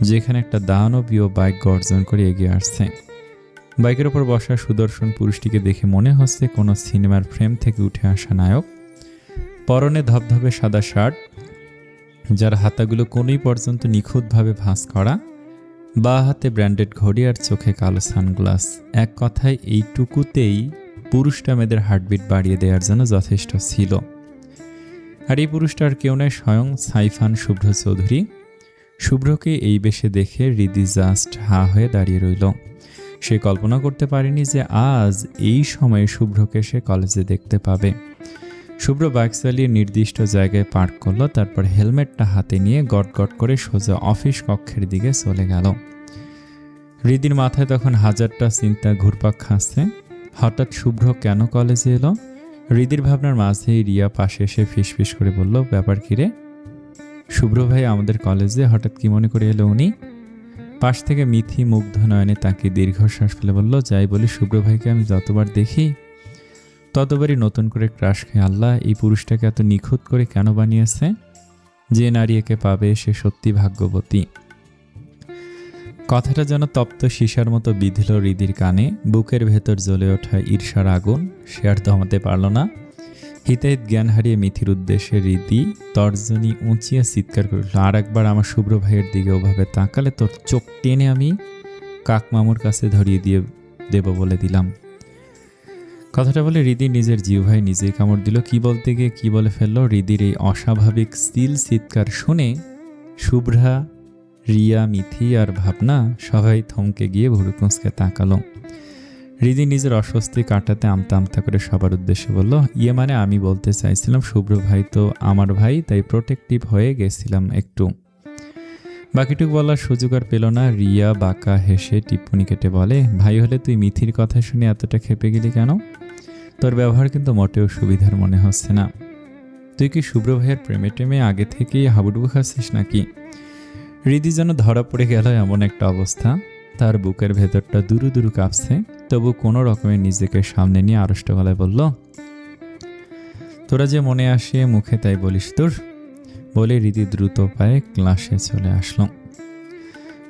যেখানে একটা দানবীয় বাইক গর্জন করে এগিয়ে আসছে। বাইকের ওপর বসা সুদর্শন পুরুষটিকে দেখে মনে হচ্ছে কোনো সিনেমার ফ্রেম থেকে উঠে আসা নায়ক। পরনে ধবধবে সাদা শার্ট, যার হাতাগুলো কোনোই পর্যন্ত নিখুঁতভাবে ভাঁজ করা, বা হাতে ব্র্যান্ডেড ঘড়ি আর চোখে কালো সানগ্লাস। এক কথায় এইটুকুতেই পুরুষটা মেয়েদের হার্টবিট বাড়িয়ে দেওয়ার জন্য যথেষ্ট ছিল। আর এই পুরুষটা আর কেউ নয়, স্বয়ং সাইফান শুভ্র চৌধুরী। শুভ্রকে এই বেশে দেখে হৃদি জাস্ট হা হয়ে দাঁড়িয়ে রইল। সে কল্পনা করতে পারেনি যে আজ এই সময়ে শুভ্রকে সে কলেজে দেখতে পাবে। শুভ্র বাইক চালিয়ে নির্দিষ্ট জায়গায় পার্ক করলো, তারপর হেলমেটটা হাতে নিয়ে গট গট করে সোজা অফিস কক্ষের দিকে চলে গেল। হৃদির মাথায় তখন হাজারটা চিন্তা ঘুরপাক খাচ্ছে। হঠাৎ শুভ্র কেন কলেজে এলো? হৃদির ভাবনার মাঝেই রিয়া পাশে এসে ফিসফিস করে বলল, ব্যাপার কিরে? শুভ্র ভাই আমাদের কলেজে হঠাৎ কি মনে করে এলো উনি? পাশ থেকে মিথি মুগ্ধ নয়নে তাকে দীর্ঘশ্বাস ফেলে বলল, যাই বলি, শুভ্র ভাইকে আমি যতবার দেখি ততবারই নতুন করে ক্রাশ খাই। আল্লাহ এই পুরুষটাকে এত নিখুঁত করে কেন বানিয়েছে? যে নারী একে পাবে সে সত্যি ভাগ্যবতী। কথাটা যেন তপ্ত সীসার মতো বিঁধল হৃদির কানে। বুকের ভেতর জ্বলে ওঠা ঈর্ষার আগুন সে আর দমাতে পারল না। হিতাহিত জ্ঞান হারিয়ে মিথির উদ্দেশ্যে রীতি তর্জনী উঁচিয়ে চিৎকার করল, আর একবার আমার শুভ্র ভাইয়ের দিকে ওভাবে তাকালে তোর চোখ টেনে আমি কাকমামুর কাছে ধরিয়ে দিয়ে দেব বলে দিলাম। কথাটা বলে রিদি নিজের জিহ্বায় নিজেই কামড় দিল। কি বলতে গিয়ে কি বলে ফেলল। রিদির এই অস্বাভাবিক স্টিল চিৎকার শুনে শুভ্রা, রিয়া, মিথি আর ভাবনা সবাই থমকে গিয়ে ভুরু কুঁচকে তাকালো। রিদি নিজের অস্বস্তি কাটাতে আমতা আমতা করে সবার উদ্দেশ্যে বলল, মানে আমি বলতে চাইছিলাম শুভ্র ভাই তো আমার ভাই, তাই প্রোটেক্টিভ হয়ে গেছিলাম একটু। বাকিটুকু বলার সুযোগ আর পেল না। রিয়া বাঁকা হেসে টিপ্পনি কেটে বলে, ভাই হলে তুই মিথির কথা শুনে এতটা খেপে গেলি কেন? তোর ব্যবহার কিন্তু মোটেও সুবিধার মনে হচ্ছে না। তুই কি শুভ্র ভাইয়ের প্রেমে টেমে আগে থেকেই হাবুডুবু খাচ্ছিস নাকি? হৃদি যেন ধরা পড়ে গেল এমন একটা অবস্থা। তার বুকের ভেতরটা দুরু দুরু কাঁপছে, তবু কোনো রকমের নিজেকে সামনে নিয়ে আড়ষ্ট গলায় বলল, তোরা যে মনে আসে মুখে তাই বলিস তোর। বলে হৃদি দ্রুত পায়ে ক্লাসে চলে আসলো।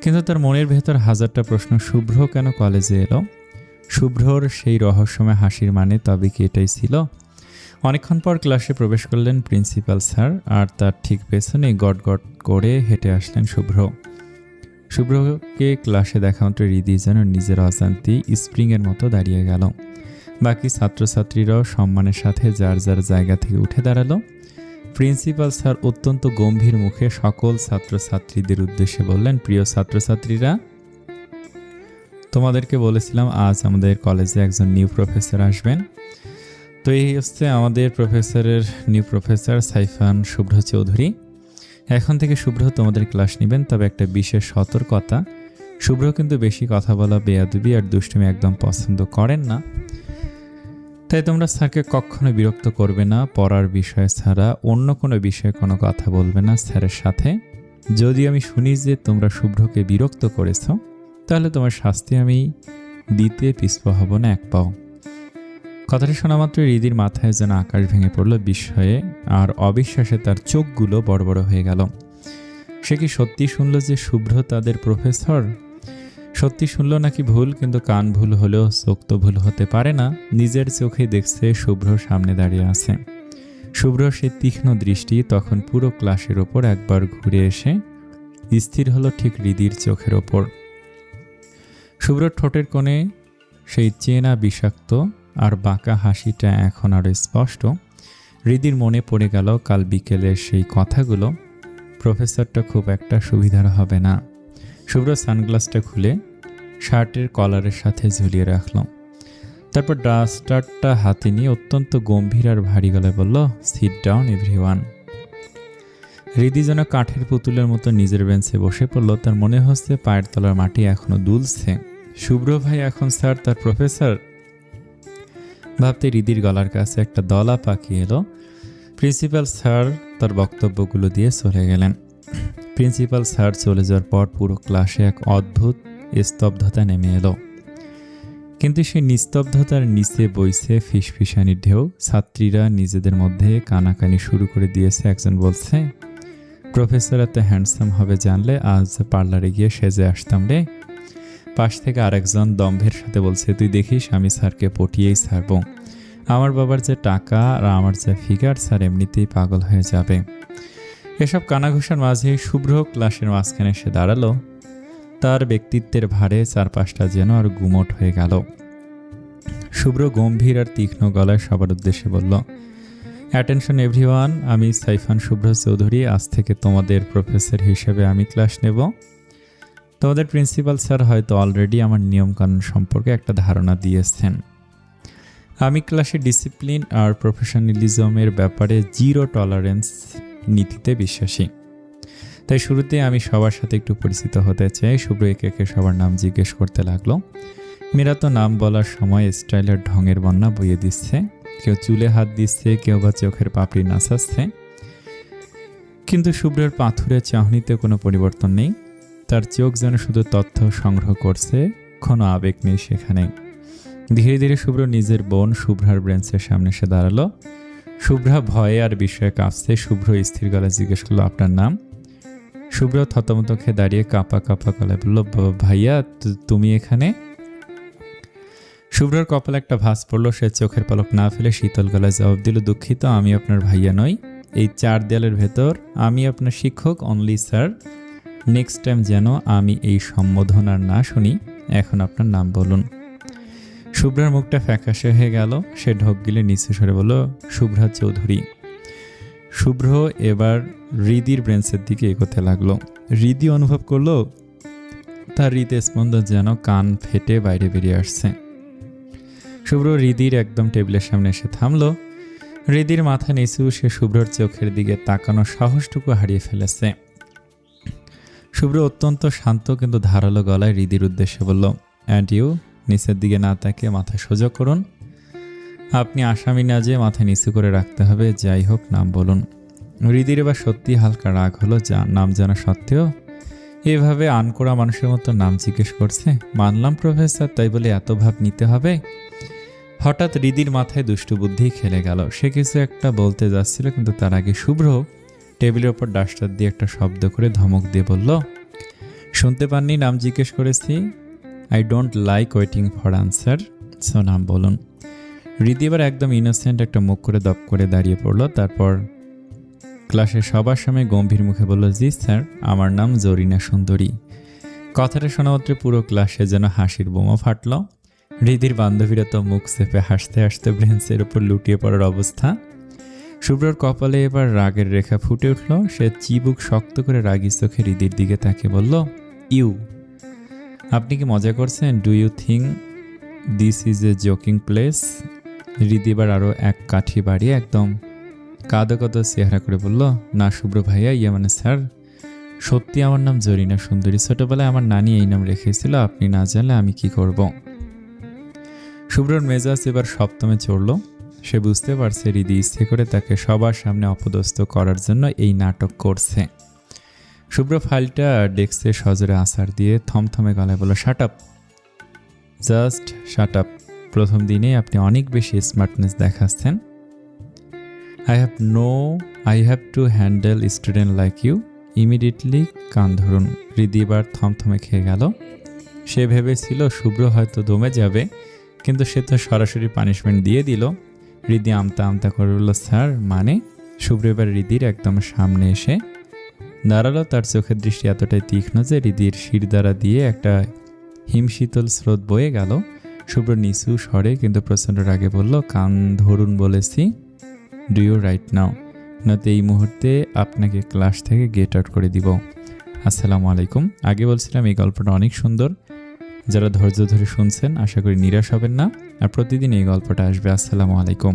কিন্তু তার মনের ভেতর হাজারটা প্রশ্ন। শুভ্র কেন কলেজে এলো? শুভ্রর সেই রহস্যময় হাসির মানে তবে কি এটাই ছিল? অনেকক্ষণ পর ক্লাসে প্রবেশ করলেন প্রিন্সিপাল স্যার, আর তার ঠিক পেছনে গট গট করে হেঁটে আসলেন শুভ্র। শুভ্রকে ক্লাসে দেখা মাত্র হৃদি যেন নিজের অজান্তি স্প্রিংয়ের মতো দাঁড়িয়ে গেল। বাকি ছাত্রছাত্রীরাও সম্মানের সাথে যার যার জায়গা থেকে উঠে দাঁড়ালো। প্রিন্সিপাল স্যার অত্যন্ত গম্ভীর মুখে সকল ছাত্রছাত্রীদের উদ্দেশ্যে বললেন, প্রিয় ছাত্রছাত্রীরা, তোমাদেরকে বলেছিলাম আজ আমাদের কলেজে একজন নিউ প্রফেসর আসবেন। তো এই হচ্ছে আমাদের নিউ প্রফেসর সাইফান শুভ্র চৌধুরী। এখন থেকে শুভ্র তোমাদের ক্লাস নেবেন, তবে একটা বিশেষ সতর্কতা, শুভ্র কিন্তু বেশি কথা বলা, বেয়াদবি আর দুষ্টুমি একদম পছন্দ করেন না। তাই তোমরা স্যারকে কখনো বিরক্ত করবে না। পড়ার বিষয় ছাড়া অন্য কোনো বিষয়ে কোনো কথা বলবে না স্যারের সাথে। যদি আমি শুনি যে তোমরা শুভ্রকে বিরক্ত করেছ, তাহলে তোমার শাস্তি আমি দিতে পিছপা হব না এক পাও। কথাটি শোনা মাত্র হৃদির মাথায় যেন আকাশ ভেঙে পড়ল বিস্ময়ে আর অবিশ্বাসে। তার চোখগুলো বড় বড় হয়ে গেল। সে কি সত্যি শুনল যে শুভ্র তাদের প্রফেসর? সত্যি শুনল নাকি ভুল? কিন্তু কান ভুল হলেও চোখ তো ভুল হতে পারে না। নিজের চোখে দেখছে শুভ্র সামনে দাঁড়িয়ে আছে। শুভ্র সে তীক্ষ্ণ দৃষ্টি তখন পুরো ক্লাসের ওপর একবার ঘুরে এসে স্থির হলো ঠিক হৃদির চোখের ওপর। শুভ্র ঠোঁটের কোণে সেই চেনা বিষাক্ত আর বাঁকা হাসিটা এখন আরো স্পষ্ট। হৃদির মনে পড়ে গেল কাল বিকেলের সেই কথাগুলো। প্রফেসরটা খুব একটা সুবিধার হবে না। শুভ্র সানগ্লাসটা খুলে শার্টের কলারের সাথে ঝুলিয়ে রাখল। তারপর ডাস্টারটা হাতে নিয়ে অত্যন্ত গম্ভীর আর ভারী গলায় বলল, সিট ডাউন এভরিওয়ান। হৃদি যেন কাঠের পুতুলের মতো নিজের বেঞ্চে বসে পড়ল। তার মনে হচ্ছে পায়ের তলার মাটি এখনো দুলছে। শুভ্র ভাই এখন স্যার তার প্রফেসর ভাবতে হৃদির গলার কাছে একটা দলা পাখি এলো। প্রিন্সিপাল স্যার তার বক্তব্যগুলো দিয়ে চলে গেলেন। প্রিন্সিপাল স্যার চলে যাওয়ার পর পুরো ক্লাসে এক অদ্ভুত স্তব্ধতা নেমে এলো। কিন্তু সেই নিস্তব্ধতার নিচে বইছে ফিসফিসানির ঢেউ। ছাত্রীরা নিজেদের মধ্যে কানাকানি শুরু করে দিয়েছে। একজন বলছে, প্রফেসর এত হ্যান্ডসাম হবে জানলে আজ পার্লারে গিয়ে সেজে আসতাম রে। পাশ থেকে আরেকজন দম্ভের সাথে বলছে, তুই দেখিস আমি স্যারকে পটিয়েই ছাড়ব। আমার বাবার যে টাকা আর আমার যে ফিগার, স্যার এমনিতেই পাগল হয়ে যাবে। এসব কানাঘুষার মাঝে শুভ্র ক্লাসের মাঝখানে এসে দাঁড়ালো। তার ব্যক্তিত্বের ভারে চারপাশটা যেন আর গুমট হয়ে গেল। শুভ্র গম্ভীর আর তীক্ষ্ণ গলায় সবার উদ্দেশ্যে বলল, অ্যাটেনশন এভরিওয়ান, আমি সাইফান শুভ্র চৌধুরী। আজ থেকে তোমাদের প্রফেসর হিসেবে আমি ক্লাস নেব। তোমাদের প্রিন্সিপাল স্যার হয়তো অলরেডি আমার নিয়মকানুন সম্পর্কে একটা ধারণা দিয়েছেন। আমি ক্লাসে ডিসিপ্লিন আর প্রফেশনালিজমের ব্যাপারে জিরো টলারেন্স নীতিতে বিশ্বাসী। তাই শুরুতে আমি সবার সাথে একটু পরিচিত হতে চাই। শুভ্র একে একে সবার নাম জিজ্ঞেস করতে লাগলো। মেয়েরা তো নাম বলার সময় স্টাইলের ঢঙের বন্যা বইয়ে দিচ্ছে। কেউ চুলে হাত দিচ্ছে, কেউ বা চোখের পাপড়ি নাচাচ্ছে। কিন্তু শুভ্রের পাথুরে চাহনিতে কোনো পরিবর্তন নেই। তার চোখ যেন শুধু তথ্য সংগ্রহ করছে, কোনো আবেগ নেই সেখানে। ধীরে ধীরে শুভ্র নিজের বোন শুভ্রার ব্রেঞ্চের সামনে এসে দাঁড়ালো। শুভ্রা ভয়ে আর বিস্ময়ে কাঁপছে। শুভ্র স্থির গলায় জিজ্ঞেস করলো, আপনার নাম? শুভ্র থতমত খেয়ে দাঁড়িয়ে কাঁপা কাঁপা গলায় বলল, ভাইয়া তুমি এখানে? শুভ্রর কপালে একটা ভাঁজ পড়ল। সে চোখের পলক না ফেলে শীতল গলায় জবাব দিল, দুঃখিত, আমি আপনার ভাইয়া নই। এই 4 দেয়ালের ভেতর আমি আপনার শিক্ষক অনলি স্যার। নেক্সট টাইম যেন আমি এই সম্বোধন আর না শুনি। এখন আপনার নাম বলুন। শুভ্রার মুখটা ফ্যাকাশে হয়ে গেল। সে ঢোক গিলে নিচু স্বরে বলল, শুভ্রা চৌধুরী। শুভ্র এবার হৃদির ব্রেঞ্চের দিকে এগোতে লাগলো। হৃদি অনুভব করলো তার হৃদস্পন্দন যেন কান ফেটে বাইরে বেরিয়ে আসছে। শুভ্র হৃদির একদম টেবিলের সামনে এসে থামলো। হৃদির মাথা নিচু, সে শুভ্রর চোখের দিকে তাকানোর সাহসটুকু হারিয়ে ফেলেছে। শুভ্র অত্যন্ত শান্ত কিন্তু ধারালো গলায় হৃদির উদ্দেশ্যে বলল, অ্যান্ড ইউ, নিচের দিকে না তাকিয়ে মাথা সোজা করুন। আপনি আসামি না যে মাথা নিচু করে রাখতে হবে। যাই হোক, নাম বলুন। হৃদির এবার সত্যি হালকা রাগ হলো, নাম জানা সত্ত্বেও এভাবে আনকোড়া মানুষের মতো নাম জিজ্ঞেস করছে। মানলাম প্রফেসর, তাই বলে এত ভাব নিতে হবে? হঠাৎ হৃদির মাথায় দুষ্টু বুদ্ধি খেলে গেল। সে কিছু একটা বলতে যাচ্ছিল, কিন্তু তার আগে শুভ্র টেবিলের ওপর ডাস্টার দিয়ে একটা শব্দ করে ধমক দিয়ে বলল, শুনতে পাননি নাম জিজ্ঞেস করেছি? I don't like waiting for answer, so নাম বলুন। হৃদি এবার একদম ইনোসেন্ট একটা মুখ করে দপ করে দাঁড়িয়ে পড়ল। তারপর ক্লাসের সবার সামনে গম্ভীর মুখে বলল, জি স্যার, আমার নাম জরিনা সুন্দরী। কথাটা শোনা মাত্র পুরো ক্লাসে যেন হাসির বোমা ফাটল। হৃদির বান্ধবীরা তো মুখ চেপে হাসতে হাসতে ব্রেঞ্চের উপর লুটিয়ে পড়ার অবস্থা। শুভ্রর কপালে এবার রাগের রেখা ফুটে উঠল। সে চিবুক শক্ত করে রাগী চোখে হৃদির দিকে তাকিয়ে বলল, ইউ, আপনি কি মজা করছেন? Do you think this is a joking place? Hridi এবার আরও এক কাঠি বাড়িয়ে একদম কাঁদো কাঁদো চেহারা করে বলল, না শুভ্র ভাইয়া, ইয়ে মানে স্যার, সত্যি আমার নাম জরিনা সুন্দরী। ছোটবেলায় আমার নানি এই নাম রেখেছিল, আপনি না জানলে আমি কি করব? শুভ্রর মেজাজ এবার সপ্তমে চড়ল। সে বুঝতে পারছে হৃদি ইচ্ছে করে তাকে সবার সামনে অপদস্থ করার জন্য এই নাটক করছে। শুভ্র ফাইলটা ডেস্কে সজোরে আছাড় দিয়ে থমথমে গলায় বলল, shut up, just shut up. প্রথম দিনেই আপনি অনেক বেশি স্মার্টনেস দেখাচ্ছেন। I have to handle student like you. Immediately কান ধরুন। হৃদি এবার থমথমে খেয়ে গেল। সে ভেবেছিল শুভ্র হয়তো দমে যাবে, কিন্তু সে তো সরাসরি পানিশমেন্ট দিয়ে দিল। হৃদি আমতা আমতা করে বলল, স্যার মানে? শুভ্র এবার হৃদির একদম সামনে এসে দাঁড়ালো। তার চোখের দৃষ্টি এতটাই তীক্ষ্ণ যে হৃদির শিরদাঁড়া দিয়ে একটা হিমশীতল স্রোত বয়ে গেল। শুভ্র নিচু স্বরে কিন্তু প্রচণ্ড রাগে বলল, কান ধরুন বলেছি। ডু ইউ রাইট নাও, নয়তো এই মুহূর্তে আপনাকে ক্লাস থেকে গেট আউট করে দিব। আসসালামু আলাইকুম। আগে বলছিলাম এই গল্পটা অনেক সুন্দর। যারা ধৈর্য ধরে শুনছেন আশা করি নিরাশ হবেন না, আর প্রতিদিন এই গল্পটা আসবে। আসসালামু আলাইকুম।